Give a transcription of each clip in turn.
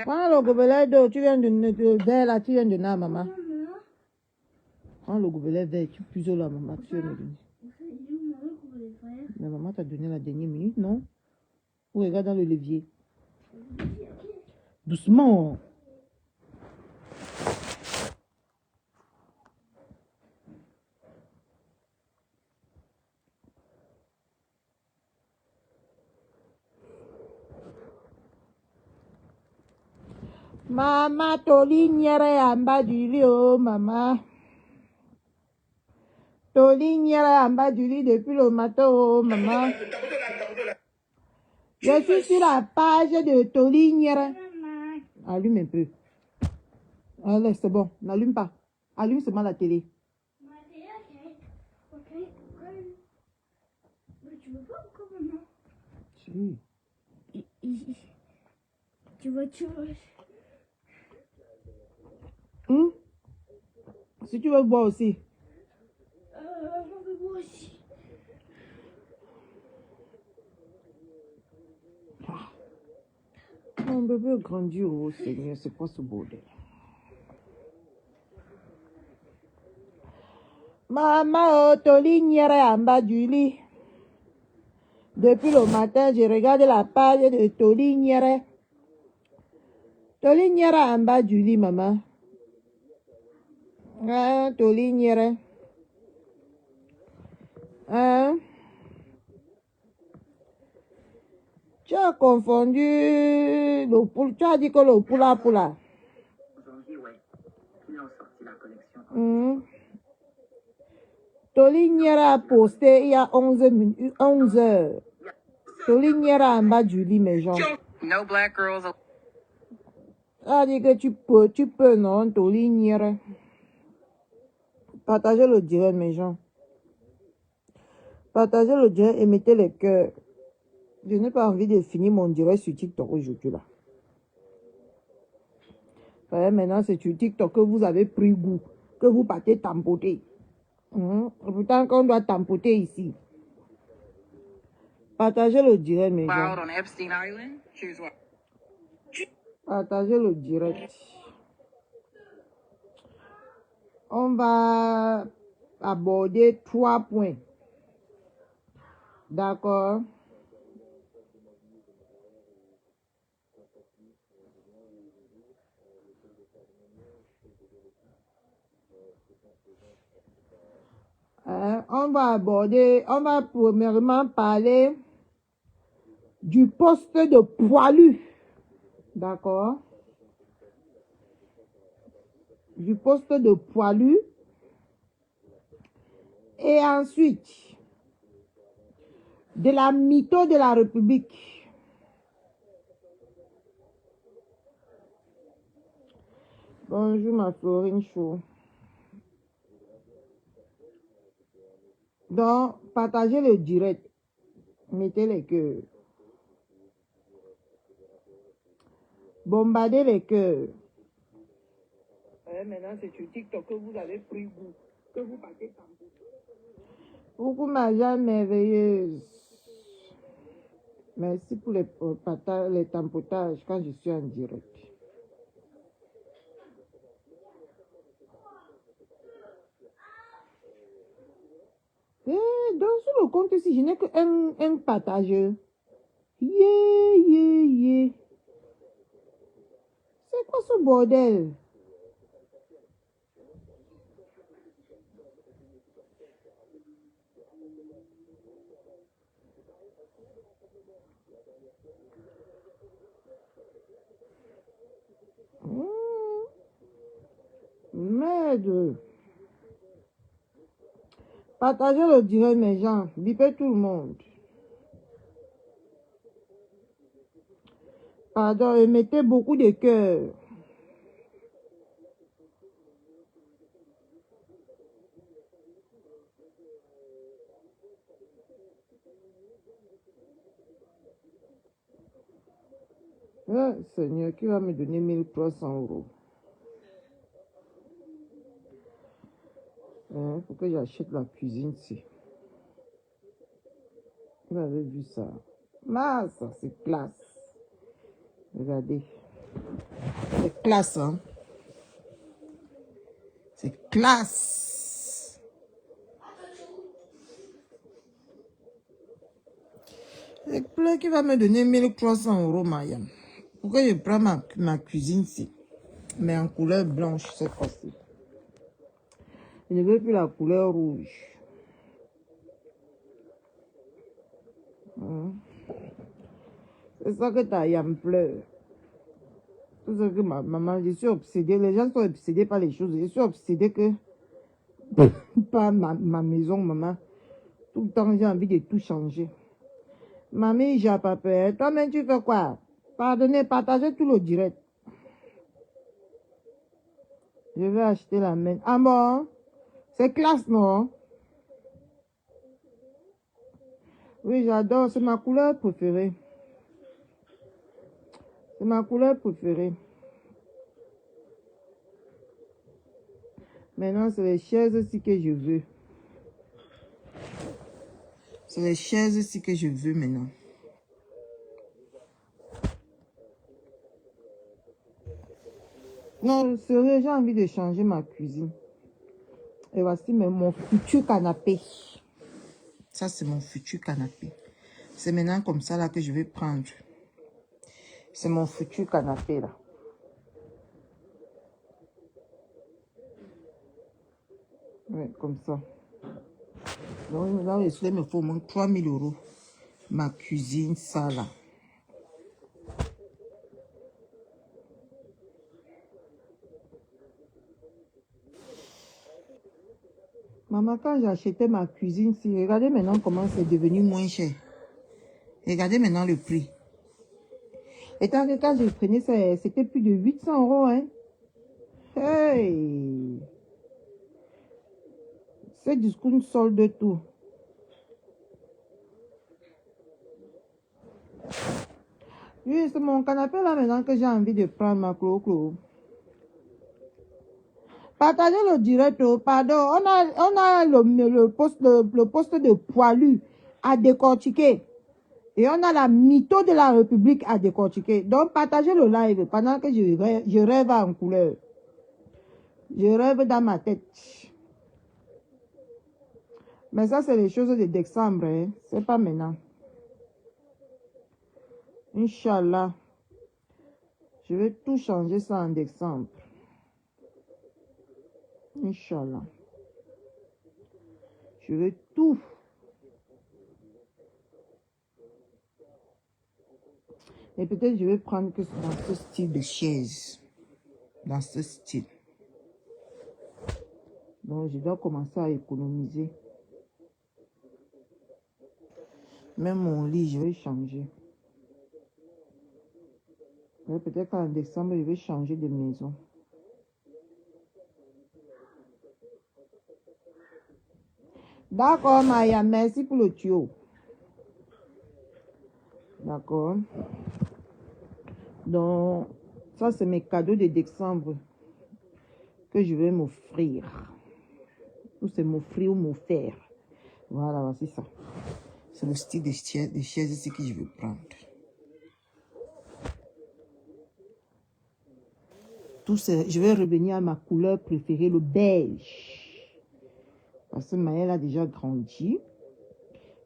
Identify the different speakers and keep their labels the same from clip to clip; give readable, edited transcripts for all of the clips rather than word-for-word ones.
Speaker 1: Prends le gobelet d'eau, tu viens de verre là, tu viens de donner à maman. Prends le gobelet vert, tu puises là, maman, tu viens de donner. Mais maman t'a donné la dernière minute, non? Ou regarde dans le levier. Doucement. Maman, tolignere en bas du lit, oh maman. Tolignere en bas du lit depuis le matin, oh maman. Je suis sur la page de Tolignere. Allume un peu. Allez, c'est bon, n'allume pas. Allume seulement la télé.
Speaker 2: Ok. Mais tu veux pas encore maintenant?
Speaker 1: Si.
Speaker 2: Tu vois.
Speaker 1: Si tu veux boire aussi.
Speaker 2: On veut boire aussi.
Speaker 1: Mon bébé grandit, oh Seigneur, c'est quoi ce bordel? Maman, oh, Tolignere en bas du lit. Depuis le matin, je regarde la page de Tolignere. Tolignere en bas du lit, maman. Hein, Tolignere. Hein? Tu as confondu le poule. Tu as dit que le poula.
Speaker 3: Aujourd'hui, ouais. Ils ont sorti la collection.
Speaker 1: Tolignere a posté il y a 11 heures. Tolignere en bas du lit, mes gens.
Speaker 3: No black girls.
Speaker 1: Ça dit que tu peux, non, Tolignere. Partagez le direct, mes gens. Partagez le direct et mettez les cœurs. Je n'ai pas envie de finir mon direct sur TikTok aujourd'hui, là. Ouais, maintenant, c'est sur TikTok que vous avez pris goût, que vous partez tampoter. Pourtant, qu'on doit tampoter ici. Partagez le direct, mes gens.
Speaker 3: On Epstein Island. Choose one.
Speaker 1: Partagez le direct. On va aborder 3 points. D'accord? On va premièrement parler du poste de poilu. D'accord? Du poste de poilu. Et ensuite, de la mytho de la République. Bonjour ma Florine Chou. Donc, partagez le direct. Mettez les cœurs. Bombardez les cœurs. Maintenant, c'est sur TikTok que vous avez pris goût. Que vous partez tambour. Coucou ma Jeanne merveilleuse. Merci pour les tampotages quand je suis en direct. Donc sur le compte ici, je n'ai qu'un partageur. Yeah. C'est quoi ce bordel? Merde. Partagez le direct, mes gens. Bipez tout le monde. Pardon, et mettez beaucoup de cœur. Seigneur, qui va me donner 1300 euros? Faut que j'achète la cuisine ici. Vous avez vu ça? Ça c'est classe. Regardez. classe, hein. C'est classe. Le bleu qui va me donner 1300 €, Mariam. Pourquoi je prends ma cuisine ici? Mais en couleur blanche cette fois-ci. Je ne veux plus la couleur rouge. C'est ça que ta yam pleure. C'est ça que ma maman, je suis obsédée. Les gens sont obsédés par les choses. Je suis obsédée que par ma maison, maman. Tout le temps, j'ai envie de tout changer. Mamie, j'ai pas peur. Toi-même, tu fais quoi? Pardonnez, partagez tout le direct. Je vais acheter la mienne. Ah bon? C'est classe, non? Oui, j'adore. C'est ma couleur préférée. C'est ma couleur préférée. Maintenant, c'est les chaises aussi que je veux. C'est les chaises aussi que je veux maintenant. Non, sérieux, j'ai envie de changer ma cuisine. Et voici mon futur canapé. Ça, c'est mon futur canapé. C'est maintenant comme ça là que je vais prendre. C'est mon futur canapé là. Oui, comme ça. Donc là, il me faut au moins 3000 €. Ma cuisine, ça là. Maman, quand j'ai acheté ma cuisine, si regardez maintenant comment c'est devenu moins cher. Regardez maintenant le prix. Et quand je prenais ça, c'était plus de 800 €, hein. Hey! C'est discount solde tout. Oui, c'est mon canapé là maintenant que j'ai envie de prendre ma clo-clo. Partagez le direct, pardon. On a le poste de poilu à décortiquer. Et on a la mytho de la République à décortiquer. Donc, partagez le live pendant que je rêve en couleur. Je rêve dans ma tête. Mais ça, c'est les choses de décembre. Hein. C'est pas maintenant. Inch'Allah. Je vais tout changer ça en décembre. Inch'Allah. Je vais tout. Et peut-être je vais prendre que dans ce style de chaise. Dans ce style. Donc je dois commencer à économiser. Même mon lit, je vais changer. Peut-être qu'en décembre, je vais changer de maison. D'accord, Maya, merci pour le tuyau. D'accord. Donc, ça, c'est mes cadeaux de décembre que je vais m'offrir. Ou c'est m'offrir ou m'offrir. Voilà, voici ça. C'est le style des chaises ici que je vais prendre. Tout ça, je vais revenir à ma couleur préférée, le beige. Parce que Maëlle a déjà grandi.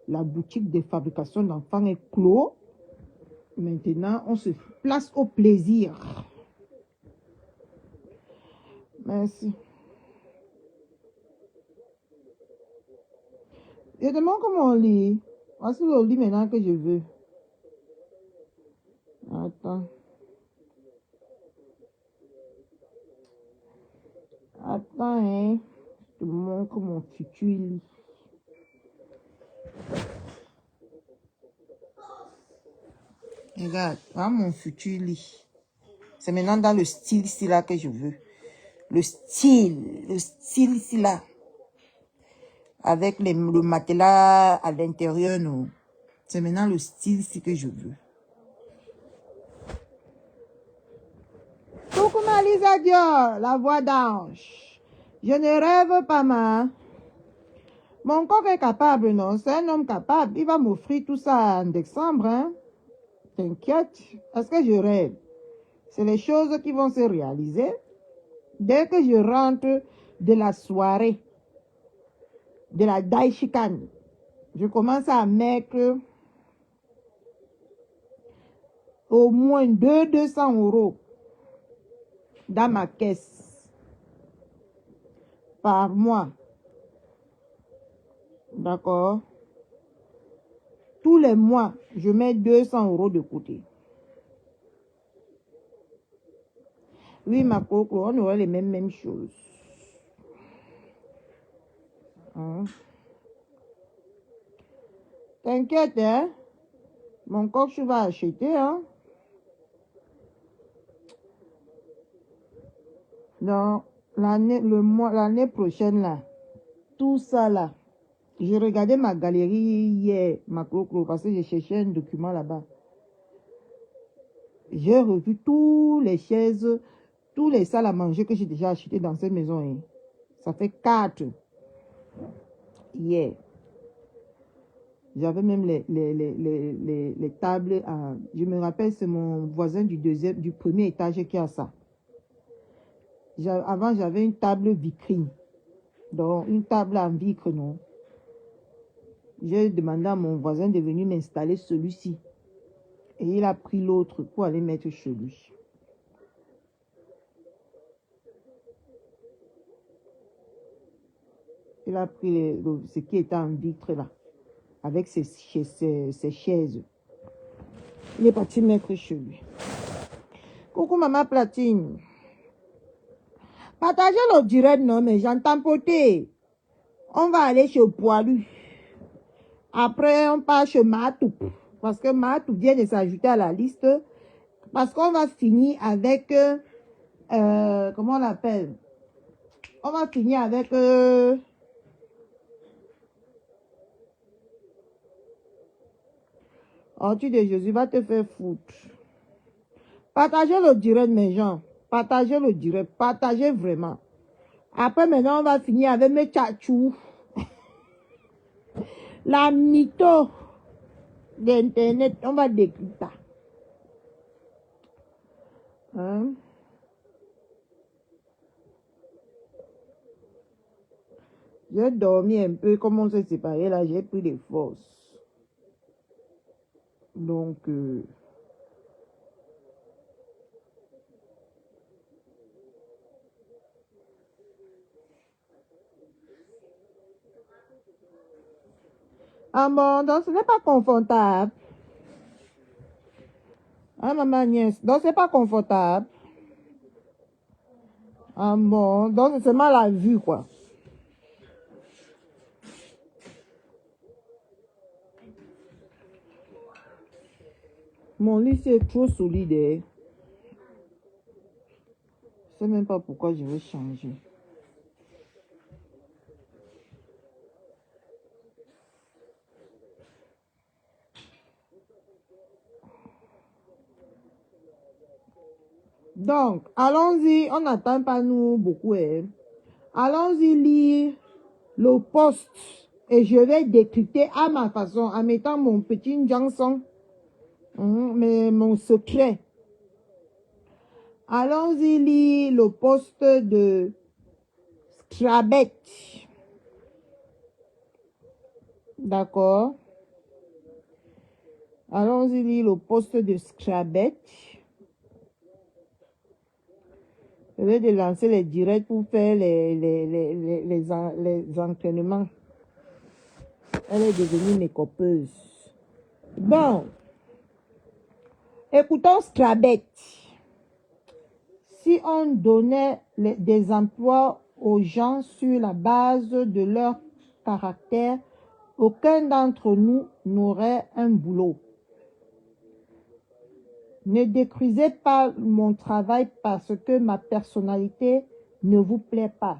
Speaker 1: La boutique de fabrication d'enfants est clos. Maintenant, on se place au plaisir. Merci. Je demande comment on lit. Voici le lit maintenant que je veux. Attends. Attends, hein. Je te montre mon futur lit. Regarde, voilà mon futur lit. C'est maintenant dans le style ici là que je veux. Le style ici là. Avec le matelas à l'intérieur, non. C'est maintenant le style ici que je veux. Coucou Malisa Dior, la voix d'ange. Je ne rêve pas, ma. Mon corps est capable, non? C'est un homme capable. Il va m'offrir tout ça en décembre, hein? T'inquiète. Est-ce que je rêve? C'est les choses qui vont se réaliser dès que je rentre de la soirée, de la Daishikan. Je commence à mettre au moins 200 € dans ma caisse par mois. D'accord? Tous les mois, je mets 200 € de côté. Oui, ma coco, on aurait les mêmes choses. Hein? T'inquiète, hein? Mon coq, je vais acheter, hein? Non, l'année prochaine, là, tout ça, là, j'ai regardé ma galerie hier, ma coco, parce que j'ai cherché un document là-bas. J'ai revu tous les chaises, tous les salles à manger que j'ai déjà acheté dans cette maison. Hein. Ça fait 4. Hier. J'avais même les tables. Je me rappelle, c'est mon voisin du premier étage qui a ça. Avant, j'avais une table vitrine. Donc, une table en vitre, non. J'ai demandé à mon voisin de venir m'installer celui-ci. Et il a pris l'autre pour aller mettre chez lui. Il a pris ce qui était en vitre là, avec ses chaises. Il est parti mettre chez lui. Coucou maman Platine. Partagez le direct, non, mais j'entends poter. On va aller chez Poilu. Après, on part chez Matou. Parce que Matou vient de s'ajouter à la liste. Parce qu'on va finir avec... comment on l'appelle? On va finir avec... oh, tu de Jésus va te faire foutre. Partagez le direct, mes gens. Partagez le direct. Partagez vraiment. Après, maintenant, on va finir avec mes tchatchous. La mytho d'Internet. On va décrire ça. Hein? J'ai dormi un peu. Comme on s'est séparés là, j'ai pris des forces. Donc... ah bon, donc ce n'est pas confortable. Ah, maman Agnès, donc c'est pas confortable. Ah bon, donc c'est seulement la vue, quoi. Mon lit, c'est trop solide. Hein. Je sais même pas pourquoi je veux changer. Donc, allons-y, on n'attend pas nous beaucoup. Hein. Allons-y lire le post et je vais décrypter à ma façon en mettant mon petit Johnson, mais mon secret. Allons-y lire le post de Scrabet. D'accord. Allons-y lire le post de Scrabet. Je vais de lancer les directs pour faire les entraînements. Elle est devenue mécopeuse. Bon. Écoutons Scrabet. Si on donnait des emplois aux gens sur la base de leur caractère, aucun d'entre nous n'aurait un boulot. Ne détruisez pas mon travail parce que ma personnalité ne vous plaît pas.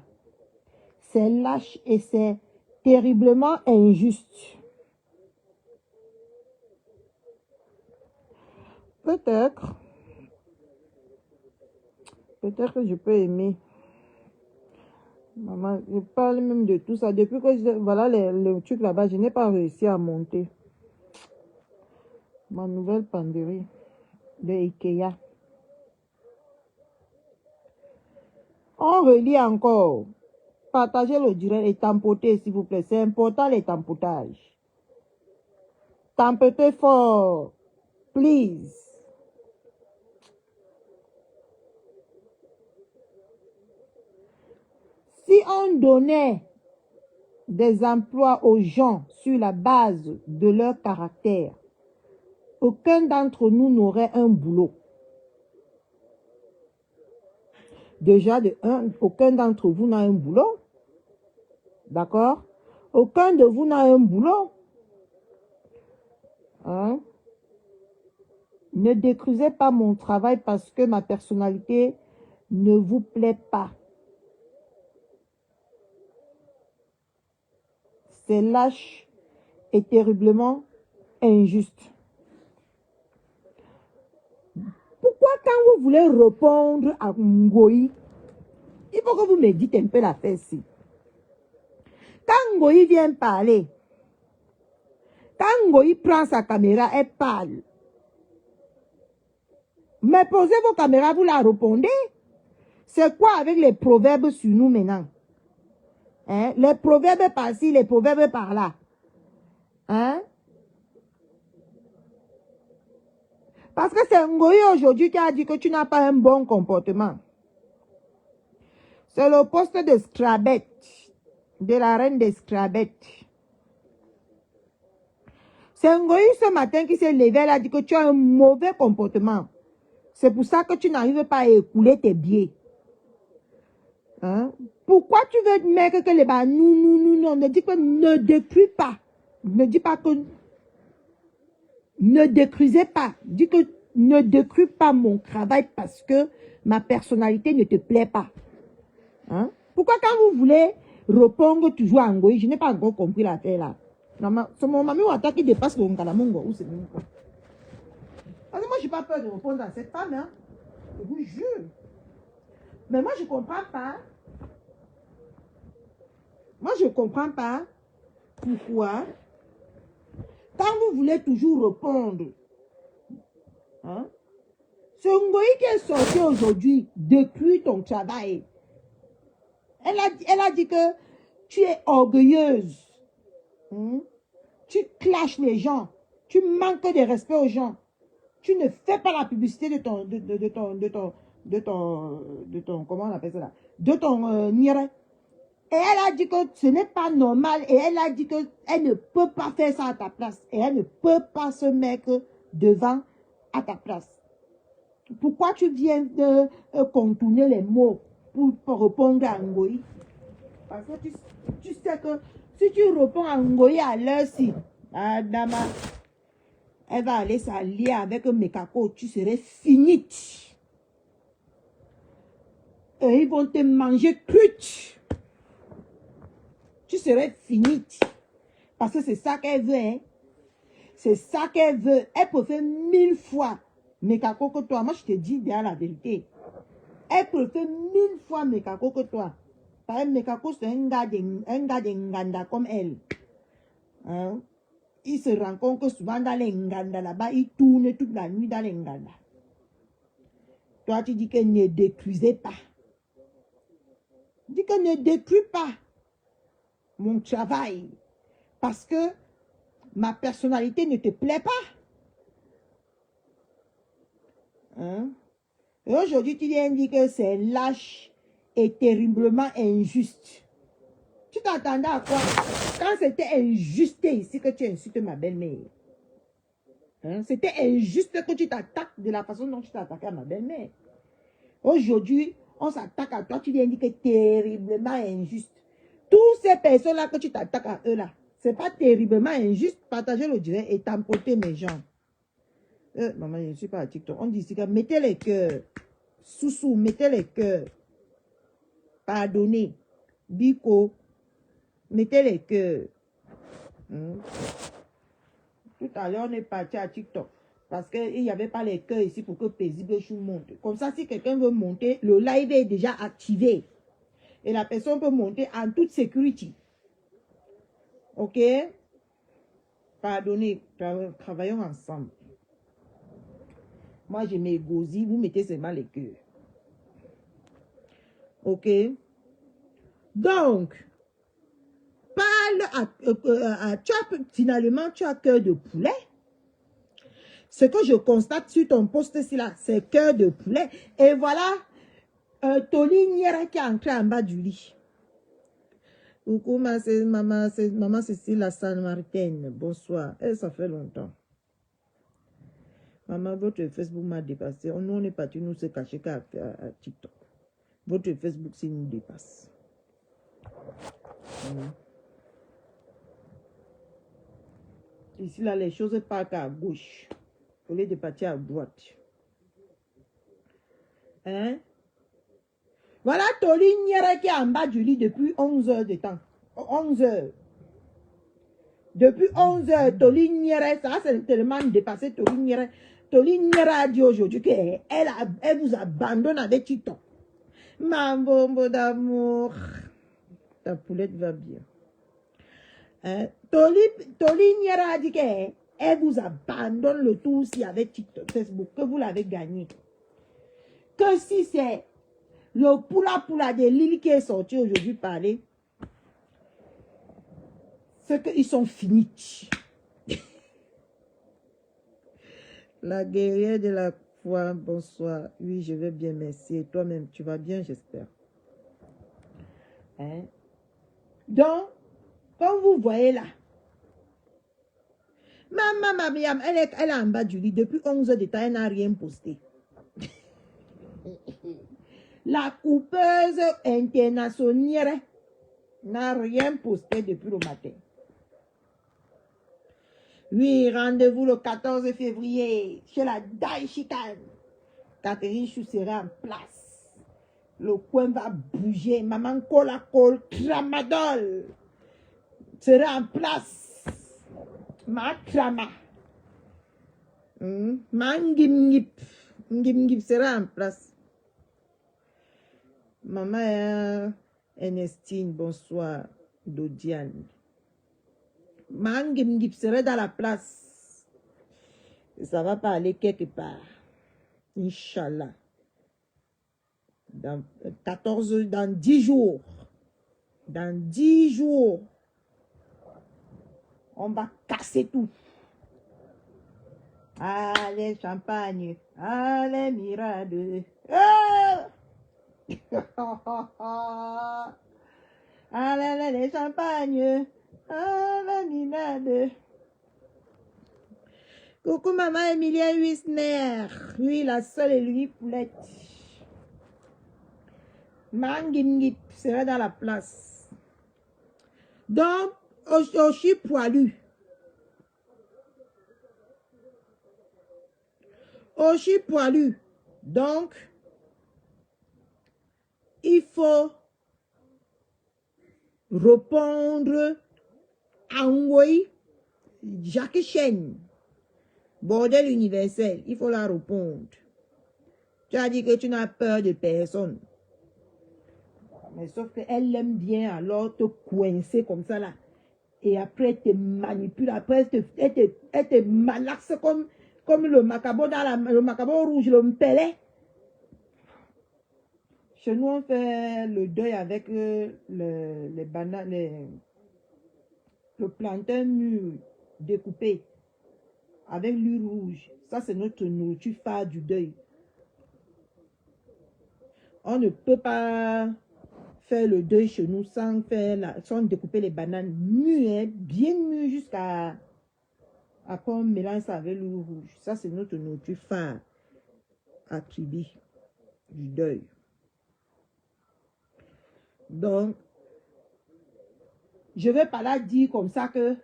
Speaker 1: C'est lâche et c'est terriblement injuste. Peut-être que je peux aimer. Maman, je parle même de tout ça. Depuis que voilà le truc là-bas, je n'ai pas réussi à monter. Ma nouvelle penderie de Ikea. On relit encore. Partagez le direct et tampotez, s'il vous plaît. C'est important, les tampotages. Tampotez fort. Please. Si on donnait des emplois aux gens sur la base de leur caractère, aucun d'entre nous n'aurait un boulot. Déjà, aucun d'entre vous n'a un boulot. D'accord? Aucun de vous n'a un boulot. Hein? Ne détruisez pas mon travail parce que ma personnalité ne vous plaît pas. C'est lâche et terriblement injuste. Pourquoi quand vous voulez répondre à Ngoï, il faut que vous me dites un peu la fesse. Quand Ngoï vient parler, quand Ngoï prend sa caméra, elle parle. Mais posez vos caméras, vous la répondez. C'est quoi avec les proverbes sur nous maintenant? Hein? Les proverbes par-ci, les proverbes par-là. Hein? Parce que c'est Ngoï aujourd'hui qui a dit que tu n'as pas un bon comportement. C'est le poste de Scrabet, de la reine des Scrabet. C'est Ngoï ce matin qui s'est levé, elle a dit que tu as un mauvais comportement. C'est pour ça que tu n'arrives pas à écouler tes billets. Hein? Pourquoi tu veux mettre que les bas, non, ne dis que ne détruis pas. Ne dis pas que ne détruisez pas. Dis que ne détruis pas mon travail parce que ma personnalité ne te plaît pas. Hein? Pourquoi quand vous voulez répondre toujours en Ngoï, je n'ai pas encore compris l'affaire là. C'est mon mamie Ouata qui dépasse le Ngalamongo ou c'est même quoi. Parce que moi, je n'ai pas peur de répondre à cette femme. Hein? Je vous jure. Mais moi, je ne comprends pas. Moi, je ne comprends pas pourquoi, quand vous voulez toujours répondre, hein, ce Ngoï qui est sorti aujourd'hui depuis ton travail, elle a dit que tu es orgueilleuse. Hein? Tu clashes les gens. Tu manques de respect aux gens. Tu ne fais pas la publicité de ton, comment on appelle ça là? De ton nire. Et elle a dit que ce n'est pas normal. Et elle a dit qu'elle ne peut pas faire ça à ta place. Et elle ne peut pas se mettre devant à ta place. Pourquoi tu viens de contourner les mots pour répondre à Ngoï? Parce que tu sais que si tu réponds à Ngoï à l'heure-ci, Adama, elle va aller s'allier avec Mekako. Tu serais finite. Et ils vont te manger crute. Tu serais finite. Parce que c'est ça qu'elle veut. Hein? C'est ça qu'elle veut. Elle préfère 1000 fois Mekako que toi. Moi, je te dis bien la vérité. Elle préfère 1000 fois Mekako que toi. Parce que Mekako, c'est un gars de Nganda comme elle. Hein? Il se rend compte que souvent dans les Nganda là-bas, il tourne toute la nuit dans les Nganda. Toi, tu dis que ne détruisez pas. Dis que ne détruis pas mon travail. Parce que ma personnalité ne te plaît pas. Hein? Et aujourd'hui, tu viens dire que c'est lâche et terriblement injuste. Tu t'attendais à quoi? Quand c'était injuste ici que tu insultes ma belle-mère. Hein? C'était injuste que tu t'attaques de la façon dont tu t'attaques à ma belle-mère. Aujourd'hui, on s'attaque à toi, tu viens dire que c'est terriblement injuste. Toutes ces personnes-là que tu t'attaques à eux là, c'est pas terriblement injuste. Partagez le direct et tampoter mes gens. Maman, je ne suis pas à TikTok. On dit ici que mettez les cœurs. Soussou, mettez les cœurs. Pardonnez. Biko, mettez les cœurs. Tout à l'heure, on est parti à TikTok. Parce qu'il n'y avait pas les cœurs ici pour que Paisible Chou monte. Comme ça, si quelqu'un veut monter, le live est déjà activé. Et la personne peut monter en toute sécurité. Ok? Pardonnez, travaillons ensemble. Moi, je m'égosie, vous mettez seulement les cœurs. Ok? Donc, finalement, tu as cœur de poulet. Ce que je constate sur ton post-ci là, c'est cœur de poulet. Et voilà, Toli Niera qui est entré en bas du lit. Coucou, maman Cécile la Samaritaine. Bonsoir. Et ça fait longtemps. Maman, votre Facebook m'a dépassé. Nous, on est parti nous se cacher à TikTok. Votre Facebook, c'est nous dépasse. Ici, là, les choses partent à gauche. Au lieu de partir à droite. Hein? Voilà Toli Niera qui est en bas du lit depuis 11 heures de temps. 11 heures. Depuis 11 heures, Toli Niera, ça c'est tellement dépassé Toli Niera. Toli Niera a dit aujourd'hui qu'elle vous abandonne avec TikTok. Ma bombe d'amour. Ta poulette va bien. Hein? Toli Niera a dit qu'elle vous abandonne le tout aussi avec TikTok, Facebook, que vous l'avez gagné. Que si c'est le poula de Lily qui est sorti aujourd'hui parler, c'est qu'ils sont finis. La guerrière de la foi, bonsoir. Oui, je vais bien, merci. Et toi-même, tu vas bien, j'espère. Hein? Donc, comme vous voyez là, Maman Mariam, elle est en bas du lit depuis 11 heures de temps, elle n'a rien posté. La coupeuse internationale n'a rien posté depuis le matin. Oui, rendez-vous le 14 février chez la Daishikan. Catherine Chou sera en place. Le coin va bouger. Maman Cola Tramadol sera en place. Ma Trama. Ngip sera en place. Maman Ernestine, bonsoir. Dodiane. Ngip serait dans la place. Ça va pas aller quelque part. Inch'Allah. Dans 10 jours. Dans 10 jours. On va casser tout. Allez, champagne. Allez, mirade. Allez, les champagnes. Allez, mirade. Coucou maman Emilia Wisner. Oui, la seule et l'unique poulette. Mangimgip sera dans la place. Donc, Oshi poilu. Oshi poilu. Donc, il faut répondre à Ngoï, Jacques Chen. Bordel universel, il faut la répondre. Tu as dit que tu n'as peur de personne. Mais sauf qu'elle aime bien alors te coincer comme ça là. Et après, elle te manipule. Après, elle te malaxe comme le macabo le macabo rouge, le mpelé. Chez nous, on fait le deuil avec les bananes, le plantain mûr découpé avec l'huile rouge. Ça, c'est notre nourriture phare du deuil. On ne peut pas faire le deuil chez nous sans découper les bananes mûres, bien mûres jusqu'à qu'on mélange ça avec l'huile rouge. Ça, c'est notre nourriture phare à Tribi du deuil. Donc, je vais pas la dire comme ça que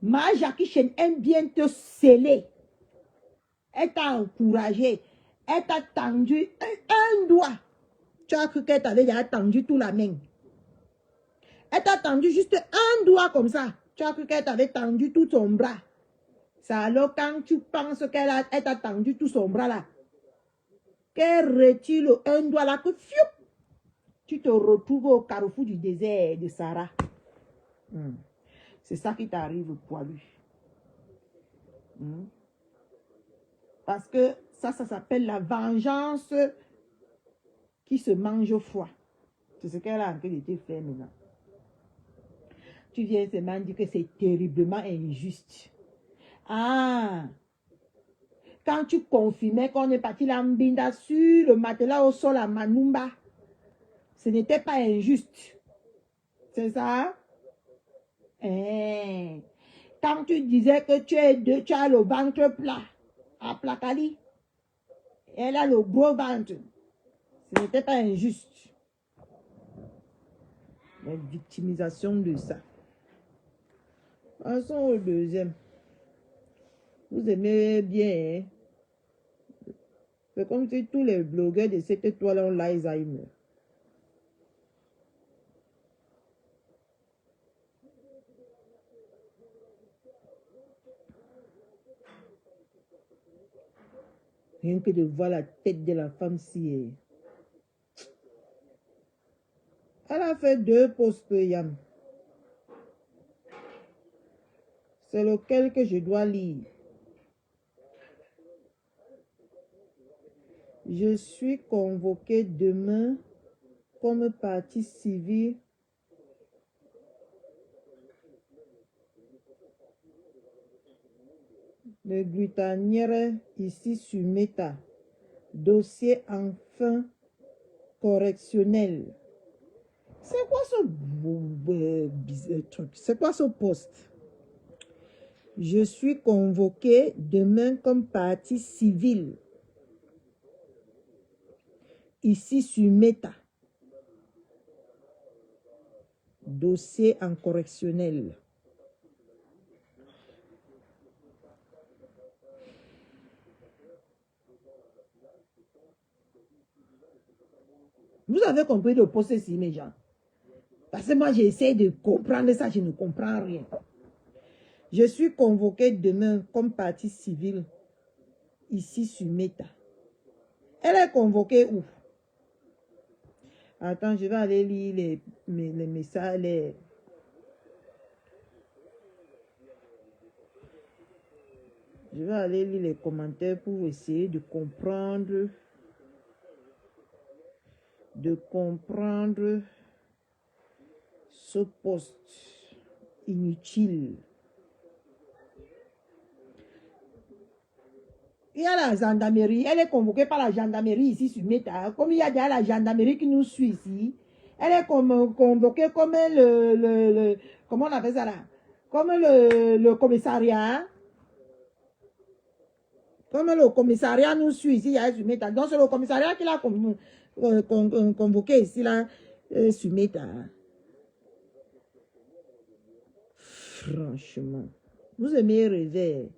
Speaker 1: ma Jackie Chen aime bien te sceller. Elle t'a encouragé. Elle t'a tendu un doigt. Tu as cru qu'elle t'avait déjà tendu toute la main. Elle t'a tendu juste un doigt comme ça. Tu as cru qu'elle t'avait tendu tout son bras. C'est alors quand tu penses qu'elle t'a tendu tout son bras là, qu'elle retire le un doigt là, que fiou, tu te retrouves au carrefour du désert de Sahara. C'est ça qui t'arrive, poilu. Parce que ça s'appelle la vengeance qui se mange froid. C'est ce qu'elle a en train de te faire maintenant. Tu viens seulement dire que c'est terriblement injuste. Ah! Quand tu confirmais qu'on est parti l'ambinda sur le matelas au sol à Manumba, ce n'était pas injuste. C'est ça? Eh. Quand tu disais que tu as le ventre plat à Placali, elle a le gros ventre, ce n'était pas injuste. La victimisation de ça. Passons au deuxième. Vous aimez bien, hein? C'est comme si tous les blogueurs de cette toile ont l'Alzheimer. Rien que de voir la tête de la femme si. Elle a fait 2 posts Yam. C'est lequel que je dois lire. Je suis convoqué demain comme partie civile de Glutanière ici sur Meta. Dossier enfin correctionnel. C'est quoi ce truc? C'est quoi ce poste? Je suis convoqué demain comme partie civile ici sur Meta. Dossier en correctionnel. Vous avez compris le poste ici, mes gens? Parce que moi, j'essaie de comprendre ça, je ne comprends rien. Je suis convoqué demain comme partie civile ici sur Meta. Elle est convoquée où? Attends, je vais aller lire les messages. Je vais aller lire les commentaires pour essayer de comprendre. Ce poste inutile. Il y a la gendarmerie, elle est convoquée par la gendarmerie ici sur Meta. Comme il y a déjà la gendarmerie qui nous suit ici, elle est convoquée comme comment on appelle ça là? Comme le commissariat. Comme le commissariat nous suit ici, il y a sur Meta. Donc c'est le commissariat qui l'a convoqué ici là sur Meta. Franchement, vous aimez rêver.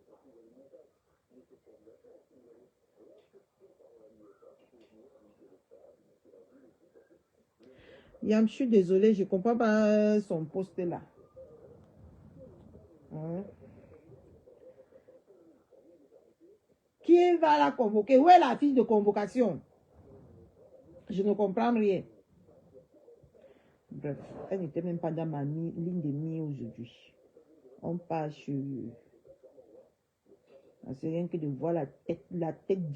Speaker 1: Yam, je suis désolée, je ne comprends pas son poste là. Hein? Qui va la convoquer? Où est la fiche de convocation? Je ne comprends rien. Bref, elle n'était même pas dans ma ligne de mire aujourd'hui. On passe sur... C'est rien que de voir la tête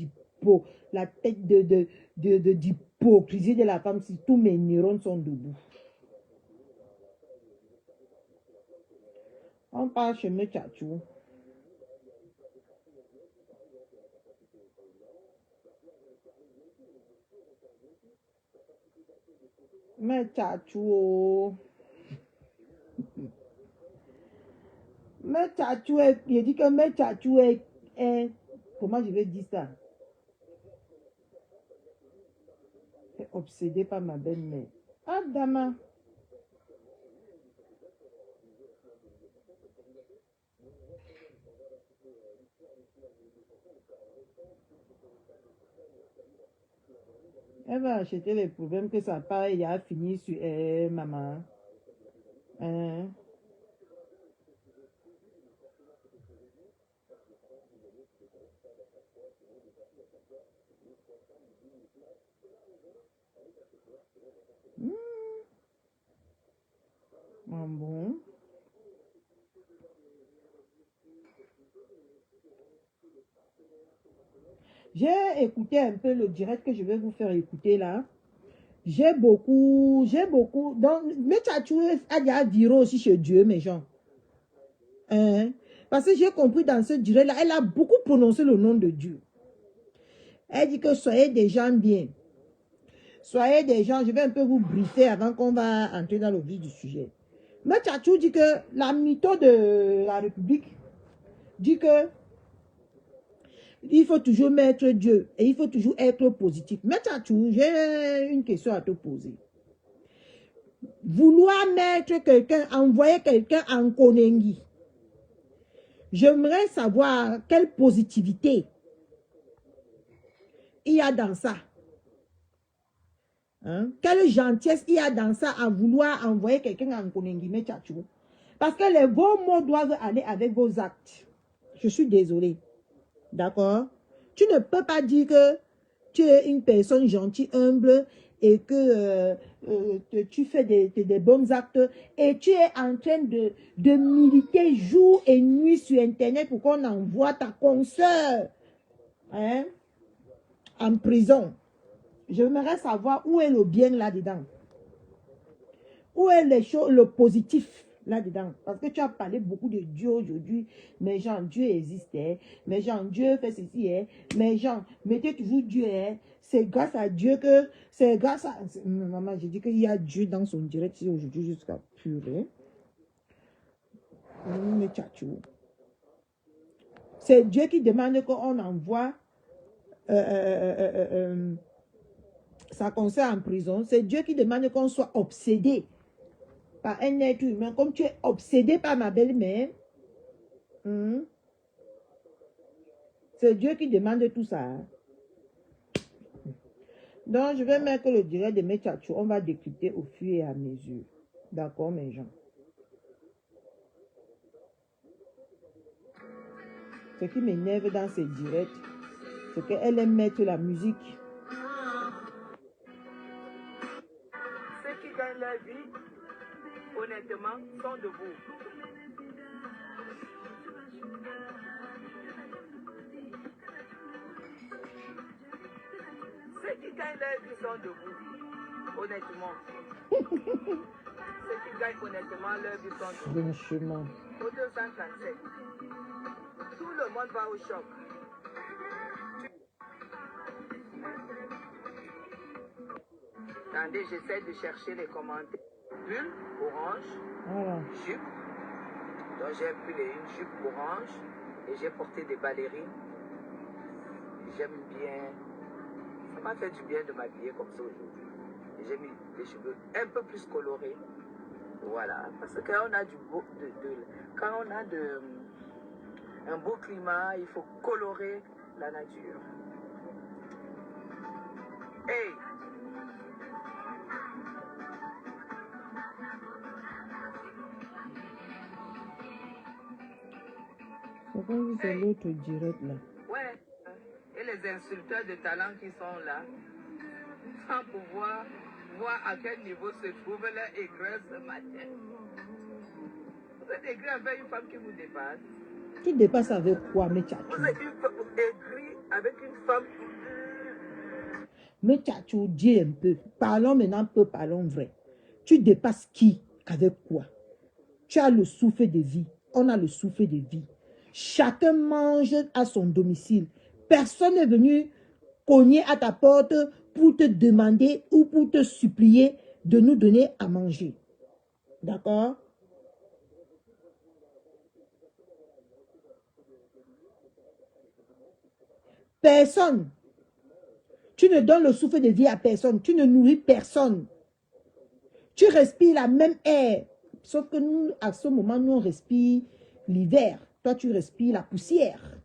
Speaker 1: d'hypocrisie de la femme si tous mes neurones sont debout. On passe chez Mechachou. Mechachou. Mechachou est... Il dit que Mechachou est... Comment je vais dire ça? Est obsédé par ma belle-mère. Ah, Dama. Elle va acheter les problèmes que ça part et a fini sur maman. Hein? Ah bon? J'ai écouté un peu le direct que je vais vous faire écouter là. J'ai beaucoup. Donc, mais Tchatchou a déjà viré aussi chez Dieu, mes gens. Hein? Parce que j'ai compris dans ce direct-là, elle a beaucoup prononcé le nom de Dieu. Elle dit que soyez des gens bien. Soyez des gens, je vais un peu vous briefer avant qu'on va entrer dans le vif du sujet. Mais Tchatchou dit que la mytho de la République dit que il faut toujours mettre Dieu et il faut toujours être positif. Mais Tchatchou, j'ai une question à te poser. Vouloir mettre quelqu'un, envoyer quelqu'un en Konengi, j'aimerais savoir quelle positivité il y a dans ça. Hein? Quelle gentillesse il y a dans ça à vouloir envoyer quelqu'un en Konengi, mais Tchatchou. Parce que vos mots doivent aller avec vos actes. Je suis désolée. D'accord? Tu ne peux pas dire que tu es une personne gentille, humble et que tu fais des bons actes et tu es en train de militer jour et nuit sur Internet pour qu'on envoie ta consoeur, hein, en prison. J'aimerais savoir où est le bien là-dedans. Où est le positif là-dedans? Parce que tu as parlé beaucoup de Dieu aujourd'hui. Mais gens, Dieu existait. Mais gens, Dieu fait ceci. Hein? Mais gens, mettez toujours Dieu. Hein? C'est grâce à Dieu que... C'est grâce à... Maman, j'ai dit qu'il y a Dieu dans son direct aujourd'hui jusqu'à purée. C'est Dieu qui demande qu'on envoie sa consœur en prison. C'est Dieu qui demande qu'on soit obsédé par un être humain, comme tu es obsédé par ma belle-mère. C'est Dieu qui demande tout ça. Hein? Donc, je vais mettre le direct de mes Tchatchou. On va décrypter au fur et à mesure. D'accord, mes gens? Ce qui m'énerve dans ces directs, c'est qu'elle aime mettre la musique.
Speaker 4: Ceux qui gagnent leur vie, honnêtement, sont debout. Ceux qui gagnent leur vie sont debout. Honnêtement. Ceux qui gagnent honnêtement leur vie sont debout.
Speaker 1: Franchement.
Speaker 4: Au 237. Tout le monde va au choc. Attendez, j'essaie de chercher les commentaires. Bulle, orange,
Speaker 1: Voilà.
Speaker 4: jupe. Donc j'ai pris une jupe orange et j'ai porté des ballerines. J'aime bien. Ça m'a fait du bien de m'habiller comme ça aujourd'hui. Et j'ai mis des cheveux un peu plus colorés. Voilà. Parce que quand on a quand on a un beau climat, il faut colorer la nature. Hey!
Speaker 1: C'est l'autre direct là.
Speaker 4: Ouais. Et les insulteurs de talent qui sont là, sans pouvoir voir à quel niveau se trouve leur aigreur ce matin. Vous êtes aigri avec une femme qui vous dépasse.
Speaker 1: Tu dépasses avec quoi, mes Tchatchou?
Speaker 4: Vous êtes aigri avec une femme.
Speaker 1: Mais Tchatchou, dis un peu. Parlons maintenant peu, parlons vrai. Tu dépasses qui? Avec quoi? Tu as le souffle de vie. On a le souffle de vie. Chacun mange à son domicile. Personne n'est venu cogner à ta porte pour te demander ou pour te supplier de nous donner à manger. D'accord? Personne. Tu ne donnes le souffle de vie à personne. Tu ne nourris personne. Tu respires la même air. Sauf que nous, à ce moment, nous, on respire l'hiver. Toi, tu respires la poussière.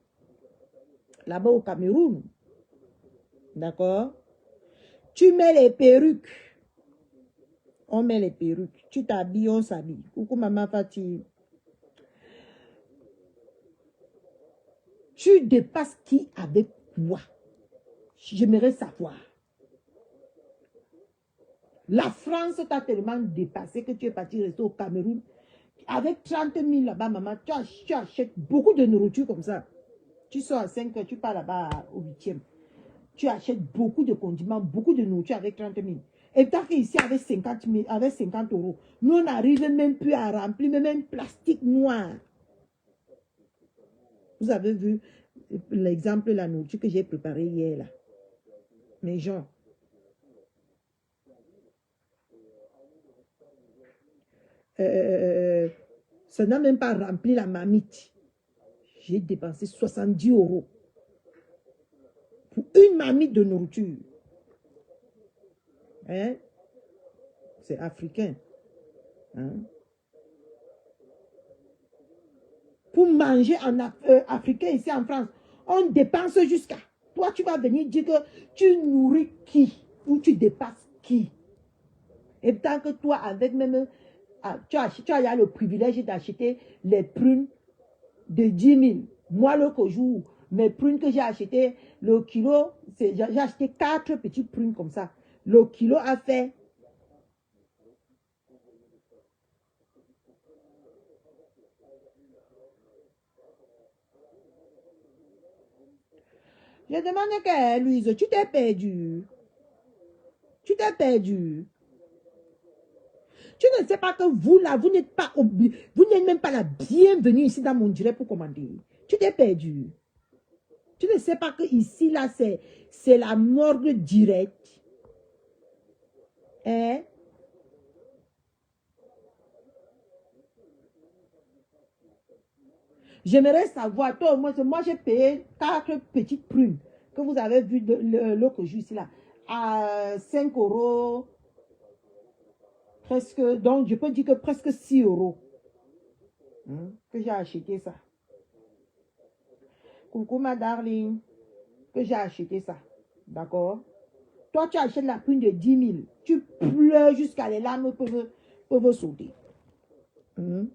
Speaker 1: Là-bas au Cameroun. D'accord? Tu mets les perruques. On met les perruques. Tu t'habilles, on s'habille. Coucou, maman Fatih. Tu dépasses qui avec quoi? J'aimerais savoir. La France t'a tellement dépassé que tu es parti rester au Cameroun. Avec 30 000 là-bas, maman, tu achètes beaucoup de nourriture comme ça. Tu sors à 5 heures, tu pars là-bas au 8e. tu achètes beaucoup de condiments, beaucoup de nourriture avec 30 000. Et tant qu'ici, avec 50 000, avec 50 euros, nous, on n'arrive même plus à remplir, même plastique noir. Vous avez vu l'exemple de la nourriture que j'ai préparée hier, là. Mais genre, ça n'a même pas rempli la marmite. J'ai dépensé 70 euros pour une marmite de nourriture. Hein? C'est africain. Hein? Pour manger en africain ici en France, on dépense jusqu'à... Toi, tu vas venir dire que tu nourris qui? Ou tu dépasses qui? Et tant que toi, avec même... tu as le privilège d'acheter les prunes de 10 000. Moi, l'autre jour, mes prunes que j'ai achetées, le kilo, j'ai acheté 4 petites prunes comme ça. Le kilo a fait... Je demande qu'à Louise, tu t'es perdu. Tu t'es perdu. Tu ne sais pas que vous, là, vous n'êtes pas obligé, vous n'êtes même pas la bienvenue ici dans mon direct pour commander. Tu t'es perdu. Tu ne sais pas que ici, là, c'est la morgue directe. Hein? J'aimerais savoir, toi, moi j'ai payé 4 petites prunes que vous avez vues l'autre jour ici, là, à 5 euros, presque, donc je peux dire que presque 6 euros. Hein, que j'ai acheté ça. Coucou ma darling, que j'ai acheté ça. D'accord? Toi, tu achètes la prune de 10 000. Tu pleures jusqu'à les larmes peuvent sauter. Hein?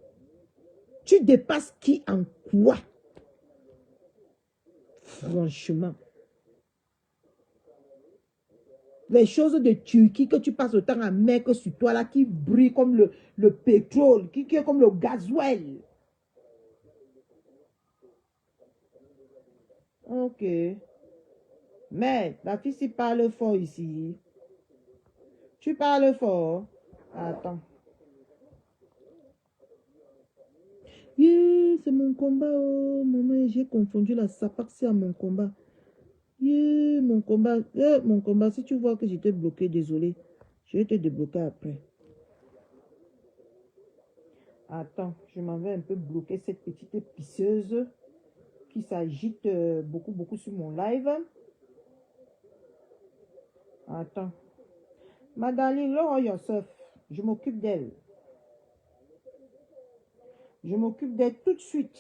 Speaker 1: Tu dépasses qui en quoi? Franchement. Les choses de Turquie que tu passes autant à mer que sur toi là, qui brille comme le pétrole, qui est comme le gasoil. Ok. Mais la fille s'y parle fort ici. Tu parles fort. Attends. Yeah, c'est mon combat. Oh, maman, j'ai confondu la sapaxi à mon combat. Yeah, mon combat. Mon combat, si tu vois que j'étais bloqué, désolé. Je vais te débloquer après. Attends, je m'en vais un peu bloquer cette petite pisseuse qui s'agite beaucoup sur mon live. Attends. Madame, lower yourself. Je m'occupe d'elle. Je m'occupe d'elle tout de suite.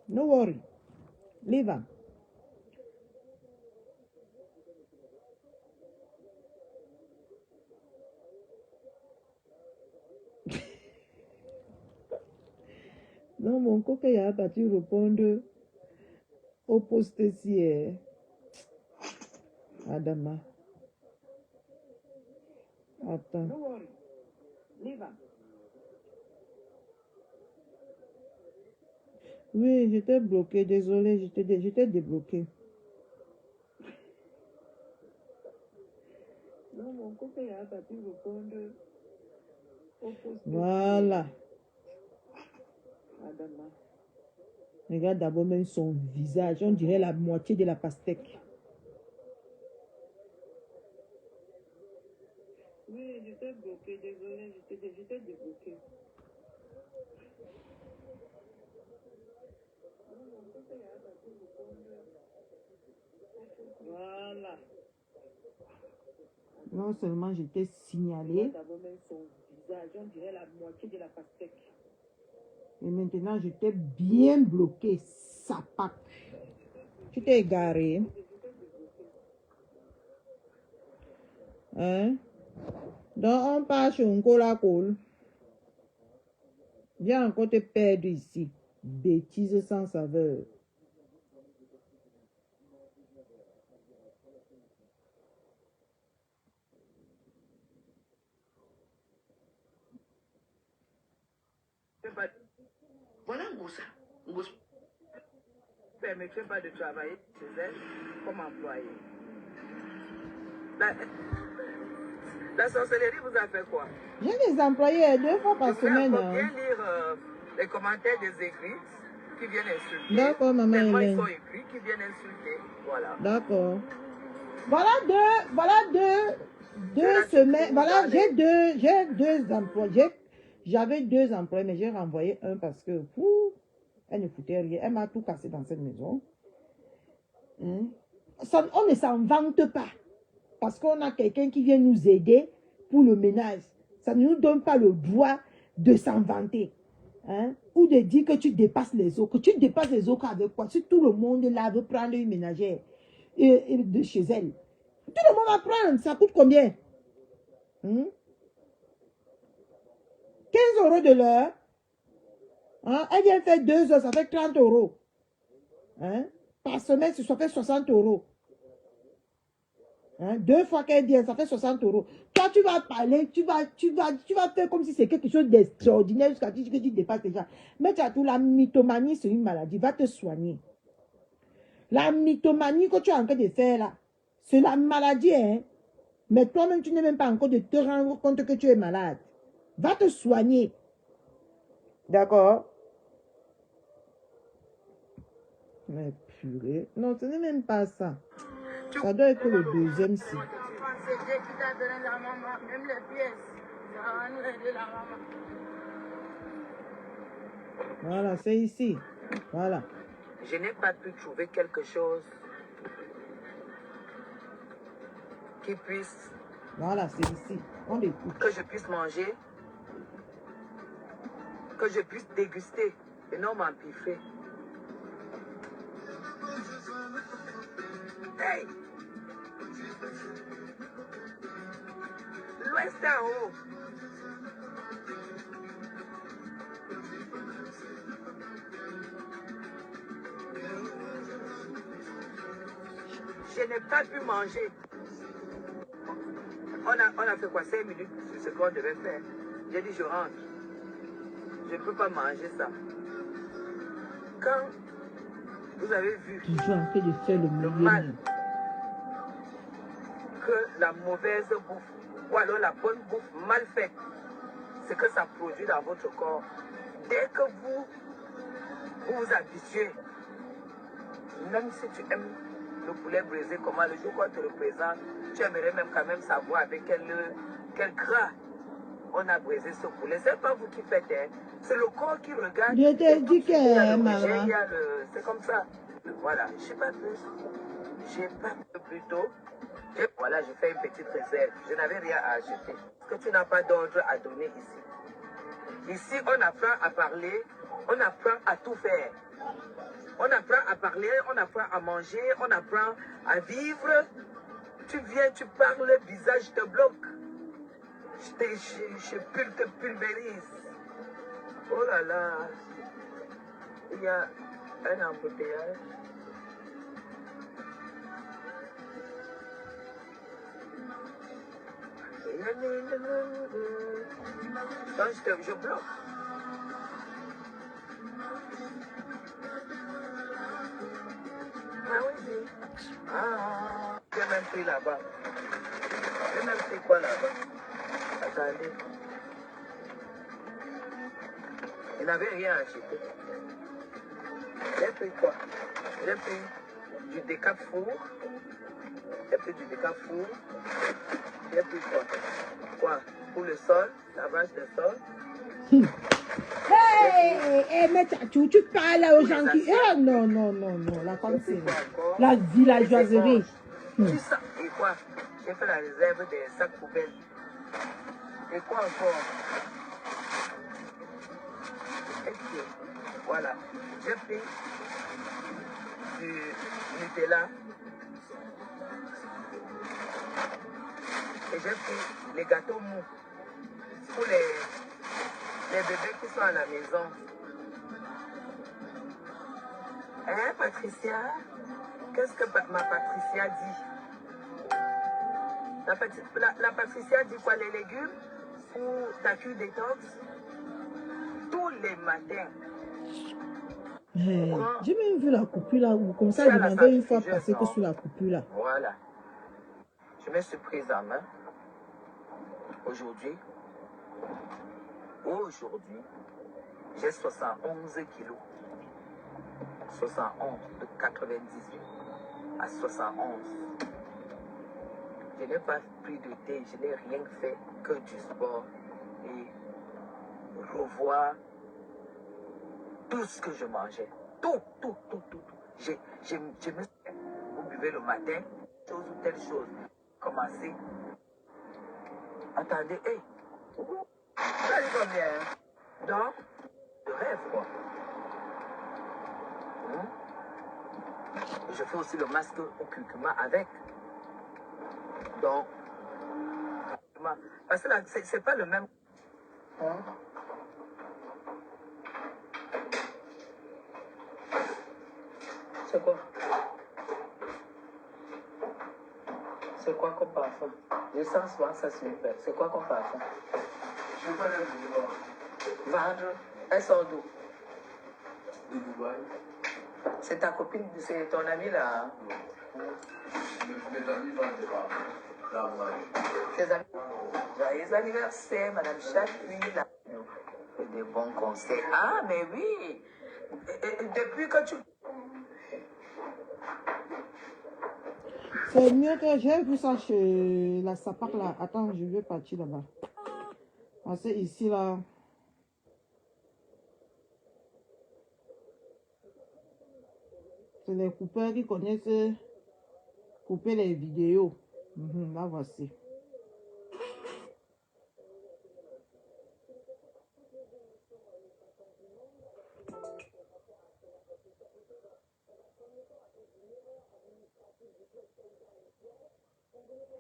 Speaker 1: No worry. Leave her. Non, mon coquin a battu répondre au poste ici. Adama. Attends. No worry. Leave her. Oui, j'étais bloqué. Désolé, j'étais débloqué. Non, mon copain a battu répondre au poste. Voilà. Adama. Regarde d'abord même son visage. On dirait la moitié de la pastèque. Oui, j'étais bloqué. Désolé, j'étais débloqué. Voilà. Non seulement j'étais signalé, on dirait la moitié de la pastèque. Et maintenant j'étais bien bloqué. Sapac. Tu t'es égaré. Hein? Donc on part sur un cola-cola. Viens encore te perdre ici. Bêtises sans saveur.
Speaker 4: Voilà Ngoussa. Ngoussa permettrait pas de travailler chez elle comme employé. La, la sorcellerie vous a fait quoi?
Speaker 1: J'ai des employés 2 fois par
Speaker 4: Il faut
Speaker 1: semaine.
Speaker 4: bien lire les commentaires des écrits qui viennent insulter.
Speaker 1: D'accord, maman
Speaker 4: Tellement ils
Speaker 1: Hélène.
Speaker 4: sont écrits qui viennent insulter. Voilà.
Speaker 1: D'accord. Voilà deux semaines. Voilà, j'ai deux emplois. J'avais 2 emplois, mais j'ai renvoyé un parce que elle ne foutait rien. Elle m'a tout cassé dans cette maison. Hein? On ne s'en vante pas. Parce qu'on a quelqu'un qui vient nous aider pour le ménage. Ça ne nous donne pas le droit de s'en vanter. Hein? Ou de dire que tu dépasses les eaux. Que tu dépasses les eaux avec quoi? Si tout le monde là veut prendre une ménagère de chez elle. Tout le monde va prendre. Ça coûte combien? 15 € de l'heure. Hein? Elle vient faire 2 heures, ça fait 30 €. Hein? Par semaine, ça fait 60 €. Hein? 2 fois qu'elle vient, ça fait 60 €. Toi, tu vas parler, tu vas faire comme si c'est quelque chose d'extraordinaire jusqu'à dire que tu dépasses déjà. Mais tu as tout, la mythomanie, c'est une maladie. Va te soigner. La mythomanie que tu es en train de faire là, c'est la maladie, hein. Mais toi-même, tu n'es même pas encore de te rendre compte que tu es malade. Va te soigner. D'accord? Mais purée. Non, ce n'est même pas ça. Ça doit être le deuxième site.
Speaker 4: C'est Dieu qui t'a donné la maman, même les pièces. Ça va nous aider la maman.
Speaker 1: Voilà, c'est ici. Voilà.
Speaker 4: Je n'ai pas pu trouver quelque chose qui puisse,
Speaker 1: Voilà, c'est ici. On écoute.
Speaker 4: que je puisse manger, que je puisse déguster et non m'empiffrer. Hey! L'ouest en haut. Je n'ai pas pu manger. On a fait quoi, 5 minutes sur ce qu'on devait faire. J'ai dit je rentre. Je ne peux pas manger ça. Quand vous avez vu
Speaker 1: Toujours en train de faire
Speaker 4: le mal que la mauvaise bouffe ou alors la bonne bouffe mal faite, ce que ça produit dans votre corps, dès que vous vous habituez, même si tu aimes le poulet braisé, comment le jour qu'on te le présente, tu aimerais même quand même savoir avec quel gras on a braisé ce poulet. C'est pas vous qui faites, hein. C'est le corps qui regarde.
Speaker 1: Je t'ai dit que maman.
Speaker 4: C'est comme ça. Voilà, je sais pas plus. J'ai pas plutôt. Et voilà, j'ai fait une petite réserve. Je n'avais rien à acheter. Parce que tu n'as pas d'ordre à donner ici. Ici, on apprend à parler, on apprend à tout faire. On apprend à parler, on apprend à manger, on apprend à vivre. Tu viens, tu parles, le visage te bloque. Je te pulvérise. Oh là là. Il y a un embouteillage. Donc je bloque. Ah oui. Ah, j'ai même pris là-bas. J'ai même pris quoi là-bas? Attendez. Il n'avait rien acheté. J'ai pris quoi? J'ai pris du décap-four. J'ai pris du décap-four. J'ai pris quoi? Quoi? Pour le sol, la vache de sol.
Speaker 1: Hey, mais tu parles aux gens qui... non, la femme c'est la villageoiserie.
Speaker 4: Tu sais, et quoi? J'ai fait la réserve des sacs poubelles. Et quoi encore? Et voilà. J'ai pris du Nutella. Et j'ai pris les gâteaux mous pour les bébés qui sont à la maison. Hein, Patricia? Qu'est-ce que ma Patricia dit? La Patricia dit quoi? Les légumes pour ta cure détox? Tous les matins.
Speaker 1: J'ai même vu la coupure là, comme ça, je demandais une fois passer que sur la coupure là.
Speaker 4: Voilà. Je me suis prise en main. Aujourd'hui, j'ai 71 kilos. 71, de 98 à 71. Je n'ai pas pris de thé, je n'ai rien fait que du sport et revoir tout ce que je mangeais. Tout. Je me suis vous buvez le matin, chose ou telle chose. Commencez. Attendez, hé. Là, je combien? Donc, de rêve, quoi. Je fais aussi le masque au curcuma avec. Donc, parce que là, c'est pas le même. C'est quoi? C'est quoi comme parfum? Je sens souvent ça se fait. C'est quoi comme parfum?
Speaker 3: Je ne peux pas
Speaker 4: Vendre. Elle sort d'où?
Speaker 3: de Dubaï.
Speaker 4: C'est ta copine, c'est ton ami là. Hein?
Speaker 3: Mes amis vendent pas la maille.
Speaker 4: Tes amis. Joyeux anniversaire, Madame Chapuis. Là. Des bons conseils. Ah, mais oui. Depuis que tu.
Speaker 1: C'est mieux que j'ai vu ça chez la Sapac là. Attends, je vais partir là-bas. Parce que ici là. C'est les coupeurs qui connaissent couper les vidéos. Là voici.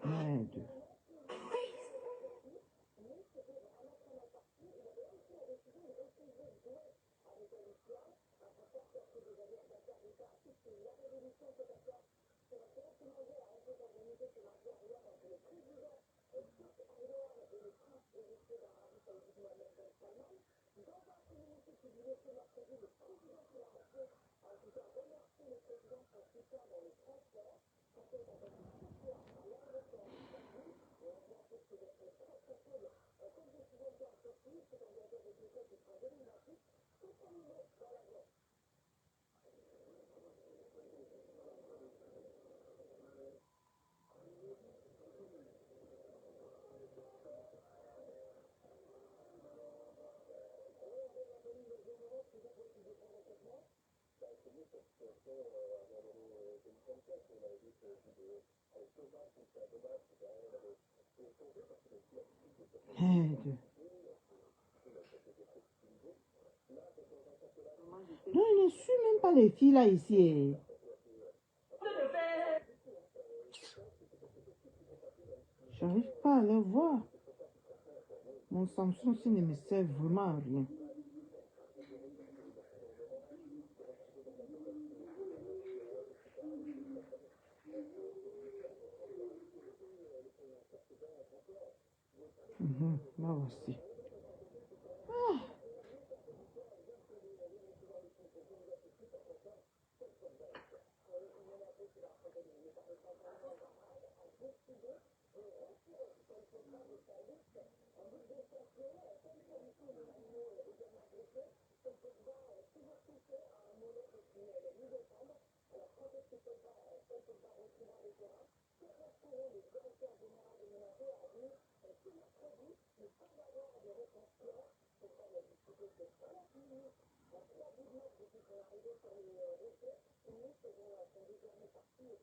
Speaker 1: Merde. Merde. Non, il ne suit même pas les filles là ici. J'arrive pas à les voir. Mon Samsung aussi ne me sert vraiment à rien. Là aussi.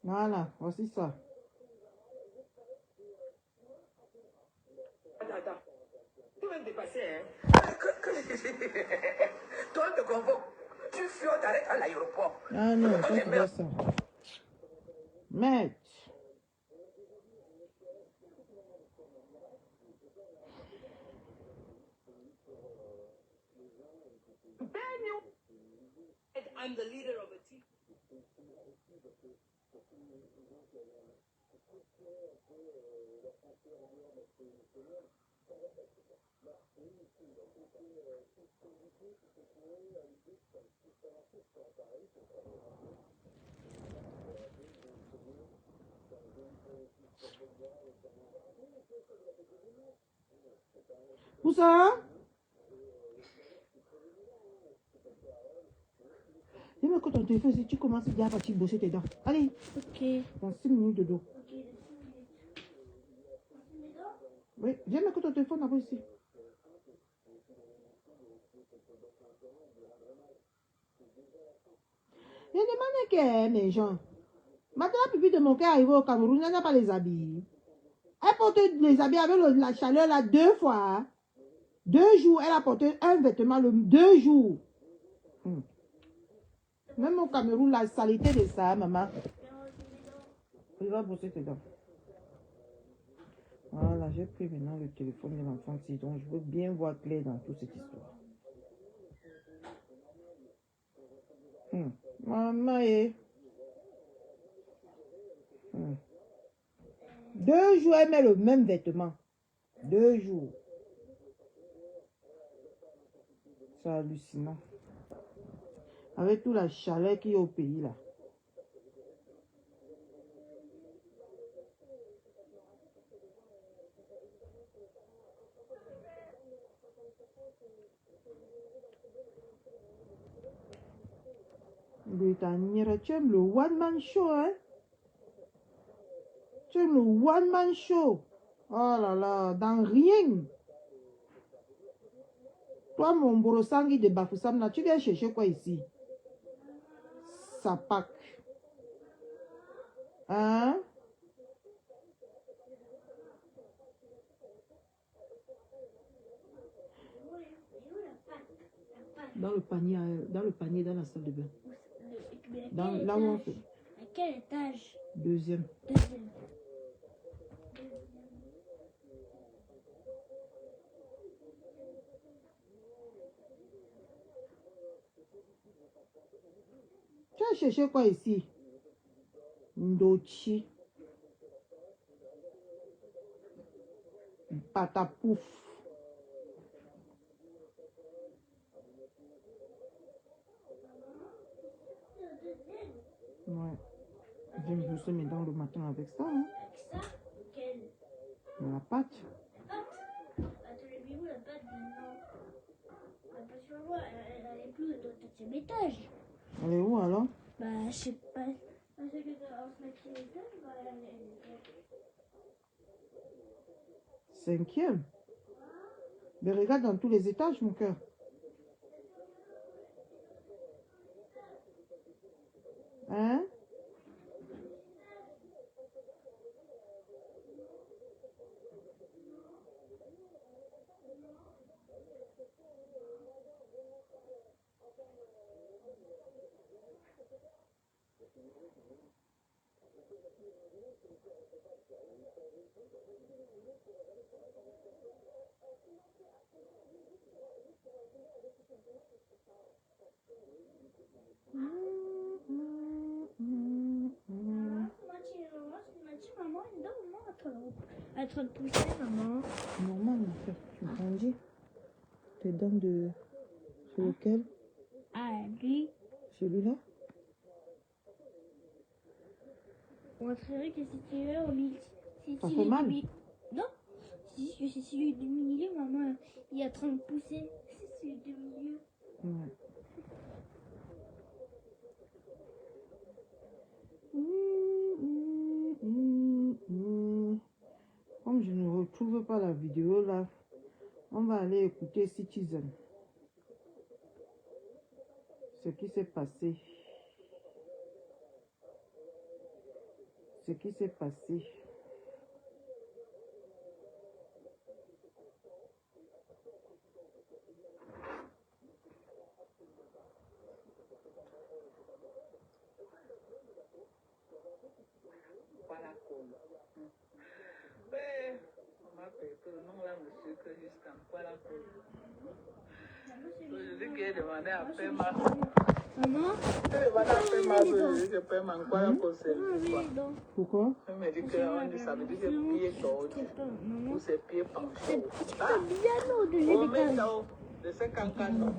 Speaker 1: Voilà, voici ça.
Speaker 4: Attends. Tu vas me dépasser, hein? Toi, te convoque. Tu fuis, on t'arrête à l'aéroport.
Speaker 1: Ah non, ça c'est pas ça. Merde.
Speaker 4: I'm the leader of a team.
Speaker 1: Où ça? Dis-moi que ton téléphone, si tu commences déjà à partir bosser tes dents. Allez,
Speaker 2: Ok.
Speaker 1: dans 6 minutes de dos.
Speaker 2: Ok, les 5 minutes. Mes dents?
Speaker 1: Oui, viens mettre ton téléphone là-bas ici. Il y a des mannequins, mes gens. Maintenant, la pupille de mon cœur arrive au Cameroun, elle n'a pas les habits. Elle porte les habits avec la chaleur là 2 fois. 2 jours, elle a porté un vêtement le 2 jours. Même au Cameroun, la saleté de ça, maman. Il va bosser tes dents. Voilà, j'ai pris maintenant le téléphone de l'enfant, donc je veux bien voir clair dans toute cette histoire. Maman est... 2 jours, elle met le même vêtement. 2 jours. C'est hallucinant. Avec toute la chaleur qu'il y a au pays là. Britannique, tu aimes le one-man show, hein? Tu aimes le one-man show. Oh là là, dans rien. Toi, mon borosangui de Bafoussam, là, tu viens chercher quoi ici? Sapak. Hein? Dans le panier, dans la salle de bain. Là où on fait.
Speaker 2: À quel étage?
Speaker 1: 2e. Tu as cherché quoi ici? Ndochi. Patapouf. Ouais. Je me brosse mes dents le matin avec ça. Hein.
Speaker 2: Avec ça? Quelle?
Speaker 1: La pâte.
Speaker 2: La pâte? Attends, le bibou, la pâte, non. La pâte sur moi, elle est plus dans le 7e étage.
Speaker 1: Elle est où alors?
Speaker 2: Bah, je sais pas. Parce que dans le 5e étage, bah, elle est...
Speaker 1: 5e. Mais regarde dans tous les étages, mon cœur. Hein?
Speaker 2: Maman, une dent, maman, elle est en train de pousser, maman.
Speaker 1: Normal, mon cœur. Tu grandis. Tes dents de... Sur lequel?
Speaker 2: Ah, lui.
Speaker 1: Celui-là?
Speaker 2: On montrerait que si tu veux, au milieu.
Speaker 1: Ça fait mal?
Speaker 2: Non. Si c'est celui du milieu, maman, il est en train de pousser. C'est celui du milieu.
Speaker 1: Ouais. Comme je ne retrouve pas la vidéo là, on va aller écouter Citizen. Ce qui s'est passé. Ce qui s'est passé.
Speaker 4: Je dis qu'il a demandé à Pema.
Speaker 2: Maman?
Speaker 4: Je peux m'encourager.
Speaker 1: Pourquoi?
Speaker 4: Elle me dit que ça veut dire que pied tordu ou ses pieds penchés.
Speaker 2: Bien lourd de l'étage.
Speaker 4: De ces cancanos.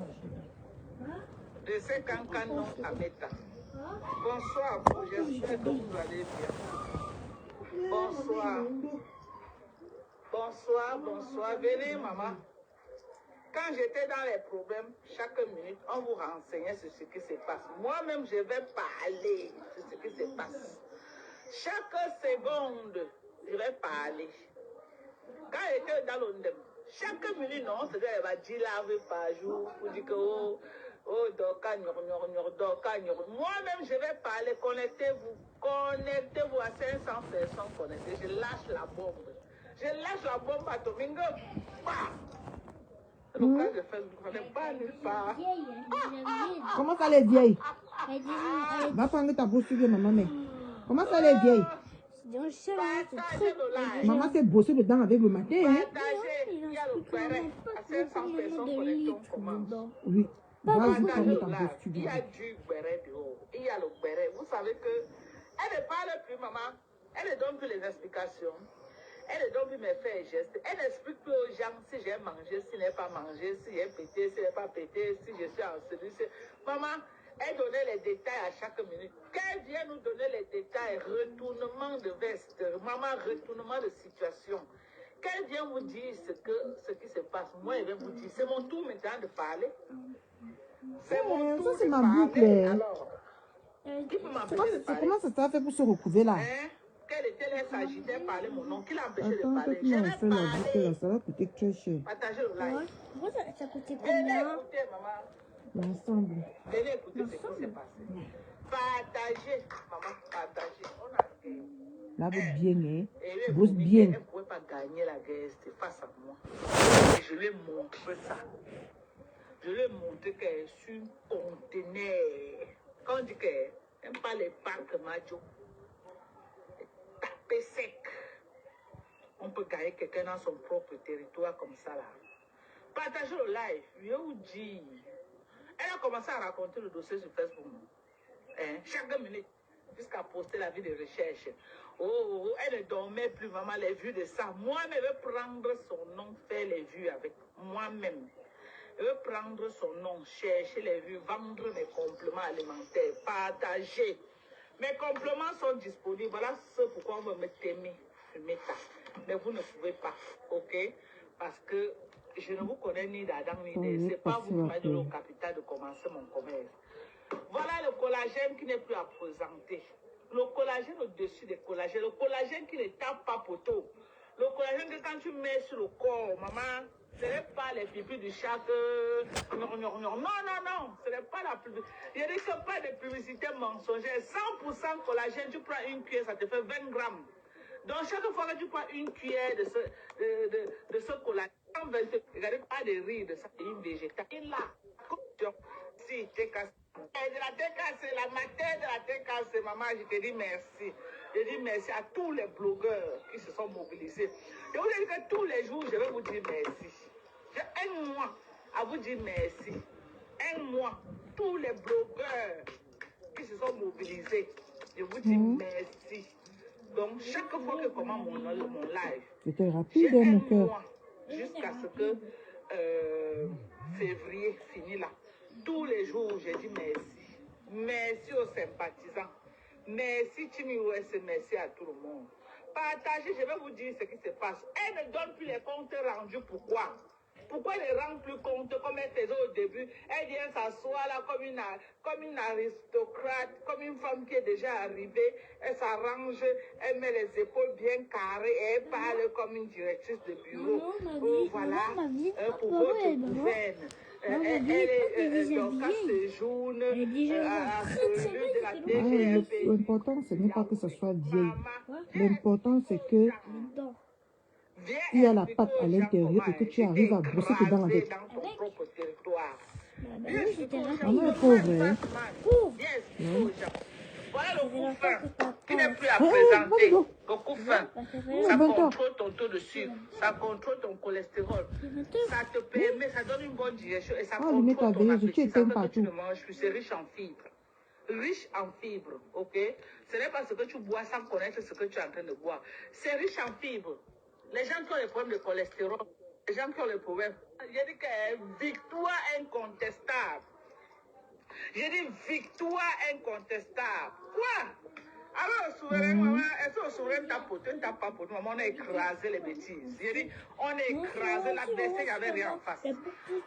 Speaker 4: De ces cancanos à Meta. Bonsoir, j'espère que vous allez bien. Bonsoir. Bonsoir, bonsoir. Venez, maman.
Speaker 5: quand j'étais dans les problèmes, chaque minute, on vous renseignait sur ce qui se passe. Moi-même, je vais parler sur ce qui se passe. Chaque seconde, je vais parler. Quand j'étais dans l'ondem, chaque minute, non, on se dit, elle va 10 laves par jour pour dire que, oh, moi-même, je vais parler, connectez-vous à 500 personnes connectées. Je lâche la bombe. Je lâche la bombe atomique. Bah! C'est le cas de Facebook, on n'est pas nulle part.
Speaker 1: Comment ça les vieilles?
Speaker 2: Elle dit,
Speaker 1: Va prendre ta bourse sur maman, mais. Comment ça les vieilles?
Speaker 2: dans le seul, ce
Speaker 5: Partagez
Speaker 2: truc.
Speaker 5: le live.
Speaker 1: Maman s'est bossée dedans avec le matin, hein?
Speaker 5: Partagez, il y a le béret. À 500 personnes connectées, on commence.
Speaker 1: Oui. Vas-y,
Speaker 5: Partagez
Speaker 1: prends
Speaker 5: le
Speaker 1: ta
Speaker 5: live.
Speaker 1: bourse sur
Speaker 5: Il y a du béret dehors. Il y a le béret. Vous savez que elle ne parle plus, maman. Elle ne donne plus les explications. Elle ne donne plus mes faits et gestes. Elle n'explique plus aux gens si j'ai mangé, si je n'ai pas mangé, si j'ai pété, si je n'ai pas pété, si je suis en service. Maman, elle donnait les détails à chaque minute. Qu'elle vient nous donner les détails, retournement de veste, maman, retournement de situation. Qu'elle vient vous dire ce qui se passe. Moi, elle vient vous dire. C'est mon tour maintenant de parler. C'est mon tour
Speaker 1: ça, c'est
Speaker 5: de
Speaker 1: ma
Speaker 5: parler.
Speaker 1: boucle.
Speaker 5: Alors, qui peut m'empêcher de parler?
Speaker 1: Comment ça t'a fait pour se recouvrir là?
Speaker 5: Hein? Quelle était elle s'agitait de parler mon nom? Qui l'a empêché de
Speaker 1: Attends,
Speaker 5: parler?
Speaker 1: quand tu
Speaker 5: Je
Speaker 1: m'as
Speaker 5: vais
Speaker 1: fait la boucle
Speaker 5: parler.
Speaker 1: là, ça va coûter très cher.
Speaker 5: Partagez le live.
Speaker 2: Pourquoi ça coûtait
Speaker 5: Venez
Speaker 2: combien?
Speaker 5: écouter, maman.
Speaker 1: L'ensemble.
Speaker 5: Venez écouter ce qui s'est passé. Partagez, maman, partagez. On a gagné.
Speaker 1: Lave bien, hein?
Speaker 5: Et
Speaker 1: Bosse
Speaker 5: elle
Speaker 1: bien.
Speaker 5: ne pouvait pas gagner la guerre, c'était face à moi. Et je lui ai montré ça. Je lui ai montré qu'elle est sur un conteneur. Quand on dit qu'elle n'aime pas les packs macho, taper sec. On peut gagner quelqu'un dans son propre territoire comme ça là. Partagez le live. Je vous dis. Elle a commencé à raconter le dossier sur Facebook. Hein? Chaque minute. Jusqu'à poster la vie de recherche. Oh, elle ne dormait plus vraiment les vues de ça. Moi-même, je vais prendre son nom, faire les vues avec moi-même. Je vais prendre son nom, chercher les vues, vendre mes compléments alimentaires, partager. Mes compléments sont disponibles. Voilà ce pourquoi on me t'aimer, fumer ça. Mais vous ne pouvez pas, ok? Parce que je ne vous connais ni d'Adam ni d'Ève. C'est pas vous qui m'avez donné le capital de commencer mon commerce. Voilà le collagène qui n'est plus à présenter. Le collagène au-dessus des collagènes. Le collagène qui ne tape pas poteau. Le collagène que quand tu mets sur le corps, maman, ce n'est pas les pipis du chat que... Non, ce n'est pas la publicité. Il n'y a que pas de publicité mensongère. 100% collagène, tu prends une cuillère, ça te fait 20 grammes. Donc chaque fois que tu prends une cuillère de ce collagène, regardez pas de rire de ça, c'est une végétale. Et là, si, t'es cassé. De la tête cassée, la matière de la tête cassée, maman, je te dis merci. Je dis merci à tous les blogueurs qui se sont mobilisés. Je vous dis que tous les jours, je vais vous dire merci. J'ai un mois à vous dire merci. Un mois, tous les blogueurs qui se sont mobilisés, je vous dis merci. Donc, chaque fois que commence mon live,
Speaker 1: c'était rapide,
Speaker 5: j'ai
Speaker 1: mon
Speaker 5: un
Speaker 1: cœur.
Speaker 5: mois jusqu'à ce que février finit là. Tous les jours, j'ai dit merci. Merci aux sympathisants. Merci Timi US, merci à tout le monde. Partagez, je vais vous dire ce qui se passe. Elle ne donne plus les comptes rendus. Pourquoi? Pourquoi elle ne rend plus compte comme elle faisait au début? Elle vient s'asseoir là comme une aristocrate, comme une femme qui est déjà arrivée. Elle s'arrange, elle met les épaules bien carrées et elle parle comme une directrice de bureau. Oh, voilà, pour votre gouverne. Elle est donc à séjourne, à celui de la DGFP.
Speaker 1: L'important, ce n'est pas que ce soit vieille. L'important, c'est que il y a la pâte à l'intérieur et que tu arrives à brosser dedans avec.
Speaker 5: Dans ton propre territoire.
Speaker 1: Maman est pauvre, hein?
Speaker 5: Voilà le coup fin qui n'est plus à présenter. Le coup fin. Ça contrôle ton taux de sucre, ça contrôle ton cholestérol, ça te permet, ça donne une bonne digestion et ça contrôle ton appétit. Ça fait que tu ne manges plus, c'est riche en fibres. Riche en fibres, ok? Ce n'est pas ce que tu bois sans connaître ce que tu es en train de boire. C'est riche en fibres. Les gens qui ont des problèmes de cholestérol, les gens qui ont des problèmes, j'ai dit que victoire incontestable. J'ai dit victoire incontestable. Quoi? Alors, souverain, maman, est-ce que le souverain tapote, ne tape pas pour nous, maman, on a écrasé les bêtises. J'ai dit, on a écrasé l'adversaire, il n'y avait rien en face.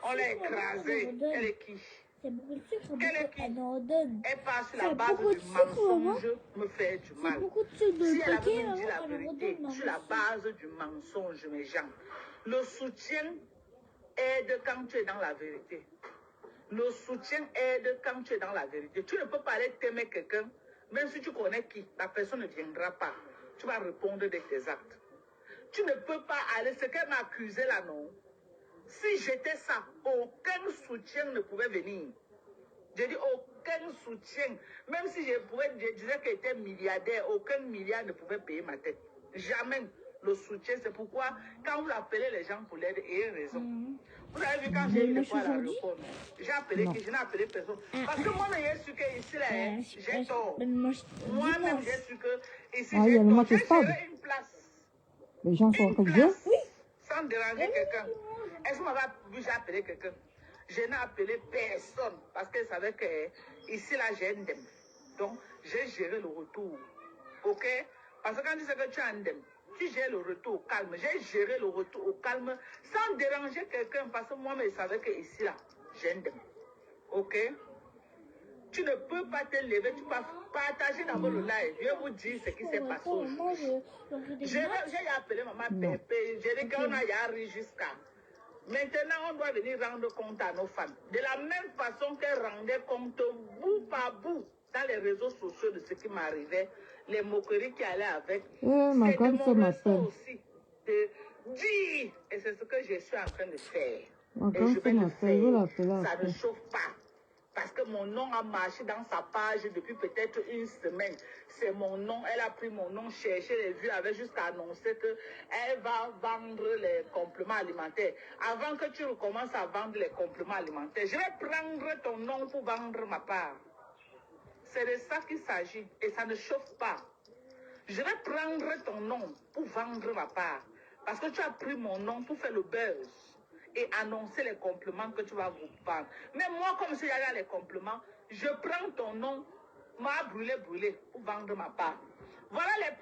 Speaker 5: On l'a écrasé. Elle est qui?
Speaker 2: C'est beaucoup de sucre,
Speaker 5: Elle est qui?
Speaker 2: elle en donne.
Speaker 5: Elle part sur la
Speaker 2: C'est
Speaker 5: base
Speaker 2: beaucoup
Speaker 5: du
Speaker 2: de sucre,
Speaker 5: mensonge, me fait du
Speaker 2: C'est
Speaker 5: mal.
Speaker 2: beaucoup de sucre de
Speaker 5: Si elle
Speaker 2: paquet,
Speaker 5: avait dit la
Speaker 2: alors elle en
Speaker 5: vérité,
Speaker 2: redonne.
Speaker 5: sur la base du mensonge, mes gens, le soutien aide quand tu es dans la vérité. Le soutien aide quand tu es dans la vérité. Tu ne peux pas aller t'aimer quelqu'un, même si tu connais qui, la personne ne viendra pas. Tu vas répondre de tes actes. Tu ne peux pas aller, ce qu'elle m'a accusé là, non. Si j'étais ça, aucun soutien ne pouvait venir. Je dis aucun soutien. Même si je disais qu'elle était milliardaire, aucun milliard ne pouvait payer ma tête. Jamais. Le soutien, c'est pourquoi quand vous appelez les gens pour l'aide, il y a une raison. Vous avez vu quand j'ai eu le poids à la réponse, j'ai appelé qui, je n'ai appelé personne. Parce que moi-même, j'ai su que ici, là, j'ai tort. Moi-même, j'ai su que ici,
Speaker 1: Ah, il y
Speaker 5: j'ai
Speaker 1: a le
Speaker 5: tort.
Speaker 1: match
Speaker 5: J'ai
Speaker 1: stable.
Speaker 5: géré une place.
Speaker 1: Les gens sont en train de jouer.
Speaker 5: Sans déranger quelqu'un. Est-ce que vous m'avez vu, j'ai appelé quelqu'un? Je n'ai appelé personne parce qu'elle savait que ici, là, j'ai un dème. Donc, j'ai géré le retour. OK? Parce que quand tu sais que tu as un dème, tu gères le retour au calme. J'ai géré le retour au calme sans déranger quelqu'un parce que moi-même, je savais que ici, là, j'ai un dème. OK? Tu ne peux pas te lever, tu peux partager d'abord le live. Je vais vous dire ce qui s'est passé aujourd'hui. J'ai appelé maman Pépé, j'ai dit qu'on a yarri jusqu'à. Maintenant, on doit venir rendre compte à nos femmes. De la même façon qu'elle rendait compte bout par bout dans les réseaux sociaux de ce qui m'arrivait, les moqueries qui allaient avec.
Speaker 1: Ma
Speaker 5: C'est de
Speaker 1: grande
Speaker 5: mon
Speaker 1: soeur
Speaker 5: ressort
Speaker 1: m'appelle.
Speaker 5: aussi de dire, et c'est ce que je suis en train de faire.
Speaker 1: Ma
Speaker 5: Et
Speaker 1: grande
Speaker 5: je vais
Speaker 1: soeur
Speaker 5: le
Speaker 1: m'appelle, je vais l'appeler
Speaker 5: faire. Ça
Speaker 1: après.
Speaker 5: ne chauffe pas. Parce que mon nom a marché dans sa page depuis peut-être une semaine. C'est mon nom. Elle a pris mon nom, cherché les vues, avait jusqu'à annoncer qu'elle va vendre les compléments alimentaires. Avant que tu recommences à vendre les compléments alimentaires, je vais prendre ton nom pour vendre ma part. C'est de ça qu'il s'agit. Et ça ne chauffe pas. Je vais prendre ton nom pour vendre ma part. Parce que tu as pris mon nom pour faire le buzz et annoncer les compléments que tu vas vous vendre. Mais moi, comme si j'avais les compléments, je prends ton nom, m'a brûlé pour vendre ma part. Voilà les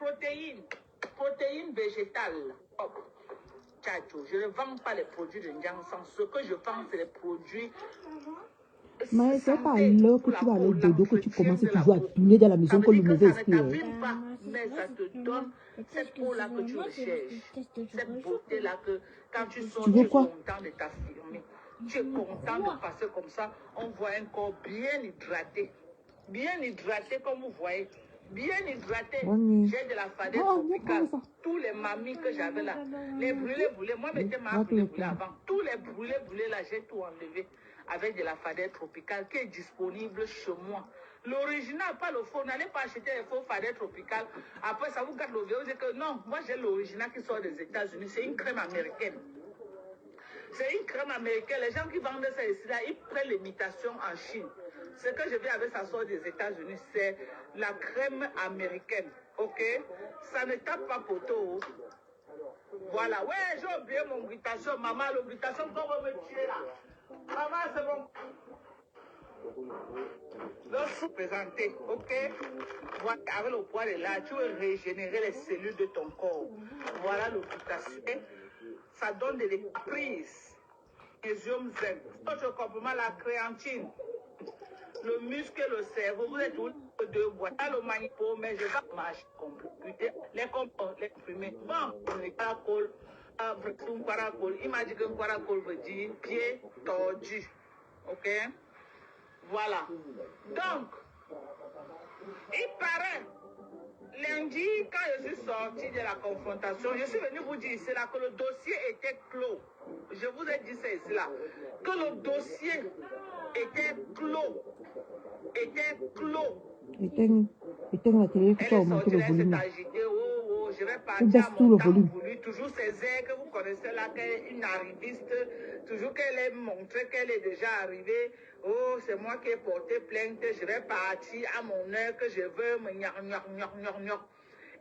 Speaker 5: protéines végétales. Oh, tchacho, je ne vends pas les produits de Ndiansang. Ce que je vends, c'est les produits.
Speaker 1: Mais c'est pas là que tu vas aller dodo, que tu commences toujours à tourner dans la maison comme le mauvais esprit.
Speaker 5: Mais ça te donne cette peau-là que tu recherches. Cette beauté-là que quand tu sors, tu es content de t'affirmer. Tu es content de passer comme ça. On voit un corps bien hydraté. Bien hydraté comme vous voyez. Bien hydraté. J'ai de la fadette tropicale. Tous les mamies que j'avais là. Les brûlés. Moi, je m'étais ma brûlé avant. Tous les brûlés là, j'ai tout enlevé. Avec de la fadette tropicale qui est disponible chez moi. L'original, pas le faux. N'allez pas acheter les faux fadette tropicale. Après, ça vous garde le vieux. Vous dites que non, moi j'ai l'original qui sort des États-Unis. C'est une crème américaine. C'est une crème américaine. Les gens qui vendent ça ici, là, ils prennent l'imitation en Chine. Ce que je vais avec, ça sort des États-Unis, c'est la crème américaine. OK? Ça ne tape pas poteau. Voilà. Ouais, j'ai oublié mon glutation. Maman, l'obligation qu'on va me tuer là. Maman, c'est bon. Le sous présenté, ok? Voilà, avec le poids de là, tu veux régénérer les cellules de ton corps. Voilà l'occupation. Ça donne de l'éprise. Magnésium zinc. Autre complément, la créatine. Le muscle et le cerveau, vous êtes tous les deux boîtes. Le magnépo, mais je vais marcher compliqué. Les comprimés. Bon, le paracol. Il m'a dit que le paracol veut dire pied tordu. Ok? Voilà. Donc, il paraît, lundi, quand je suis sorti de la confrontation, je suis venu vous dire ici là que le dossier était clos. Je vous ai dit ça ici là. Que le dossier était clos.
Speaker 1: Éteins la télé, que tu as augmenté le volume.
Speaker 5: Je vais partir à mon temps voulu. Toujours ces airs que vous connaissez là, qu'elle est une arriviste. Toujours qu'elle est montrée qu'elle est déjà arrivée. Oh, c'est moi qui ai porté plainte. Je vais partir à mon heure que je veux.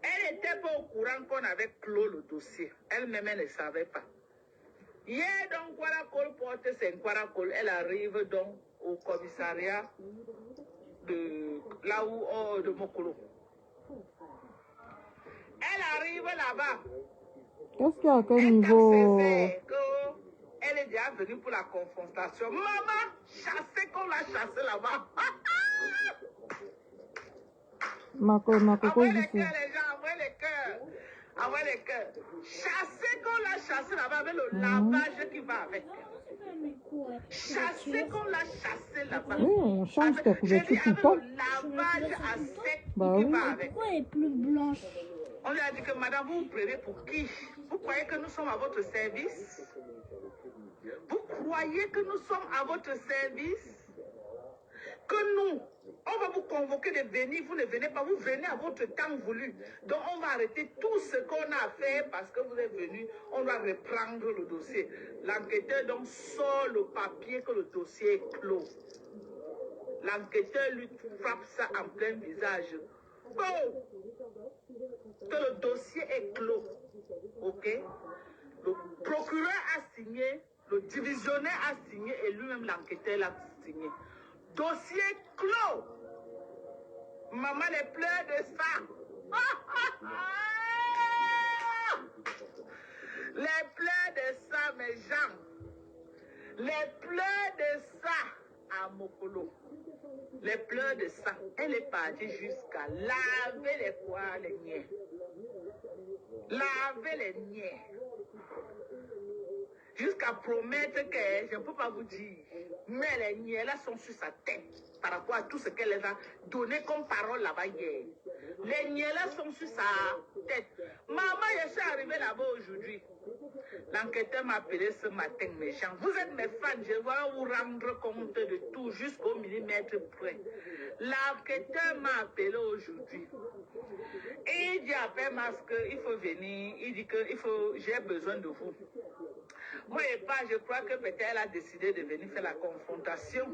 Speaker 5: Elle n'était pas au courant qu'on avait clos le dossier. Elle-même, elle ne savait pas. Hier, donc, Kwarakol porte ses Kwarakol. Elle arrive donc au commissariat de là où, de Mokolo. Elle arrive là-bas.
Speaker 1: Qu'est-ce qu'il y a à quel
Speaker 5: Elle tape
Speaker 1: niveau?
Speaker 5: ses airs qu'elle est déjà venue pour la confrontation. Maman, chassée qu'on l'a chassée là-bas.
Speaker 1: Ma coco
Speaker 5: Envoie les
Speaker 1: ici.
Speaker 5: cœurs, les gens, envoie les cœurs. Envoie les cœurs. Chassée qu'on l'a chassée là-bas avec le lavage qui va avec.
Speaker 2: C'est pas mes coups,
Speaker 5: Chassée qu'on l'a chassée là-bas.
Speaker 1: Oui, on change ta
Speaker 5: J'ai dit
Speaker 1: couverture tout le
Speaker 5: avec
Speaker 1: temps.
Speaker 5: le lavage à sec
Speaker 1: Bah
Speaker 5: qui
Speaker 1: oui.
Speaker 5: va avec.
Speaker 2: Pourquoi elle est plus blanche?
Speaker 5: On lui a dit que madame, vous vous prenez pour qui? Vous croyez que nous sommes à votre service? Vous croyez que nous sommes à votre service? Que nous, on va vous convoquer de venir, vous ne venez pas, vous venez à votre temps voulu. Donc on va arrêter tout ce qu'on a fait parce que vous êtes venu, on doit reprendre le dossier. L'enquêteur donc sort le papier que le dossier est clos. L'enquêteur lui frappe ça en plein visage. Oh! Que le dossier est clos. Ok? Le procureur a signé, le divisionnaire a signé et lui-même l'enquêteur l'a signé. Dossier clos. Maman les pleure de ça. Les pleurs de ça, mes gens. Les pleurs de ça à Mokolo. Les pleurs de ça. Elle est partie jusqu'à laver les poils, les niais. Laver les niais. Jusqu'à promettre que, je ne peux pas vous dire, mais les niais là sont sur sa tête par rapport à tout ce qu'elle les a donné comme parole là-bas hier. Les niais là sont sur sa tête. Maman, je suis arrivée là-bas aujourd'hui. L'enquêteur m'a appelé ce matin, mes gens. Vous êtes mes fans, je vais vous rendre compte de tout jusqu'au millimètre près. L'enquêteur m'a appelé aujourd'hui. Et il dit à Père Masque, il faut venir. Il dit que j'ai besoin de vous. Moi et pas, je crois que peut-être elle a décidé de venir faire la confrontation.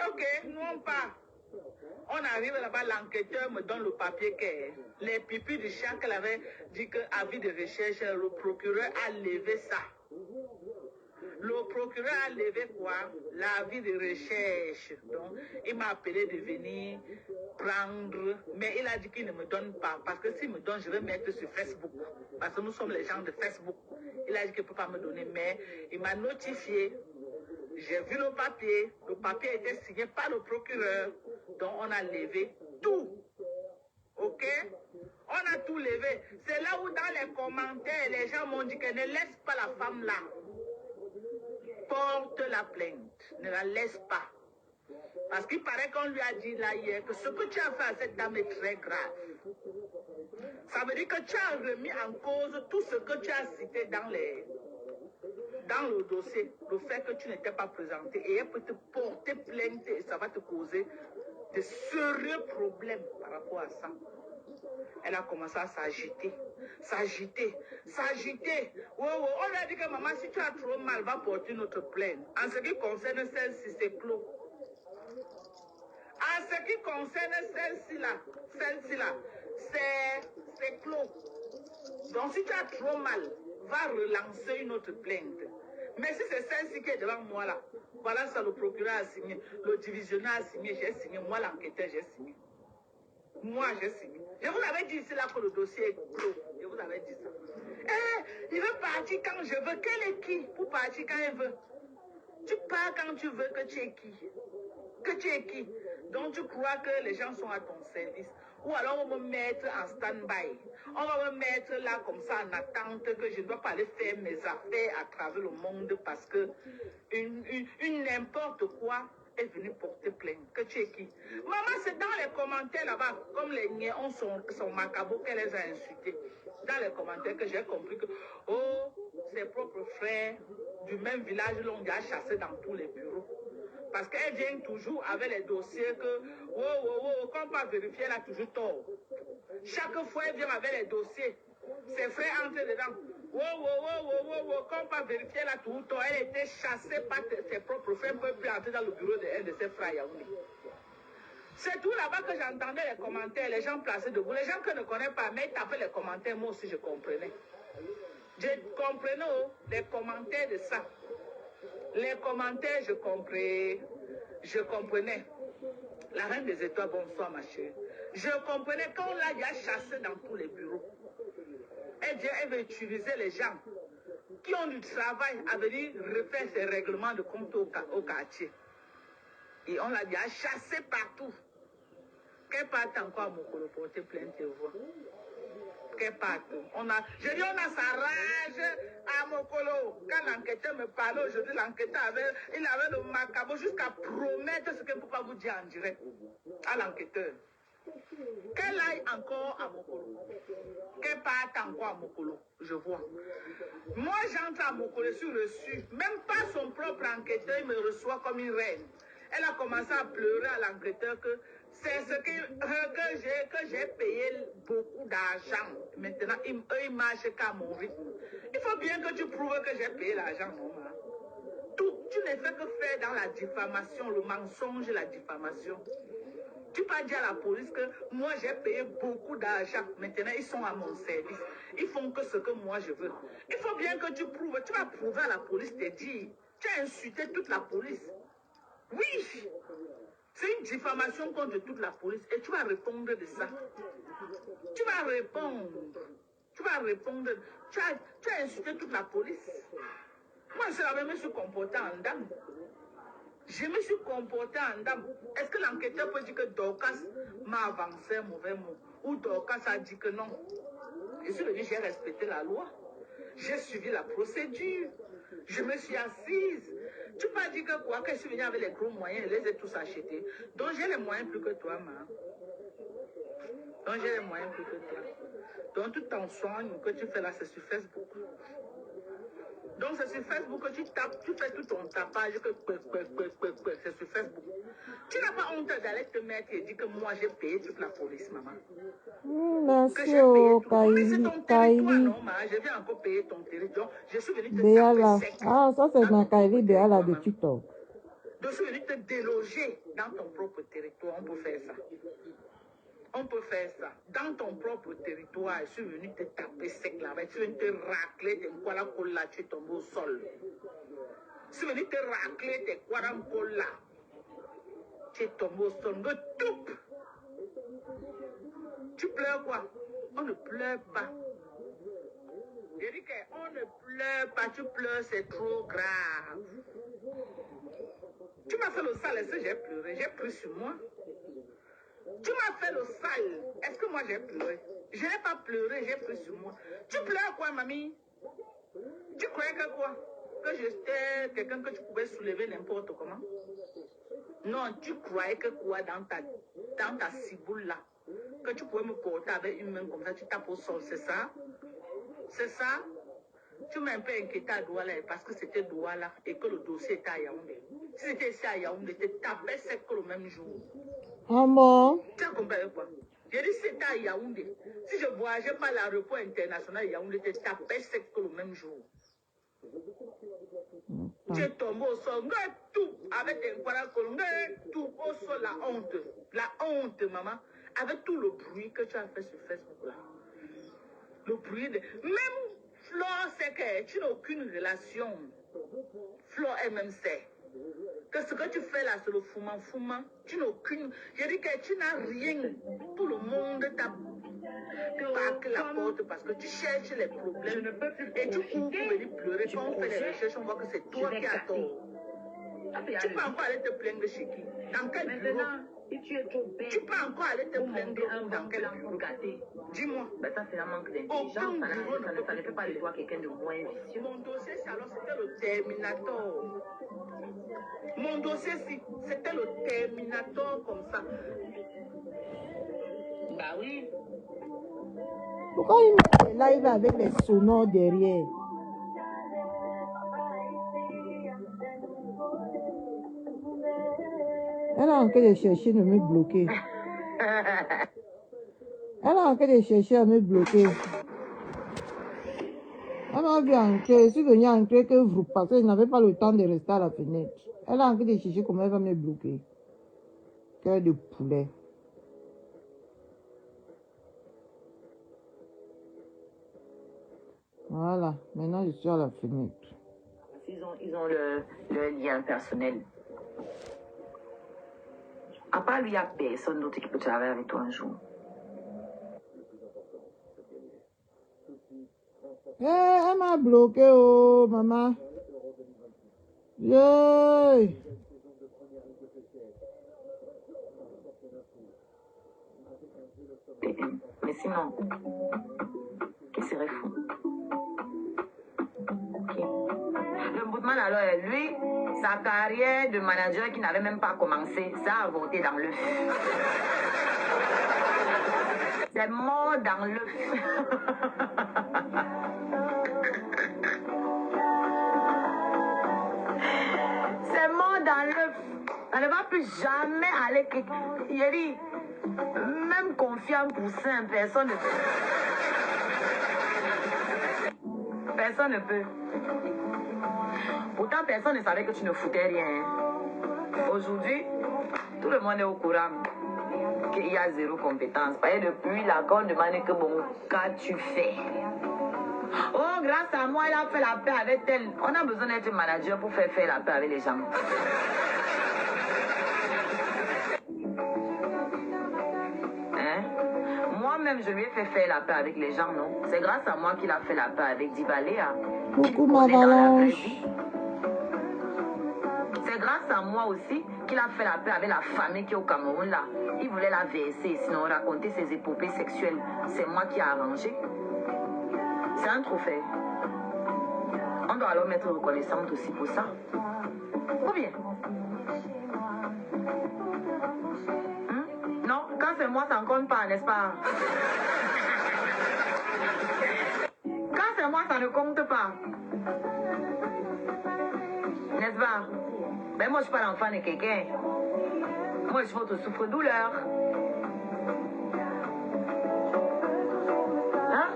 Speaker 5: Ok, nous on part. On arrive là-bas, l'enquêteur me donne le papier que les pipis du chat qu'elle avait dit que avis de recherche, le procureur a levé ça. Le procureur a levé quoi? L'avis de recherche. Donc, il m'a appelé de venir prendre, mais il a dit qu'il ne me donne pas. Parce que s'il me donne, je vais mettre sur Facebook. Parce que nous sommes les gens de Facebook. Il a dit qu'il ne peut pas me donner, mais il m'a notifié. J'ai vu le papier a été signé par le procureur, donc on a levé tout. Ok? On a tout levé. C'est là où dans les commentaires, les gens m'ont dit que ne laisse pas la femme là. Porte la plainte, ne la laisse pas. Parce qu'il paraît qu'on lui a dit là hier que ce que tu as fait à cette dame est très grave. Ça veut dire que tu as remis en cause tout ce que tu as cité dans le dossier, le fait que tu n'étais pas présenté, et elle peut te porter plainte et ça va te causer de sérieux problèmes par rapport à ça. Elle a commencé à s'agiter. Oh, on lui a dit que maman, si tu as trop mal, va porter notre plainte. En ce qui concerne celle-ci, c'est clos. En ce qui concerne celle-ci là, c'est clos. Donc si tu as trop mal, va relancer une autre plainte. Mais si c'est celle-ci qui est devant moi là, voilà ça, le procureur a signé, le divisionnaire a signé, j'ai signé, moi l'enquêteur j'ai signé. Moi j'ai signé. Je vous avais dit ici là que le dossier est clos. Je vous avais dit ça. Il veut partir quand je veux. Quel est qui pour partir quand il veut? Tu pars quand tu veux, que tu es qui? Que tu es qui? Donc tu crois que les gens sont à ton service. Ou alors on va me mettre en stand-by. On va me mettre là comme ça en attente que je ne dois pas aller faire mes affaires à travers le monde parce que une n'importe quoi est venue porter plainte. Que tu es qui? Maman, c'est dans les commentaires là-bas, comme les niais ont son macabre qu'elle les a insultés. Dans les commentaires que j'ai compris que, oh, ses propres frères du même village l'ont déjà chassé dans tous les bureaux. Parce qu'elle vient toujours avec les dossiers que, quand on va vérifier, elle a toujours tort. Chaque fois, elle vient avec les dossiers. Ses frères entrent dedans. Quand on va vérifier, elle a toujours tort. Elle était chassée par ses propres frères, ne peut plus entrer dans le bureau d'un de ses frères Yaoundé. C'est tout là-bas que j'entendais les commentaires, les gens placés debout. Les gens que je ne connais pas, mais ils tapaient les commentaires, moi aussi je comprenais. Je comprenais les commentaires de ça. Les commentaires, je comprenais. La reine des étoiles, bonsoir ma chérie. Je comprenais quand on l'a déjà chassé dans tous les bureaux. dire qu'elle veut utiliser les gens qui ont du travail à venir refaire ses règlements de compte au quartier. Et on l'a déjà chassé partout. Qu'elle parte encore à Mokolo porter plainte et voir. Qu'elle parte. Je dis, on a sa rage à Mokolo. Quand l'enquêteur me parlait aujourd'hui, l'enquêteur il avait le macabre jusqu'à promettre ce qu'elle ne peut pas vous dire en direct à l'enquêteur. Qu'elle aille encore à Mokolo. Qu'elle parte encore à Mokolo. Je vois. Moi, j'entre à Mokolo, je suis reçu. Même pas son propre enquêteur, il me reçoit comme une reine. Elle a commencé à pleurer à l'enquêteur que c'est ce que j'ai payé beaucoup d'argent. Maintenant, eux, ils marchent qu'à mon rythme. Il faut bien que tu prouves que j'ai payé l'argent. Tu ne fais que faire dans la diffamation, le mensonge et la diffamation. Tu peux dire à la police que moi j'ai payé beaucoup d'argent. Maintenant, ils sont à mon service. Ils font que ce que moi je veux. Il faut bien que tu prouves. Tu vas prouver à la police, te dire. Tu as insulté toute la police. Oui. C'est une diffamation contre toute la police. Et tu vas répondre de ça. Tu vas répondre. Tu vas répondre. Tu as insulté toute la police. Moi, je me suis comporté en dame. Je me suis comporté en dame. Est-ce que l'enquêteur peut dire que Dorcas m'a avancé un mauvais mot? Ou Dorcas a dit que non? Je suis venu, j'ai respecté la loi. J'ai suivi la procédure. Je me suis assise. Tu peux dire que quoi, que je suis venue avec les gros moyens, je les ai tous achetés. Donc j'ai les moyens plus que toi, ma. Donc j'ai les moyens plus que toi. Donc tout en soigne que tu fais là, c'est sur Facebook. Donc c'est sur Facebook que tu tapes, tu fais tout ton tapage, c'est sur Facebook. Tu n'as pas honte d'aller te mettre et dire que moi j'ai payé toute la police, maman. Que j'ai payé tout. Mais c'est ton territoire, non, maman. Je vais encore payer ton territoire. Je suis venue te taper sec.
Speaker 1: Ah, ça c'est ma Kaili Béala de TikTok.
Speaker 5: Je suis venue te déloger dans ton propre territoire. On peut faire ça. On peut faire ça. Dans ton propre territoire, je suis venu te taper sec là-bas. Je suis venu te racler tes koala, tu tombes au sol. Je suis venu te racler tes koala, tu tombes au sol. Me toupe. Tu pleures quoi? On ne pleure pas. Je dis qu'on ne pleure pas. Tu pleures, c'est trop grave. Tu m'as fait le sale, est-ce que j'ai pleuré? J'ai pris sur moi. Tu m'as fait le sale. Est-ce que moi j'ai pleuré? Je n'ai pas pleuré, j'ai pris sur moi. Tu pleures quoi, mamie? Tu croyais que quoi? Que j'étais quelqu'un que tu pouvais soulever n'importe comment? Non, tu croyais que quoi dans ta ciboule là? Que tu pouvais me porter avec une main comme ça, tu tapes au sol, c'est ça? C'est ça? Tu m'as un peu inquiété à Douala parce que c'était Douala et que le dossier était à Yaoundé. Si c'était ici à Yaoundé, tu tapais sec le même jour.
Speaker 1: Ah bon?
Speaker 5: Tu as compris quoi? J'ai dit c'était à Yaoundé. Si je voyageais pas à l'aéroport international Yaoundé, tu tapais sec le même jour. Tu es tombé au sol, tout avec tes tout au sol, la honte, maman, avec tout le bruit que tu as fait sur Facebook là. Le bruit de. Même Flore sait que tu n'as aucune relation. Flore elle-même sait que ce que tu fais là, c'est le fumant. Tu n'as aucune. Je dis que tu n'as rien. Tout le monde t'a braqué la porte parce que tu cherches les problèmes. Et tu cours pour venir pleurer. Quand on fait les recherches, on voit que c'est toi qui as tort. Tu peux encore aller te plaindre chez qui? Dans quel bureau? Tu peux encore aller te plaindre dans quel bureau? Dis-moi.
Speaker 6: Ça, c'est un manque d'intelligence. Ça ne fait pas de toi quelqu'un de moins vicieux.
Speaker 5: Mon dossier, alors, c'était le Terminator. Mon dossier, c'était le Terminator comme ça. Bah oui.
Speaker 1: Pourquoi il met des lives avec les sonores derrière? Elle a envie de chercher de me bloquer. Elle a envie de chercher à me bloquer. Elle m'a vu entrer, je suis venue entrer que vous, parce que je n'avais pas le temps de rester à la fenêtre. Elle a envie de chercher comment elle va me bloquer. Cœur de poulet. Voilà, maintenant je suis à la fenêtre.
Speaker 6: Ils ont le lien personnel. À part lui, il n'y a personne d'autre qui peut travailler avec toi un jour.
Speaker 1: Elle m'a bloqué, oh, maman. Yeah.
Speaker 6: Mais sinon, qui serait fou? Okay. Le Boutman, alors, lui, sa carrière de manager qui n'avait même pas commencé, ça a avorté dans l'œuf. C'est mort dans l'œuf. C'est mort dans l'œuf. On ne va plus jamais aller. Il a dit, même confiant pour ça, personne ne peut. Personne ne peut. Pourtant, personne ne savait que tu ne foutais rien. Aujourd'hui, tout le monde est au courant qu'il y a zéro compétence. Et depuis l'accord, on demande que bon, qu'as-tu fait? Oh, grâce à moi, il a fait la paix avec elle. On a besoin d'être manager pour faire la paix avec les gens. Hein? Moi-même, je lui ai fait faire la paix avec les gens, non? C'est grâce à moi qu'il a fait la paix avec Dibaléa.
Speaker 1: Coucou ma balanche.
Speaker 6: C'est grâce à moi aussi qu'il a fait la paix avec la famille qui est au Cameroun là. Il voulait la verser, sinon raconter ses épopées sexuelles. C'est moi qui ai arrangé. C'est un trophée. On doit alors mettre reconnaissante aussi pour ça. Ou bien? Non, quand c'est moi, ça ne compte pas, n'est-ce pas? Quand c'est moi, ça ne compte pas. N'est-ce pas? Ben moi, je suis pas l'enfant de quelqu'un. Moi, je suis votre souffre-douleur. Hein?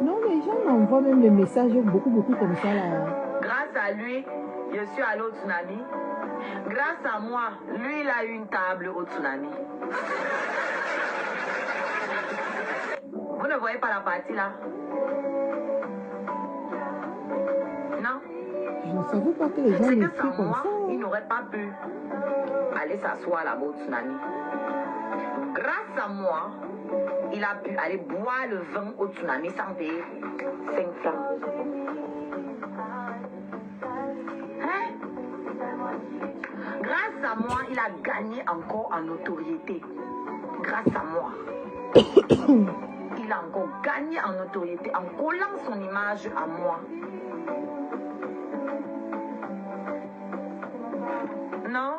Speaker 1: Non, les gens m'envoient même des messages beaucoup comme ça là.
Speaker 6: Grâce à lui, je suis allé au tsunami. Grâce à moi, lui, il a eu une table au tsunami. Vous ne voyez pas la partie là? Non?
Speaker 1: Je ne savais pas que les gens
Speaker 6: C'est que
Speaker 1: m'écrivent
Speaker 6: sans
Speaker 1: comme
Speaker 6: moi,
Speaker 1: ça.
Speaker 6: il n'aurait pas pu aller s'asseoir là-bas au tsunami. Grâce à moi, il a pu aller boire le vin au tsunami sans payer 5 francs. Hein? Grâce à moi, il a gagné encore en notoriété. Grâce à moi. Il a encore gagné en notoriété en collant son image à moi. Non?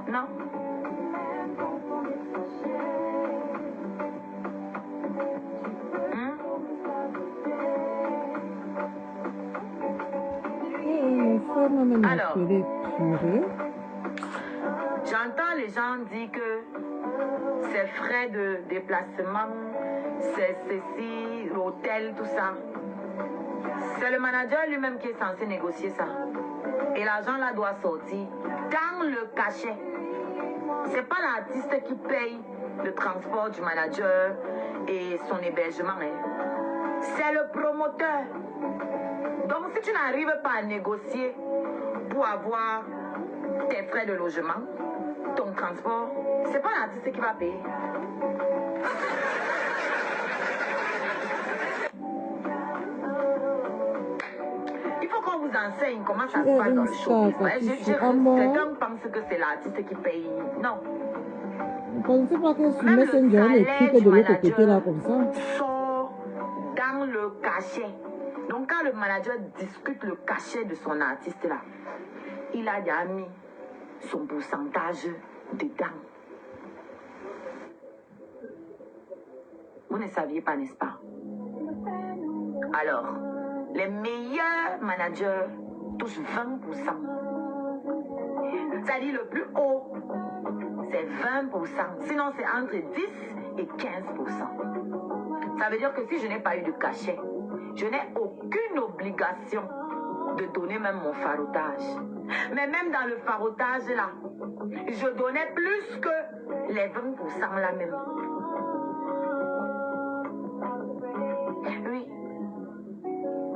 Speaker 6: Non?
Speaker 1: Mon frère m'a même
Speaker 6: Alors,
Speaker 1: appelé purée.
Speaker 6: J'entends les gens dire que c'est frais de déplacement, c'est ceci, l'hôtel, tout ça. C'est le manager lui-même qui est censé négocier ça. Et l'argent là doit sortir dans le cachet. C'est pas l'artiste qui paye le transport du manager et son hébergement. Hein. C'est le promoteur. Donc si tu n'arrives pas à négocier pour avoir tes frais de logement, ton transport, c'est pas l'artiste qui va payer. Il faut qu'on vous enseigne comment ça se passe dans le showbiz. Quelqu'un pense que c'est l'artiste qui paye. Non.
Speaker 1: Je ne sais pas que sur Messenger, on écrit que de l'autre côté là comme ça.
Speaker 6: Sort dans le cachet. Donc quand le manager discute le cachet de son artiste là, il a déjà mis son pourcentage dedans. Vous ne saviez pas, n'est-ce pas? Alors, les meilleurs managers touchent 20%. C'est-à-dire le plus haut, c'est 20%. Sinon, c'est entre 10 et 15%. Ça veut dire que si je n'ai pas eu de cachet, je n'ai aucune obligation de donner même mon farotage. Mais même dans le farotage là, je donnais plus que les 20% là même. Oui.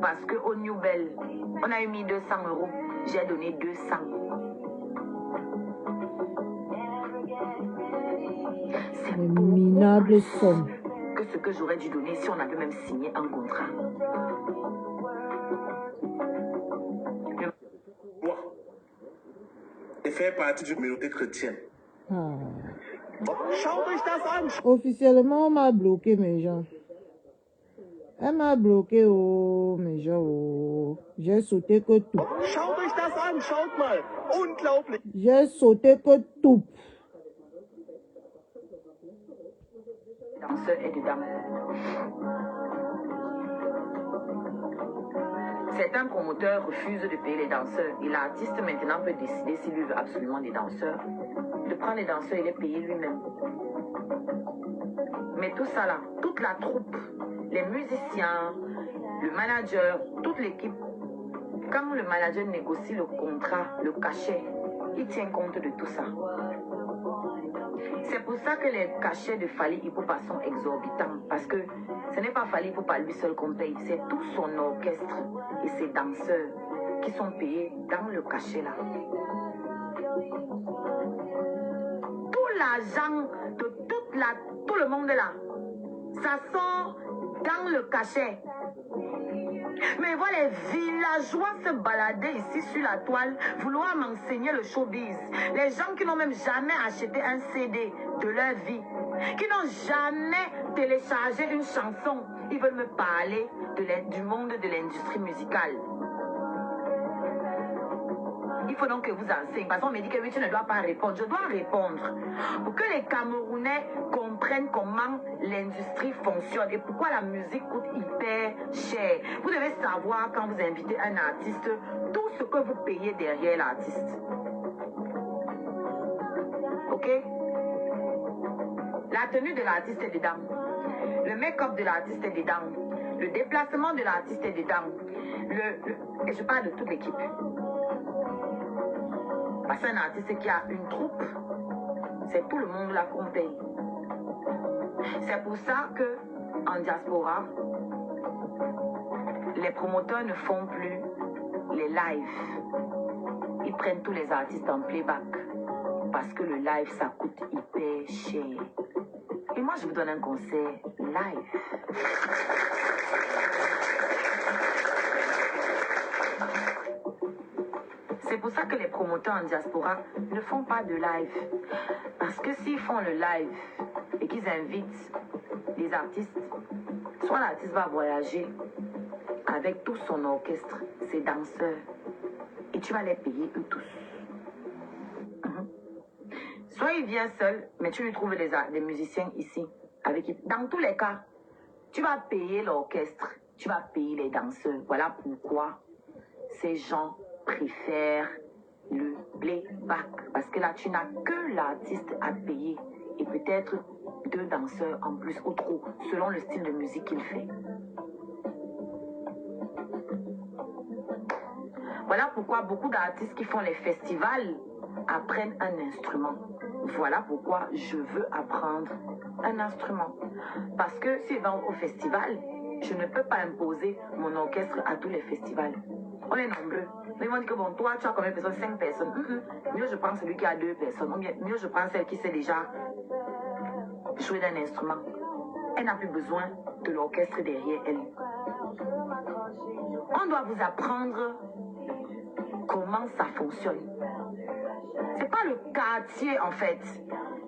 Speaker 6: Parce qu'au New Bell, on a eu mis 200 €. J'ai donné 200.
Speaker 1: minable somme.
Speaker 6: Que ce que j'aurais dû donner si on avait même signé un contrat.
Speaker 7: Et faire partie d'une communauté chrétienne.
Speaker 1: Ah. Officiellement, on m'a bloqué, mes gens. Elle m'a bloqué, oh, mes gens, oh. J'ai sauté que tout. J'ai sauté que tout.
Speaker 6: Danseur et dedans. Certains promoteurs refusent de payer les danseurs et l'artiste maintenant peut décider s'il lui veut absolument des danseurs, de prendre les danseurs et les payer lui-même. Mais tout ça là, toute la troupe, les musiciens, le manager, toute l'équipe, quand le manager négocie le contrat, le cachet, il tient compte de tout ça. C'est pour ça que les cachets de Fally Ipupa sont exorbitants, parce que ce n'est pas Fally Ipupa lui seul qu'on paye, c'est tout son orchestre et ses danseurs qui sont payés dans le cachet là. Tout l'argent de tout le monde là, ça sort dans le cachet. Mais voilà les villageois se balader ici sur la toile, vouloir m'enseigner le showbiz. Les gens qui n'ont même jamais acheté un CD de leur vie, qui n'ont jamais téléchargé une chanson, ils veulent me parler du monde de l'industrie musicale. Il faut donc que vous enseignez. Parce qu'on me dit que oui, tu ne dois pas répondre. Je dois répondre. Pour que les Camerounais comprennent comment l'industrie fonctionne et pourquoi la musique coûte hyper cher. Vous devez savoir quand vous invitez un artiste, tout ce que vous payez derrière l'artiste. Ok? La tenue de l'artiste est dedans. Le make-up de l'artiste est dedans. Le déplacement de l'artiste est dedans. Et je parle de toute l'équipe. Parce qu'un artiste qui a une troupe, c'est tout le monde là qu'on paye. C'est pour ça que en diaspora, les promoteurs ne font plus les lives. Ils prennent tous les artistes en playback. Parce que le live, ça coûte hyper cher. Et moi, je vous donne un conseil live. C'est pour ça que les promoteurs en diaspora ne font pas de live. Parce que s'ils font le live et qu'ils invitent les artistes, soit l'artiste va voyager avec tout son orchestre, ses danseurs, et tu vas les payer eux tous. Soit il vient seul, mais tu lui trouves des musiciens ici. Dans tous les cas, tu vas payer l'orchestre, tu vas payer les danseurs. Voilà pourquoi ces gens préfèrent le playback. Parce que là, tu n'as que l'artiste à payer et peut-être 2 danseurs en plus ou trop, selon le style de musique qu'il fait. Voilà pourquoi beaucoup d'artistes qui font les festivals apprennent un instrument. Voilà pourquoi je veux apprendre un instrument. Parce que s'ils vont au festival, je ne peux pas imposer mon orchestre à tous les festivals. On est nombreux. Mais ils vont dire que bon, toi, tu as combien de personnes? 5 personnes. Mieux je prends celui qui a 2 personnes. Ou mieux je prends celle qui sait déjà jouer d'un instrument. Elle n'a plus besoin de l'orchestre derrière elle. On doit vous apprendre comment ça fonctionne. C'est pas le quartier en fait.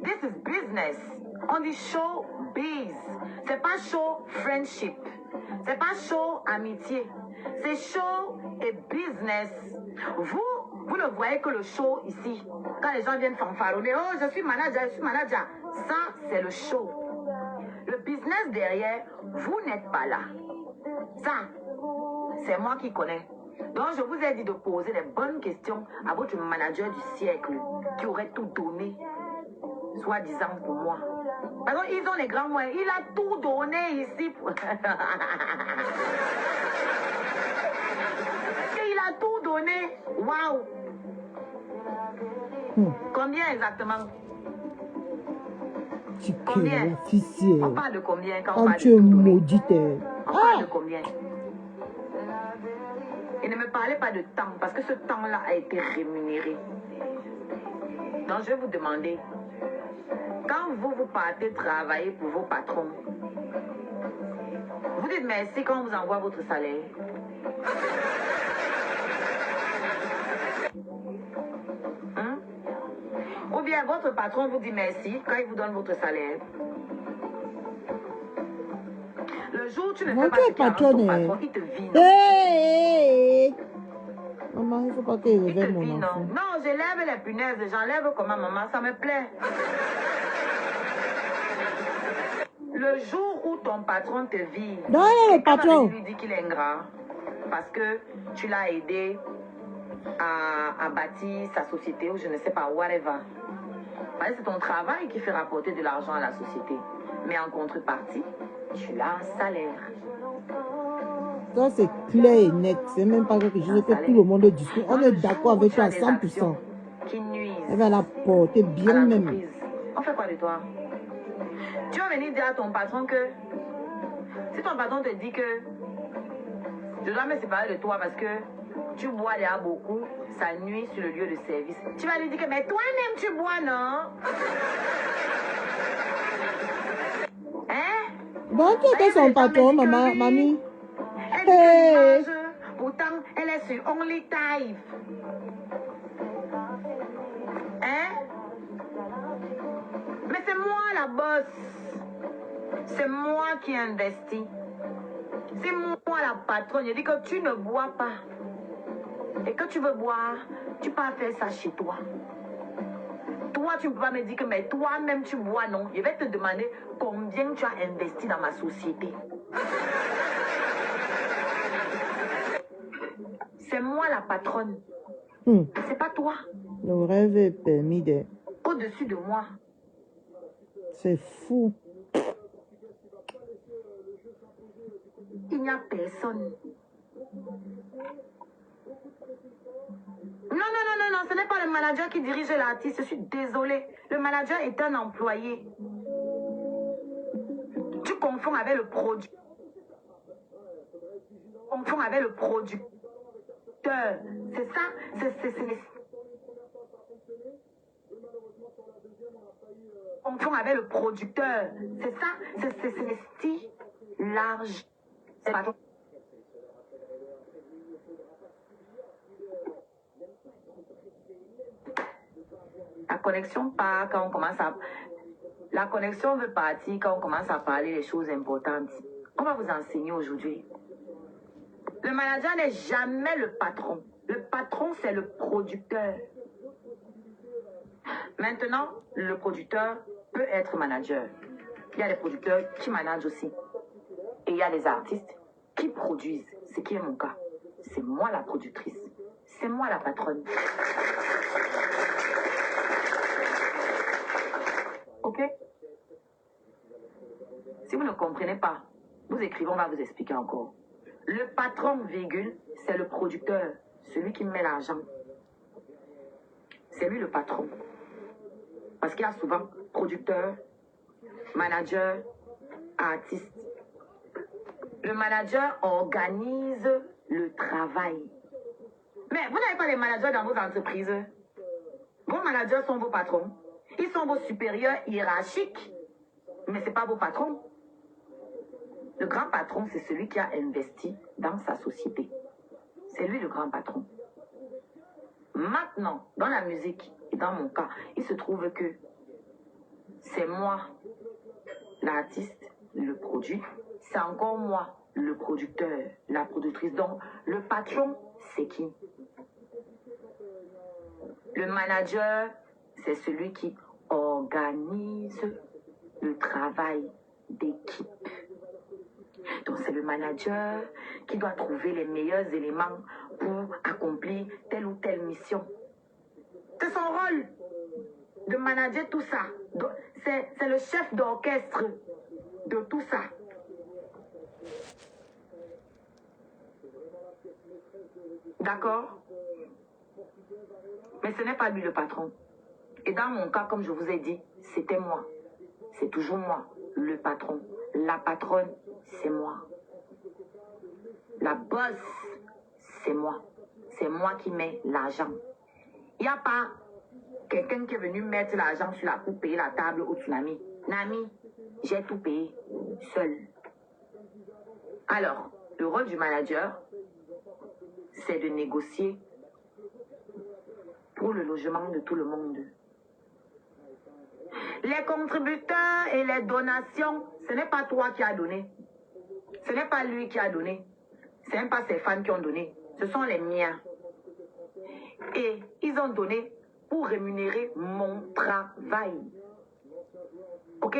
Speaker 6: This is business. On dit show biz. C'est pas show friendship. C'est pas show amitié. C'est show et business. Vous ne voyez que le show ici. Quand les gens viennent fanfaronner, oh je suis manager, je suis manager. Ça c'est le show. Le business derrière, vous n'êtes pas là. Ça, c'est moi qui connais. Donc je vous ai dit de poser les bonnes questions à votre manager du siècle qui aurait tout donné, soi-disant pour moi. Alors ils ont les grands moyens, il a tout donné ici. Et il a tout donné. Waouh. Combien exactement? Combien? On parle de combien quand on parle de tout donner? On parle de combien? Et ne me parlez pas de temps, parce que ce temps-là a été rémunéré. Donc je vais vous demander, Quand vous partez travailler pour vos patrons, vous dites merci quand on vous envoie votre salaire. Hein? Ou bien votre patron vous dit merci quand il vous donne votre salaire. Le jour où tu ne fais pas ce qu'il arrange ton patron, il te vit, non?
Speaker 1: Hey! Maman, il ne faut pas qu'il
Speaker 6: Il te
Speaker 1: réveille
Speaker 6: vit,
Speaker 1: mon
Speaker 6: non?
Speaker 1: enfant.
Speaker 6: Non, je lève les punaises, j'enlève comment, maman, ça me plaît. Le jour où ton patron te vit,
Speaker 1: Non, il est le patron.
Speaker 6: lui dit qu'il est ingrat parce que tu l'as aidé à bâtir sa société ou je ne sais pas, whatever. C'est ton travail qui fait rapporter de l'argent à la société. Mais en contrepartie, tu as un salaire.
Speaker 1: Ça, c'est clair et net. C'est même pas quelque chose que tout le monde discute. On est d'accord avec toi à 100%.
Speaker 6: Qui nuisent.
Speaker 1: Elle va la porter bien même.
Speaker 6: On fait quoi de toi? Tu vas venir dire à ton patron que si ton patron te dit que je dois me séparer de toi parce que tu bois déjà beaucoup, ça nuit sur le lieu de service. Tu vas lui dire que mais toi-même tu bois, non? Hein?
Speaker 1: Donc, tu étais son patron, maman, mamie.
Speaker 6: Elle dit que l'image, pourtant, elle est sur Only Time. Hein? Mais c'est moi la boss. C'est moi qui investis. C'est moi la patronne. Je dis que tu ne bois pas. Et que tu veux boire, tu peux faire ça chez toi. Toi, tu ne peux pas me dire que mais toi-même tu bois, non. Je vais te demander combien tu as investi dans ma société. C'est moi la patronne. C'est pas toi.
Speaker 1: Le rêve est permis de...
Speaker 6: Au-dessus de moi.
Speaker 1: C'est fou.
Speaker 6: Il n'y a personne. Non, ce n'est pas le manager qui dirige l'artiste. Je suis désolée. Le manager est un employé. Tu confonds avec le produit. Tu confonds avec le producteur. C'est ça. Confond avec le producteur. C'est ça. C'est si large. La connexion part quand on commence à... La connexion veut partir quand on commence à parler des choses importantes. On va vous enseigner aujourd'hui. Le manager n'est jamais le patron. Le patron, c'est le producteur. Maintenant, le producteur peut être manager. Il y a des producteurs qui managent aussi. Et il y a des artistes qui produisent, ce qui est mon cas. C'est moi la productrice. C'est moi la patronne. Ok? Si vous ne comprenez pas, vous écrivez, on va vous expliquer encore. Le patron, virgule, c'est le producteur, celui qui met l'argent. C'est lui le patron. Parce qu'il y a souvent producteur, manager, artiste. Le manager organise le travail. Mais vous n'avez pas les managers dans vos entreprises. Vos managers sont vos patrons. Ils sont vos supérieurs hiérarchiques. Mais ce n'est pas vos patrons. Le grand patron, c'est celui qui a investi dans sa société. C'est lui le grand patron. Maintenant, dans la musique, et dans mon cas, il se trouve que c'est moi, l'artiste, le produit. C'est encore moi, le producteur, la productrice. Donc, le patron, c'est qui? Le manager, c'est celui qui organise le travail d'équipe. Donc, c'est le manager qui doit trouver les meilleurs éléments pour accomplir telle ou telle mission. C'est son rôle de manager tout ça. C'est le chef d'orchestre de tout ça. D'accord? Mais ce n'est pas lui le patron. Et dans mon cas, comme je vous ai dit, c'était moi. C'est toujours moi, le patron. La patronne, c'est moi. La boss, c'est moi. C'est moi qui mets l'argent. Il n'y a pas quelqu'un qui est venu mettre l'argent sur la pour payer la table au tsunami. Nami, j'ai tout payé seul. Alors, le rôle du manager, c'est de négocier pour le logement de tout le monde. Les contributeurs et les donations, ce n'est pas toi qui as donné. Ce n'est pas lui qui a donné. Ce n'est pas ses fans qui ont donné. Ce sont les miens. Et ils ont donné pour rémunérer mon travail. Ok?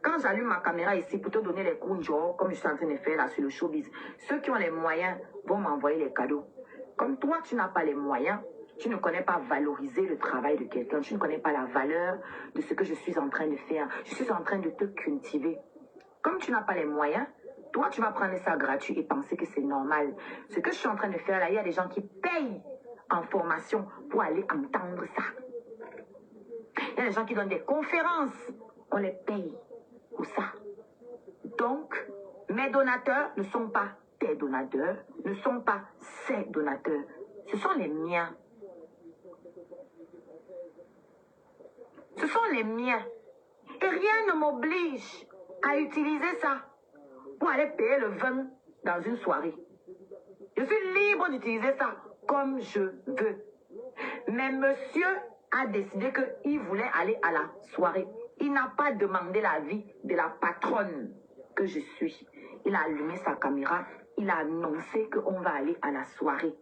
Speaker 6: Quand j'allume ma caméra ici pour te donner les coups de jour, comme je suis en train de faire là sur le showbiz, ceux qui ont les moyens vont m'envoyer les cadeaux. Comme toi, tu n'as pas les moyens, tu ne connais pas valoriser le travail de quelqu'un, tu ne connais pas la valeur de ce que je suis en train de faire. Je suis en train de te cultiver. Comme tu n'as pas les moyens, toi, tu vas prendre ça gratuit et penser que c'est normal. Ce que je suis en train de faire là, il y a des gens qui payent en formation pour aller entendre ça. Il y a des gens qui donnent des conférences, on les paye pour ça. Donc, mes donateurs ne sont pas tes donateurs, ne sont pas ses donateurs. Ce sont les miens. Ce sont les miens. Et rien ne m'oblige à utiliser ça pour aller payer le vin dans une soirée. Je suis libre d'utiliser ça comme je veux. Mais monsieur a décidé qu'il voulait aller à la soirée. Il n'a pas demandé l'avis de la patronne que je suis. Il a allumé sa caméra. Il a annoncé qu'on va aller à la soirée.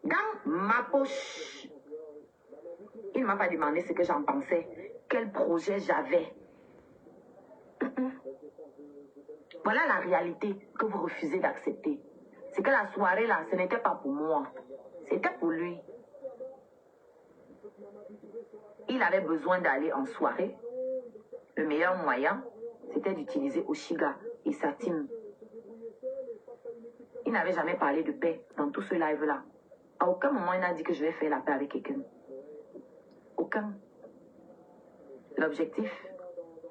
Speaker 6: Dans ma poche. Il ne m'a pas demandé ce que j'en pensais. Quel projet j'avais. Voilà la réalité que vous refusez d'accepter. C'est que la soirée là, ce n'était pas pour moi. C'était pour lui. Il avait besoin d'aller en soirée. Le meilleur moyen, c'était d'utiliser Oshiga et sa team. Il n'avait jamais parlé de paix dans tout ce live-là. À aucun moment, il n'a dit que je vais faire la paix avec quelqu'un. Aucun. L'objectif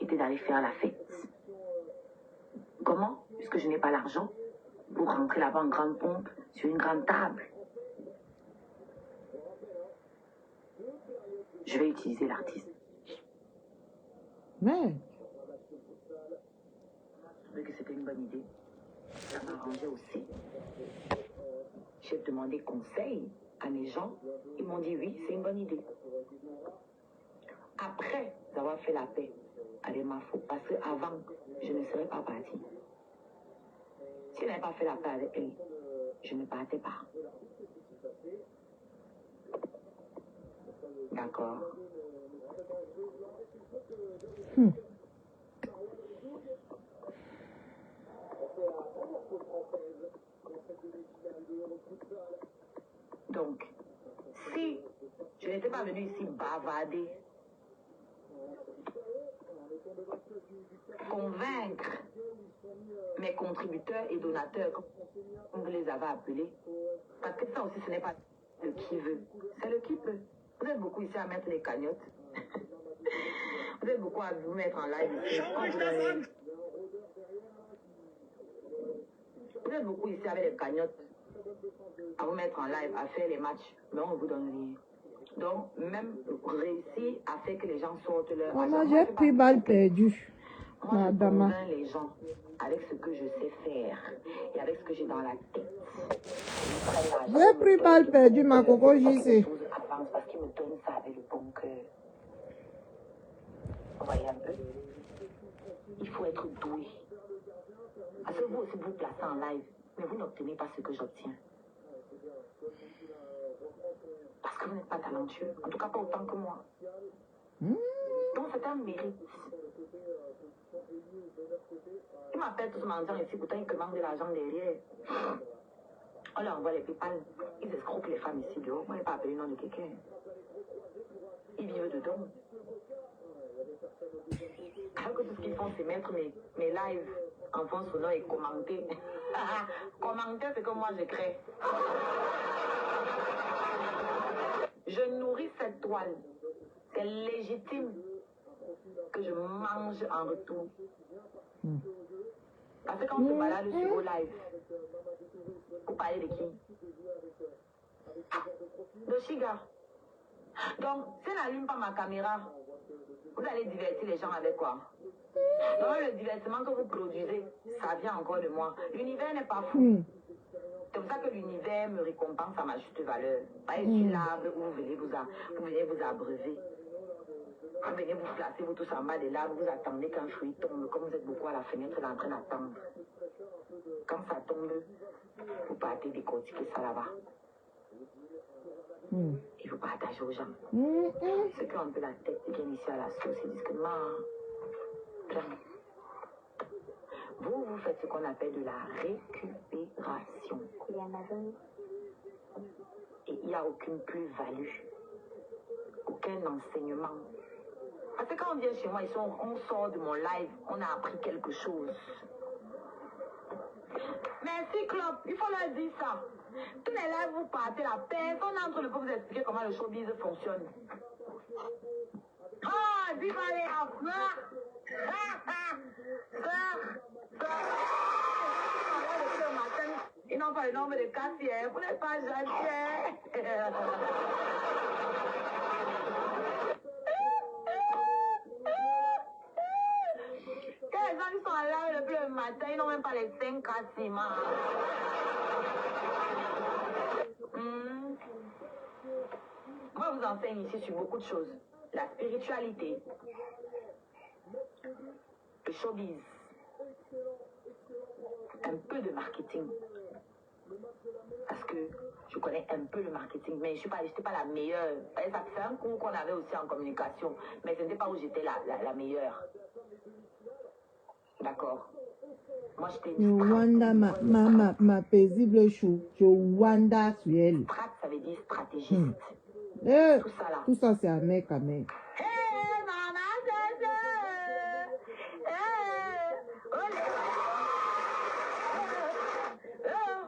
Speaker 6: était d'aller faire la fête. Comment? Puisque je n'ai pas l'argent pour rentrer là-bas en grande pompe sur une grande table. Je vais utiliser l'artiste.
Speaker 1: Mais,
Speaker 6: Je trouvais que c'était une bonne idée. Ça m'arrangeait aussi. J'ai demandé conseil à mes gens. Ils m'ont dit oui, c'est une bonne idée. Après avoir fait la paix avec ma faute, parce qu'avant, je ne serais pas partie. Si je n'avais pas fait la paix avec elle, je ne partais pas. D'accord. Donc, si je n'étais pas venue ici bavarder, convaincre mes contributeurs et donateurs, comme vous les avez appelés, parce que ça aussi, ce n'est pas le qui veut, c'est le qui peut. Vous êtes beaucoup ici à mettre les cagnottes. Vous êtes beaucoup à vous mettre en live ici. Vous êtes beaucoup ici avec les cagnottes à vous mettre en live, à faire les matchs, mais on ne vous donne rien. Donc, même réussir à faire que les gens sortent leur
Speaker 1: maman, j'ai pris balle perdue.
Speaker 6: Moi, je
Speaker 1: Madame.
Speaker 6: convainc les gens avec ce que je sais faire et avec ce que j'ai dans la tête.
Speaker 1: J'ai pris balle perdue, ma coco, j'y sais.
Speaker 6: Avance parce qu'ils me donnent ça avec le bon cœur. Vous voyez un peu? Il faut être doué. Parce que vous aussi, vous placez en live, mais vous n'obtenez pas ce que j'obtiens. Parce que vous n'êtes pas talentueux. En tout cas, pas autant que moi. Donc, c'est un mérite. Il m'appelle tous mendiants ici, pourtant ils commandent de l'argent derrière. On leur envoie les PayPal. Ils escroquent les femmes ici dehors. Moi, je n'ai pas appelé le nom de quelqu'un. Ils vivent de dons. Alors que tout ce qu'ils font, c'est mettre mes lives en fond sonore et commenter. Commenter ce que moi je crée. Je nourris cette toile. C'est légitime que je mange en retour. Parce que quand on se balade sur vos lives, vous parlez de qui? De Shiga. Donc, si je n'allume pas ma caméra, vous allez divertir les gens avec quoi? Donc, le divertissement que vous produisez, ça vient encore de moi. L'univers n'est pas fou. C'est pour ça que l'univers me récompense à ma juste valeur. Pas ici l'arbre où vous venez vous abreuver. Vous venez vous placer, vous tous en bas de l'arbre, vous attendez qu'un fruit tombe. Comme vous êtes beaucoup à la fenêtre, là, en train d'attendre. Quand ça tombe, vous partez décortiquer ça là-bas. Et vous partagez aux gens. Ceux qui ont un peu la tête bien ici à la sauce, ils disent que vous faites ce qu'on appelle de la récupération. Et il n'y a aucune plus-value, aucun enseignement. Parce que quand on vient chez moi, on sort de mon live, on a appris quelque chose. Merci Klopp, il faut leur dire ça. Tous les lives, vous partez là, personne n'entre ne peut vous expliquer comment le showbiz fonctionne. Ah, dis-moi les affaires. Ils n'ont pas le nombre de cassières, vous n'êtes pas gentil. Quand les gens ils sont en live depuis le matin, ils n'ont même pas les 5 cassiers. Moi, je vous enseigne ici sur beaucoup de choses. La spiritualité, le showbiz, un peu de marketing. Parce que je connais un peu le marketing, mais je n'étais pas la meilleure. C'est un cours qu'on avait aussi en communication, mais ce n'était pas où j'étais la meilleure. D'accord. Moi, j'étais
Speaker 1: Wanda, ma paisible chou. Je Wanda sur elle.
Speaker 6: Strat, ça veut dire stratégiste. Tout ça là.
Speaker 1: Tout ça, c'est un mec à mec.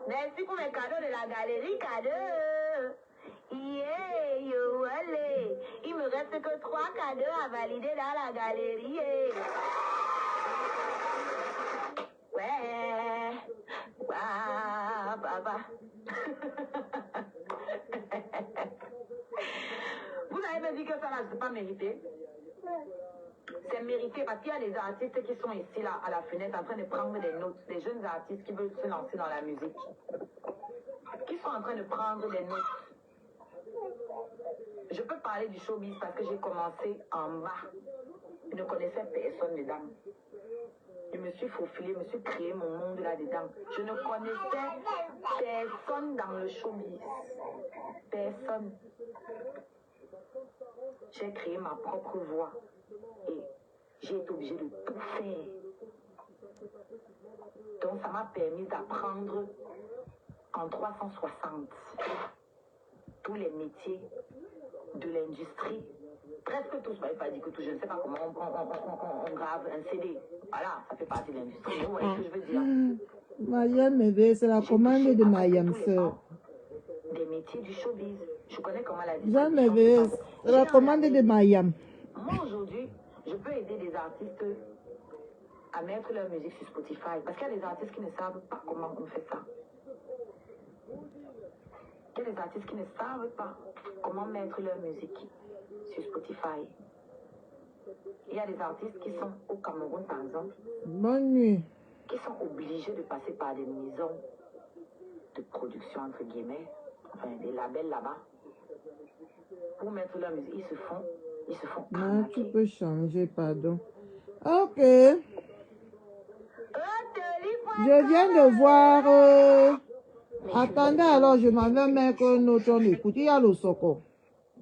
Speaker 6: Merci pour mes cadeaux de la galerie cadeaux. Yeah, yo, allez. Il me reste que 3 cadeaux à valider dans la galerie. Ouais. Bah, papa. Vous avez me dit que ça là, c'est pas mérité. C'est mérité parce qu'il y a des artistes qui sont ici là à la fenêtre en train de prendre des notes, des jeunes artistes qui veulent se lancer dans la musique, qui sont en train de prendre des notes. Je peux parler du showbiz parce que j'ai commencé en bas. Je ne connaissais personne dedans. Je me suis faufilée, je me suis créé mon monde là-dedans. Je ne connaissais personne dans le showbiz. Personne. J'ai créé ma propre voix. Et j'ai été obligée de tout faire. Donc ça m'a permis d'apprendre en 360 tous les métiers de l'industrie. Presque tous, je ne pas dire que tout, je ne sais pas comment on grave un CD. Voilà, ça fait partie de l'industrie. Vous voyez ce que je veux dire?
Speaker 1: Mayam, c'est la commande de Mayam, sœur.
Speaker 6: Des métiers du showbiz. Je connais comment la
Speaker 1: distribution. C'est la commande de Mayam.
Speaker 6: Moi, aujourd'hui, je peux aider des artistes à mettre leur musique sur Spotify. Parce qu'il y a des artistes qui ne savent pas comment on fait ça. Il y a des artistes qui ne savent pas comment mettre leur musique sur Spotify. Il y a des artistes qui sont au Cameroun, par exemple.
Speaker 1: Bonne nuit.
Speaker 6: Qui sont obligés de passer par des maisons de production, entre guillemets, enfin des labels là-bas, pour mettre leur musique. Ils se font
Speaker 1: non, tu peux changer, pardon. Ok. Je viens de voir... Attendez, alors je m'en vais mettre un autre écoute. Il y a le Soko.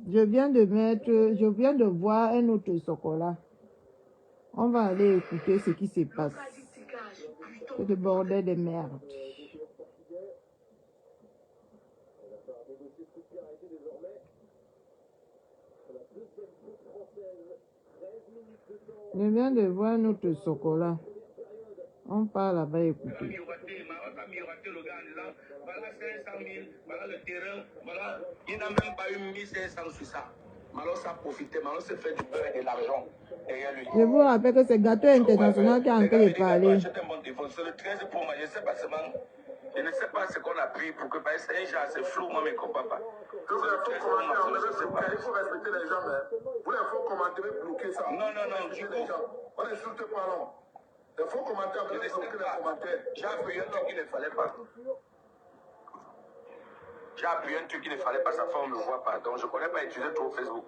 Speaker 1: Je viens de voir un autre Soko là. On va aller écouter ce qui se passe. C'est le bordel de merde. Je viens de voir notre chocolat. On part là-bas écouter.
Speaker 7: Voilà 500 000, voilà le terrain, voilà. Il n'a même pas eu 1500 sur ça. Malo ça a profité, Malo s'est fait du beurre et de l'argent derrière lui.
Speaker 1: Je vous rappelle que c'est Gâteau International qui est en train de parler.
Speaker 7: C'est le 13 pour moi, je ne sais pas seulement. Je ne sais pas ce qu'on a pris pour que c'est un genre, c'est flou, moi, mais comprends pas. Que vous les faux commentaires, il faut respecter les gens, mais vous les faux commentaires, bloquez ça.
Speaker 3: Non, du coup,
Speaker 7: on n'insulte pas, non. Les faux commentaires, vous bloquez les commentaires.
Speaker 3: J'ai appuyé un truc qu'il ne fallait pas. J'ai appuyé un truc qu'il ne fallait pas, sa femme ne me voit pas. Donc je ne connais pas utiliser trop Facebook.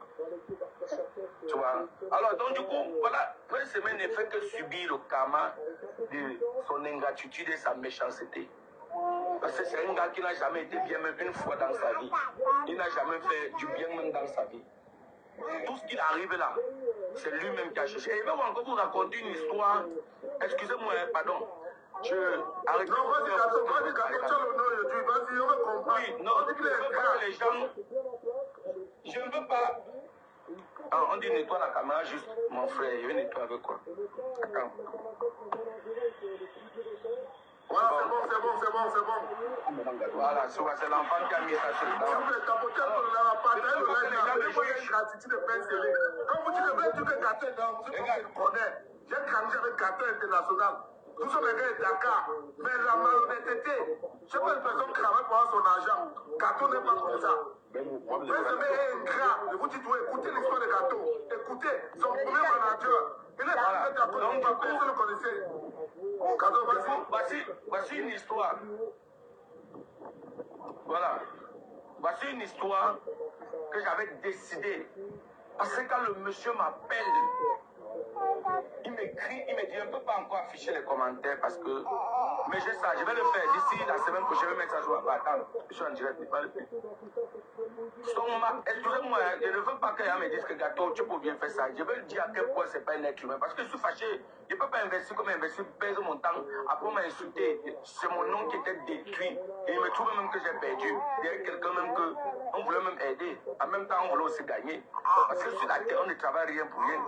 Speaker 3: Tu vois. Alors donc du coup, voilà, Prince Aimé ne fait que subir le karma de son ingratitude et sa méchanceté. Parce que c'est un gars qui n'a jamais été bien même une fois dans sa vie. Il n'a jamais fait du bien même dans sa vie. Tout ce qui arrive là, c'est lui-même qui a cherché. Et il va encore vous raconter une histoire. Excusez-moi, pardon. Je arrête.
Speaker 7: Non, vas-y, Gato, tu as le nom aujourd'hui. Vas-y, on va comprendre.
Speaker 3: Oui, non, je ne veux pas que les gens. Je ne veux pas. Ah, on dit nettoie la caméra juste, mon frère. Je vais nettoyer avec quoi? Attends.
Speaker 7: Voilà, c'est bon.
Speaker 3: Voilà, c'est l'enfant qui a mis ça sur le
Speaker 7: Si vous êtes tapoté pour la partager, vous avez une gratitude de Prince Aimé. Comme vous dites, le vrai truc est gâté, donc je le connais. J'ai grandi avec Gâteau International. Nous sommes les gars de Dakar. Mais la malhonnêteté, je sais pas une personne qui travaille pour avoir son argent. Gâteau n'est pas comme ça. Prince Aimé est ingrat. Je vous dis, vous écoutez l'histoire de Gâteau. Écoutez, son premier manager. Il est arrivé Gâteau, vous le connaissez. Gâteau, vas-y.
Speaker 3: Voici une histoire. Voilà. Voici une histoire que j'avais décidé. Parce que quand le monsieur m'appelle, il m'écrit, il me dit, on ne peut pas encore afficher les commentaires parce que... Mais j'ai ça, je vais le faire d'ici la semaine prochaine, je vais mettre ça sur la attends, je suis en direct, pas le plus. Excusez-moi, je ne veux pas qu'elle me dise que Gâteau, tu peux bien faire ça. Je veux dire à quel point c'est pas un être humain. Parce que je suis fâché. Je ne peux pas investir comme investir, pèse mon temps. Après, on m'a insulté. C'est mon nom qui était détruit. Et il me trouve même que j'ai perdu. Il y a quelqu'un même que on voulait même aider. En même temps, on voulait aussi gagner. Parce que sur la terre, on ne travaille rien pour rien.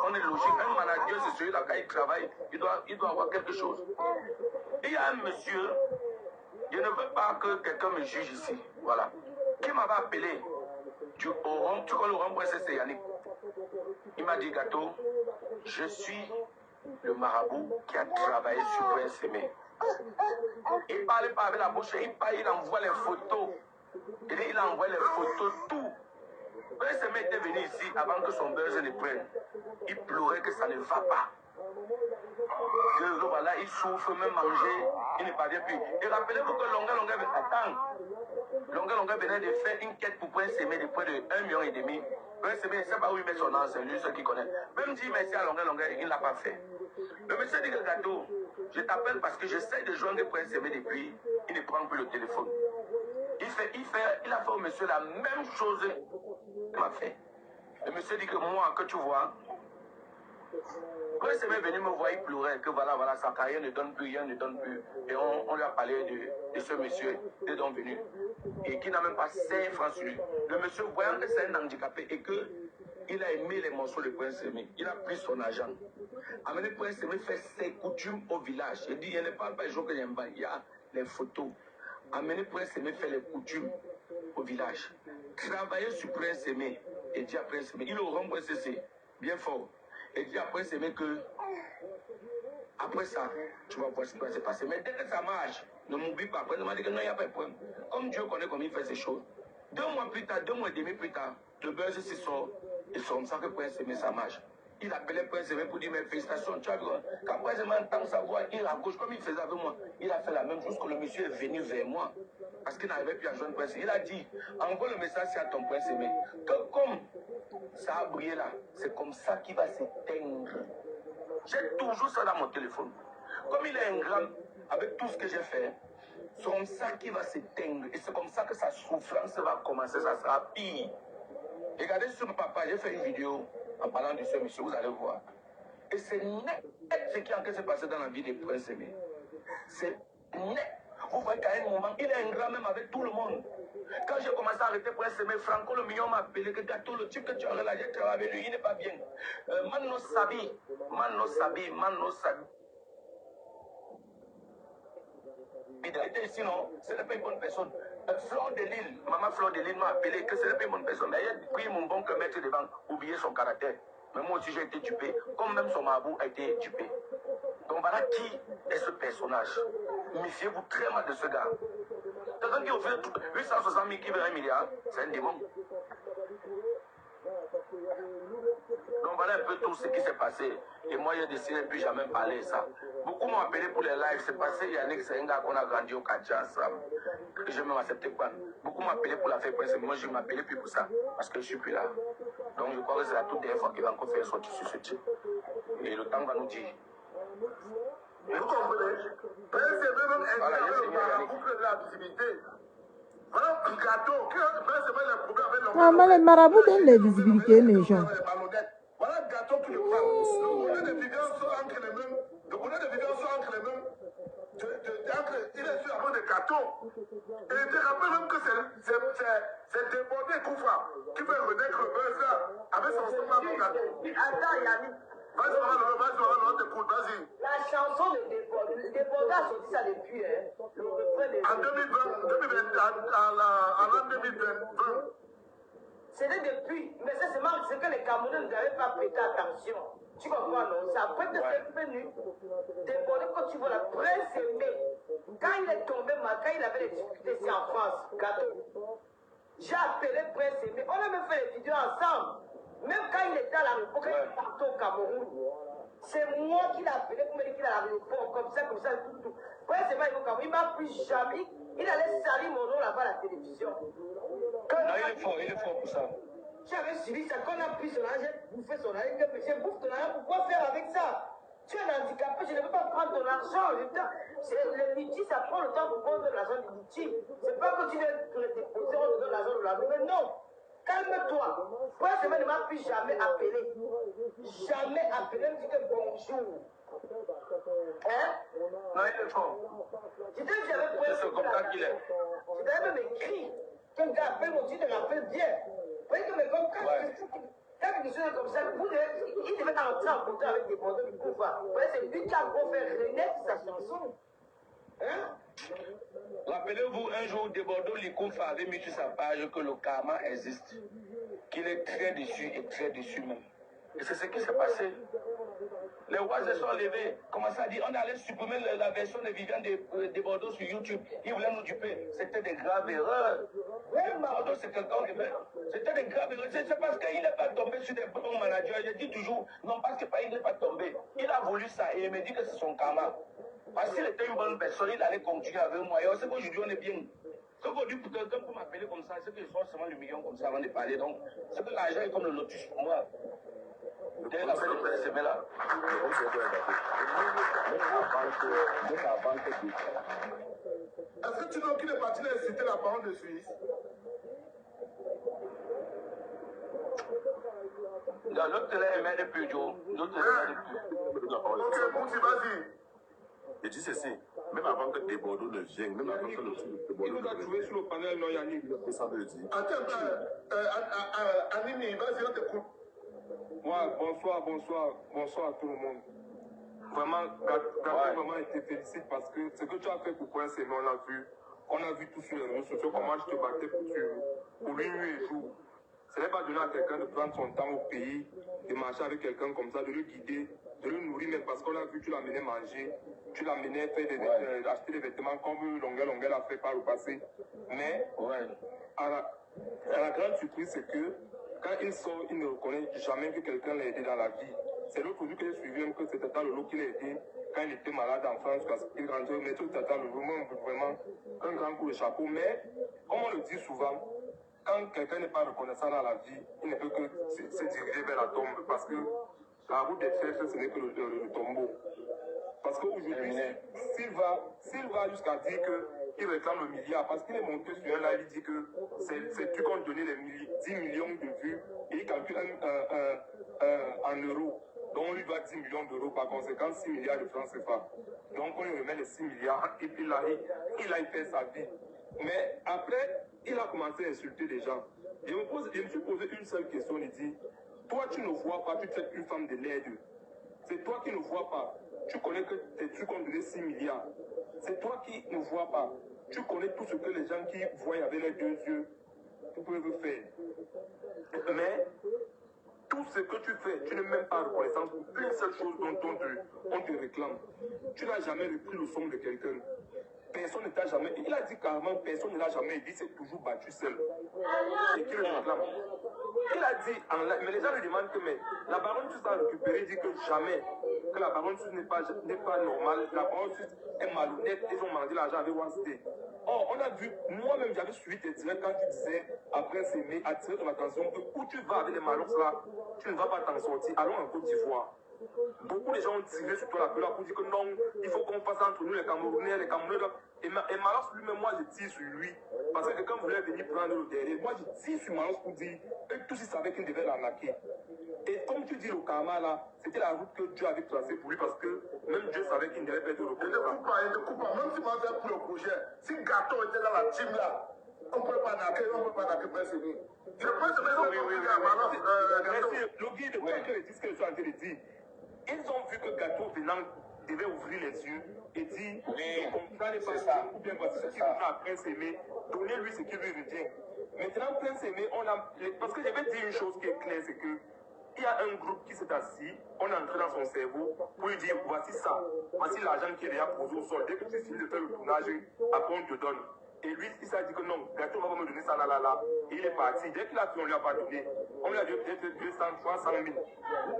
Speaker 3: On est logique. Un manager, c'est celui-là, quand il travaille, il doit avoir quelque chose. Et il y a un monsieur, je ne veux pas que quelqu'un me juge ici. Voilà. Qui m'avait appelé tu connais le rond, c'est Yannick. Il m'a dit, Gâteau, je suis le marabout qui a travaillé sur Prince Aimé. Il parlait pas avec la bouche, il envoie les photos. Il envoie les photos, tout. Prince Aimé était venu ici avant que son buzz ne prenne. Il pleurait que ça ne va pas. Que voilà, il souffre, même manger, il ne parvient plus. Et rappelez-vous que Longa venait de faire une quête pour Prince Aimé de près de 1,5 million. Prince Aimé, il ne sait pas où il met son nom, c'est lui ceux qui connaissent. Même dit merci à Longa, il ne l'a pas fait. Le monsieur dit que Gâteau, je t'appelle parce que j'essaie de joindre Prince Aimé depuis, il ne prend plus le téléphone. Il a fait au monsieur la même chose qu'il m'a fait. Le monsieur dit que moi, que tu vois, Prince Aimé est venu me voir, il pleurait, que voilà, sa carrière ne donne plus, rien ne donne plus. Et on lui a parlé de ce monsieur, qui est donc venu, et qui n'a même pas 5 francs sur lui. Le monsieur, voyant que c'est un handicapé et qu'il a aimé les morceaux de Prince Aimé, il a pris son argent. Amené Prince Aimé faire ses coutumes au village. Il dit, il ne parle pas des jours que j'aime pas, il y a les photos. Amené Prince Aimé faire les coutumes au village. Travailler sur Prince Aimé et dit à Prince Aimé, il est au rond CC, bien fort. Et dit après, c'est mieux que. Après ça, tu vas voir ce qui va se passer. Mais dès que ça marche, ne m'oublie pas. Après, il m'a dit que non, il n'y a pas de problème. Comme Dieu connaît comment il fait ces choses. 2 mois plus tard, 2 mois et demi plus tard, le buzz se sort. Et c'est comme ça que Prince Aimé, ça marche. Il appelait Prince Aimé pour dire mes félicitations. Tu as vu, quand Prince Aimé entend sa voix, il raccroche comme il faisait avec moi. Il a fait la même chose que le monsieur est venu vers moi. Parce qu'il n'arrivait plus à joindre Prince Aimé. Il a dit, envoie le message à ton Prince Aimé. Que comme ça a brillé là, c'est comme ça qu'il va s'éteindre. J'ai toujours ça dans mon téléphone. Comme il est ingrat avec tout ce que j'ai fait, c'est comme ça qu'il va s'éteindre. Et c'est comme ça que sa souffrance va commencer, ça sera pire. Regardez sur mon papa, j'ai fait une vidéo en parlant de ce monsieur, vous allez voir. Et c'est net ce qui est en train de se passer dans la vie de Prince Aimé. C'est net. Vous voyez qu'à un moment, il est ingrat même avec tout le monde. Quand j'ai commencé à arrêter Prince Aimé, Franco le million m'a appelé que Gâteau, le type que tu as là, j'ai travaillé avec lui, il n'est pas bien. Mano Sabi. Il était ici, non, ce n'est pas une bonne personne. Fleur de Lille, maman Fleur de Lille m'a appelé que ce n'est pas une bonne personne. Mais elle a pris mon bon que mettre devant, oublier son caractère. Mais moi aussi j'ai été dupé, comme même son marabout a été dupé. Donc voilà qui est ce personnage. Méfiez-vous très mal de ce gars. Quelqu'un qui offre 860 000 qui veut 1 milliard, c'est un démon. Donc voilà un peu tout ce qui s'est passé. Et moi, j'ai décidé de ne plus jamais parler de ça. Beaucoup m'ont appelé pour les lives. C'est passé, Yannick, c'est un gars qu'on a grandi au Katia ensemble. Que j'ai même accepté quoi. Beaucoup m'ont appelé pour la faire presse. Moi, je ne m'appelais plus pour ça. Parce que je ne suis plus là. Donc je crois que c'est la toute dernière fois qu'il va encore faire sortir sur ce type. Et le temps va nous dire.
Speaker 7: Vous comprenez? PSCB même boucle de la visibilité. Voilà un gâteau. PSCB a un problème avec le
Speaker 1: Ah, mais les marabouts donnent la visibilité, mes gens.
Speaker 7: Voilà un gâteau qui le prend. Le bonnet de Vivian sort entre les mêmes. Le bonnet de Vivian sort entre les mêmes. Il est sur un de gâteau. Et je te rappelle même que c'est débordé Koufa qui veut renaître le buzz là avec son stomac de gâteau.
Speaker 4: Attends, Yannick.
Speaker 7: Vas-y.
Speaker 4: La chanson de Débordé a sorti ça depuis, hein. Le refrain de...
Speaker 7: En 2020.
Speaker 4: C'était depuis, mais ça c'est mal, c'est que les Camerounais n'avaient pas prêté attention. Tu comprends, non? Ça après que c'est venu. Débordé, quand tu vois la Prince Aimé, quand il est tombé, quand il avait des difficultés ici en France, gâteau, j'ai appelé Prince Aimé, on a même fait des vidéos ensemble. Même quand il était à l'aéroport, quand il est parti au Cameroun, c'est moi qui l'ai appelé pour me dire qu'il est à l'aéroport, comme ça, tout. Prince Aimé, il m'a pris jamais, il allait salir mon nom là-bas à la télévision.
Speaker 3: Non, il est fort pour ça.
Speaker 4: J'avais suivi ça, quand on a pris son argent, j'ai bouffé son argent, j'ai bouffé ton argent, pourquoi faire avec ça? Tu es un handicapé, je ne peux pas prendre ton argent. Le liti, ça prend le temps pour prendre l'argent du liti. C'est pas que tu viens te déposer, on te donne l'argent de la mais non. Calme-toi. Moi, je ne m'a plus jamais appelé. Jamais appelé, me dit que bonjour. Hein?
Speaker 3: Non, il est fort.
Speaker 4: Je disais que j'avais pris.
Speaker 3: C'est comme ça qu'il est.
Speaker 4: Je t'avais même écrit. Quand tu appelles mon titre, tu l'appelles bien. Vous voyez que mais comme quand quelque chose comme ça, il devait entrer en contact avec des bandeaux du pouvoir. Vous voyez, c'est lui qui a beau faire renaître sa chanson. Hein?
Speaker 3: Rappelez-vous, un jour, Debordo Likoufa avait mis sur sa page que le karma existe. Qu'il est très déçu et très déçu même. Et c'est ce qui s'est passé. Les rois se sont levés, commençaient à dire on allait supprimer la version de Viviane de Bordeaux sur YouTube. Ils voulaient nous duper. C'était des graves erreurs. Bordeaux, c'est quelqu'un qui fait. C'était des graves erreurs. C'est parce qu'il n'est pas tombé sur des bons managers. Je dis toujours, non, parce qu'il n'est pas tombé. Il a voulu ça et il me dit que c'est son karma. Parce qu'il était une bonne personne, il allait continuer avec moi. Et on sait qu'aujourd'hui, on est bien. Quand on dit pour quelqu'un pour m'appeler comme ça, c'est que je sois seulement le million comme ça avant de parler. Donc, c'est que l'argent est comme le lotus pour moi. Dès la fin de cette semaine-là.
Speaker 7: Est-ce que tu vois qu'il est parti là citer la parole de Suisse?
Speaker 3: L'autre télé aimait depuis Joe. L'autre télé aimait depuis.
Speaker 7: Ok, Bouti, vas-y.
Speaker 8: Et dis ceci, même avant que Debordo ne vienne, même avant que le film de Debordo
Speaker 9: il nous a trouvé sur le panel, non Yannick?
Speaker 8: ça veut dire.
Speaker 7: Attends, Animi, vas-y, on t'écoute.
Speaker 9: Ouais, bonsoir à tout le monde. Vraiment, Gâteau vraiment été félicite parce que ce que tu as fait pour Prince Aimé, on a vu tout sur les réseaux sociaux, comment je te battais pour lui nuit et jour. Ce n'est pas donné à quelqu'un de prendre son temps au pays, de marcher avec quelqu'un comme ça, de le guider, de le nourrir, même parce qu'on a vu, tu l'amenais manger, tu l'amenais acheter des vêtements comme Longuel a fait par le passé. Mais, à la grande surprise, c'est que quand il sort, il ne reconnaît jamais que quelqu'un l'a aidé dans la vie. C'est l'autre jour que j'ai suivi, même que c'était Tata Lolo qui l'a aidé quand il était malade en France, parce qu'il rentrait au métro de Tata Lolo, vraiment un grand coup de chapeau. Mais, comme on le dit souvent, quand quelqu'un n'est pas reconnaissant dans la vie, il ne peut que se diriger vers la tombe, parce que la route des flèches, ce n'est que le tombeau. Parce qu'aujourd'hui, s'il va jusqu'à dire qu'il réclame le milliard, parce qu'il est monté sur un live, il dit que c'est tu comptes donner les 10 millions de vues, et il calcule en euros. Donc on lui doit 10 millions d'euros, par conséquent 6 milliards de francs CFA. Donc on lui remet les 6 milliards, et puis il a fait sa vie. Mais après, il a commencé à insulter les gens. Je me suis posé une seule question, il dit, toi tu ne vois pas, tu traites une femme de laide. C'est toi qui ne vois pas. Tu connais que tu comptes donner 6 milliards. C'est toi qui ne vois pas. Tu connais tout ce que les gens qui voient avec les deux yeux peuvent faire. Mais tout ce que tu fais, tu n'es même pas reconnaissant pour une seule chose dont on te réclame. Tu n'as jamais repris le son de quelqu'un. personne ne t'a jamais... Il a dit carrément, personne ne l'a jamais dit, c'est toujours battu seul. Et qui le réclame. Il a dit, mais les gens lui demandent que, mais la baronne Suisse a récupéré, dit que jamais, que la baronne Suisse n'est pas normale, la baronne Suisse est malhonnête, ils ont mangé l'argent avec Wansday. Or, on a vu, moi-même j'avais suivi tes directs quand tu disais, après s'aimer, attirer ton attention, que où tu vas avec les malox là, tu ne vas pas t'en sortir, allons en Côte d'Ivoire. Beaucoup de gens ont tiré sur toi la pelade pour dire que non, il faut qu'on fasse entre nous les Camerounais, et Malox lui-même, moi je tire sur lui, parce que quelqu'un voulait venir prendre le derrière. Moi je tire sur Malox pour dire, eux tous ils savaient qu'ils devaient l'arnaquer. Et comme tu dis, le karma là, c'était la route que Dieu avait tracée pour lui, parce que même Dieu savait qu'il ne devait pas être le
Speaker 7: Il ne coupe pas, même si moi j'ai pour le projet, si Gâteau était dans la team là, on ne peut pas arnaquer, Prince-Aimé. Je pense que c'est
Speaker 9: le guide, de quoi que dit ce que je suis en train de dire. Ils ont vu que Gâteau venant devait ouvrir les yeux et dire le contrat n'est pas ça, ou bien voici ce qu'il veut à Prince-Aimé, donnez-lui ce qu'il lui revient. Maintenant, Prince-Aimé, parce que je vais dire une chose qui est claire, c'est que il y a un groupe qui s'est assis, on est entré dans son cerveau pour lui dire voici ça, voici l'argent qui est déjà posé au sol. Dès que tu finis de faire le tournage, après on te donne. Et lui, il s'est dit que non, Gâteau va me donner ça là. Et il est parti. Dès qu'il a fait, on lui a pas donné. On lui a donné peut-être 200, 300 000.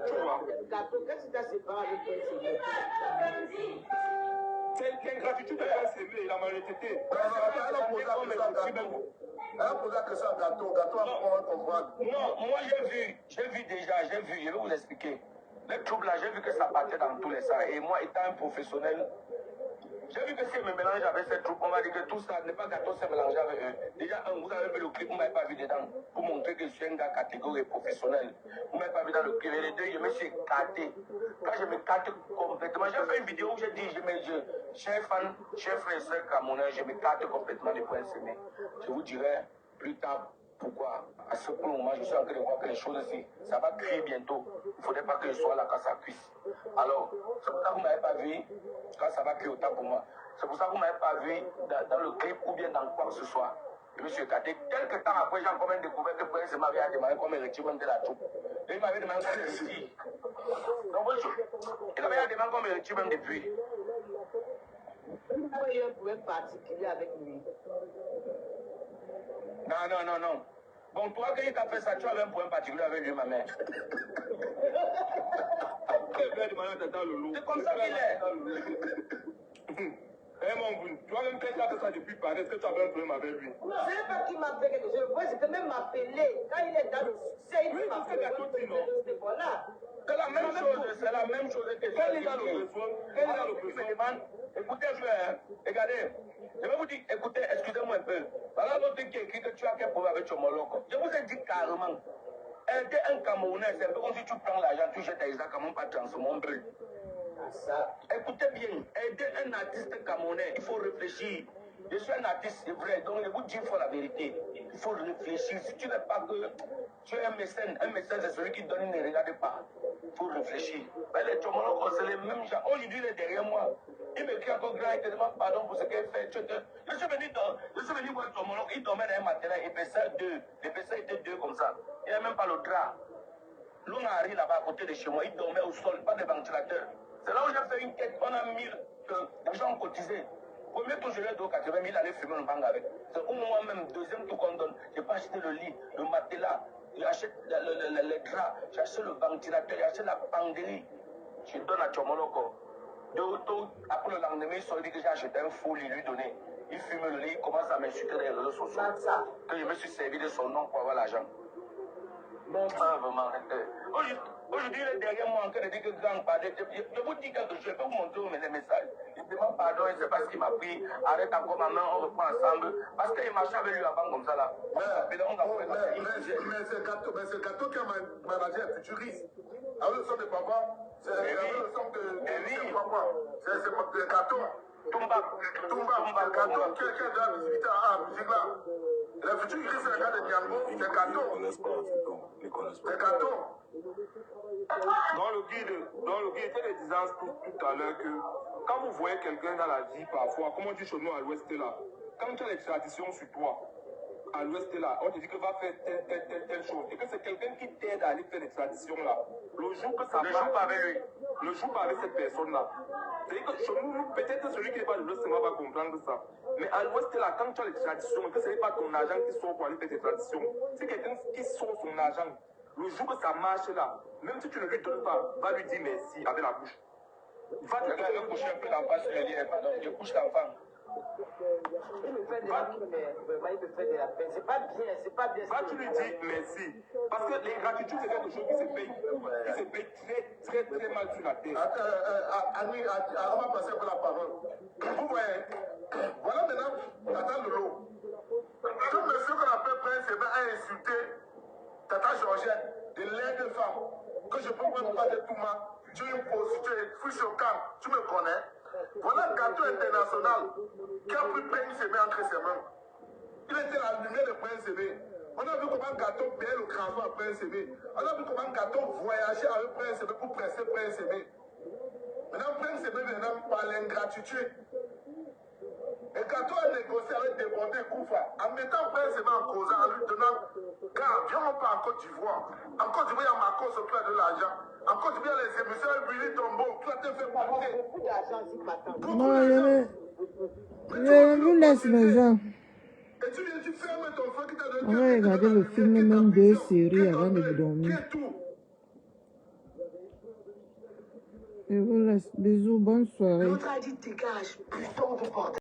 Speaker 9: Tu vois.
Speaker 4: Gâteau, qu'est-ce que tu as séparé avec Prince-Aimé?
Speaker 9: C'est l'ingratitude de Prince-Aimé, la malhonnêteté.
Speaker 7: Elle a posé la question à Gâteau. Gâteau va comprendre.
Speaker 3: Non, moi j'ai vu déjà, je vais vous expliquer. Le trouble là, j'ai vu que ça partait dans tous les sens. Et moi, étant un professionnel, j'ai vu que si je me mélange avec ces troupes, on va dire que tout ça n'est pas Gâteau se mélanger avec eux. Déjà, vous avez vu le clip, vous ne m'avez pas vu dedans, pour montrer que je suis un gars catégorie professionnel. Vous ne m'avez pas vu dans le clip. Et les deux, je me suis écarté. Quand je m'écarte complètement, j'ai fait une vidéo où j'ai dit, chers fans, chers frères et sœurs camerounais, je m'écarte complètement des Prince-Aimé. Je vous dirai plus tard pourquoi. À ce moment, je suis en train de voir que les choses ici, ça va crier bientôt. Il ne faudrait pas que je sois là quand ça cuisse. Alors, c'est pour ça que vous ne m'avez pas vu quand ça va crier autant pour moi. C'est pour ça que vous ne m'avez pas vu dans le clip ou bien dans quoi que ce soit. Je me suis écarté. Quelques temps après, j'ai encore même découvert que Prince m'avait demandé comment il retire de la troupe. Et il m'avait demandé comment il retire. Donc, il avait demandé comment il retire même depuis.
Speaker 4: Il y a un problème particulier avec lui.
Speaker 3: Non. Bon, toi, quand il t'a fait ça, tu avais un problème particulier avec lui, ma mère. C'est comme ça qu'il est.
Speaker 9: Toi-même, quand tu as fait ça depuis Paris, est-ce que tu avais un problème avec lui?
Speaker 4: Non, ce n'est pas qu'il m'a fait quelque chose. Moi, je peux même m'appeler. Quand il est dans le succès, il m'a fait voilà.
Speaker 3: C'est la même chose que
Speaker 9: quand il est dans le besoin,
Speaker 3: écoutez, regardez, je vais vous dire, écoutez, excusez-moi un peu. Voilà l'autre qui écrit que tu as quel problème avec Tchomoloko. Je vous ai dit carrément, aider un Camerounais, c'est un peu comme si tu prends l'argent, tu jettes exactement pas transformer un brûle. Écoutez bien, aider un artiste camerounais, il faut réfléchir. Je suis un artiste, c'est vrai, donc je vous dis, il faut la vérité. Il faut réfléchir. Si tu n'es pas que tu es un mécène c'est celui qui donne, ne regarde pas. Il faut réfléchir. Mais les Tchomoloko, c'est les mêmes gens. Aujourd'hui, il est derrière moi. Il m'écrit encore grand, il te demande pardon pour ce qu'il fait. Je suis venu voir Tchomoloko, il dormait dans un matelas, épaisseur 2. L'épaisseur était 2 comme ça. Il n'a même pas le drap. L'on a arrivé là-bas à côté de chez moi, il dormait au sol, pas de ventilateur. C'est là où j'ai fait une quête, on a mis les gens ont cotisé. Premier tour, je lui ai donné 80 000, il allait fumer le bang avec. C'est au moment même, deuxième tour qu'on donne, j'ai pas acheté le lit, le matelas, j'achète les draps, j'achète le ventilateur, j'achète la penderie. Je donne à Tchomoloko. Après le lendemain, il s'est dit que j'ai acheté un faux lit, lui donner. Il fume le lit, il commence à m'insulter dans les réseaux sociaux. Que je me suis servi de son nom pour avoir l'argent. Non, pas vraiment. Aujourd'hui, il est derrière moi en train de dire que grand pardon. Je vous dis quelque chose, je peux vous montrer les messages. Il demande pardon et c'est parce qu'il m'a pris. Arrête encore ma main, on reprend ensemble. Parce qu'il marchait avec lui avant comme ça là.
Speaker 7: Mais c'est Gâteau qui a managé un futuriste. Avec le son de papa, c'est le son de papa. C'est Gâteau. Toumba, Gâteau qui a de la visibilité à la musique là. Le futuriste, c'est le gars de Niambo, c'est Gâteau. C'est Gâteau.
Speaker 9: Dans le guide, il disait tout à l'heure que quand vous voyez quelqu'un dans la vie, parfois, comme on dit chez nous à l'ouest là, quand tu as l'extradition sur toi, à l'ouest là, on te dit que va faire telle chose, et que c'est quelqu'un qui t'aide à aller faire l'extradition là. Le jour que ça va avec lui, le jour avec cette personne là, C'est que chez nous, peut-être celui qui n'est pas de l'Ouest va comprendre ça. Mais à l'Ouest, là, quand tu as les traditions, que ce n'est pas ton agent qui sort pour aller faire tes traditions, c'est quelqu'un qui sort son agent. Le jour que ça marche là, même si tu ne lui donnes pas, va lui dire merci avec la bouche. Va te faire coucher un peu l'enfant sur le lit, pardon, je couche l'enfant.
Speaker 4: Il me fait de la peine, mais vraiment, il me fait de la peine. C'est pas bien, c'est pas bien.
Speaker 9: Va, tu lui dis merci. Parce que l'ingratitude, c'est quelque chose qui se paye très mal sur la tête.
Speaker 7: Annie, on va passer pour la parole. Vous voyez, voilà maintenant, Tata Lolo. Ce monsieur qu'on appelle Prince Hébert a insulté Tata Georgette, de l'aide de femme, que je peux même pas de tout ma. Tu es une prostituée, fouille choquant, tu me connais. Voilà un gâteau international qui a pris Prince Hébert entre ses mains. Il était la lumière de Prince Hébert. On a vu comment un gâteau payait le cranson à Prince Hébert. On a vu comment un gâteau voyageait avec Prince Hébert pour presser Prince Hébert. Maintenant, Prince Hébert vient par l'ingratitude. Et gâteau a négocié avec Débordé Koufa en mettant Prince Hébert en cause, en lui donnant car viens on part en Côte d'Ivoire. En Côte d'Ivoire, il y a Marcos qui a de l'argent. En Côte d'Ivoire, il y a les émissaires Willy Tombo qui a été fait porter.
Speaker 4: Beaucoup d'argent ici maintenant.
Speaker 1: Je vous laisse les gens.
Speaker 7: Et tu viens, tu fermes ton feu qui t'a donné.
Speaker 1: On va regarder le film, même 2 séries avant de vous dormir. Je vous laisse. Bisous, bonne soirée.
Speaker 4: L'autre a dit dégage, putain de bordel.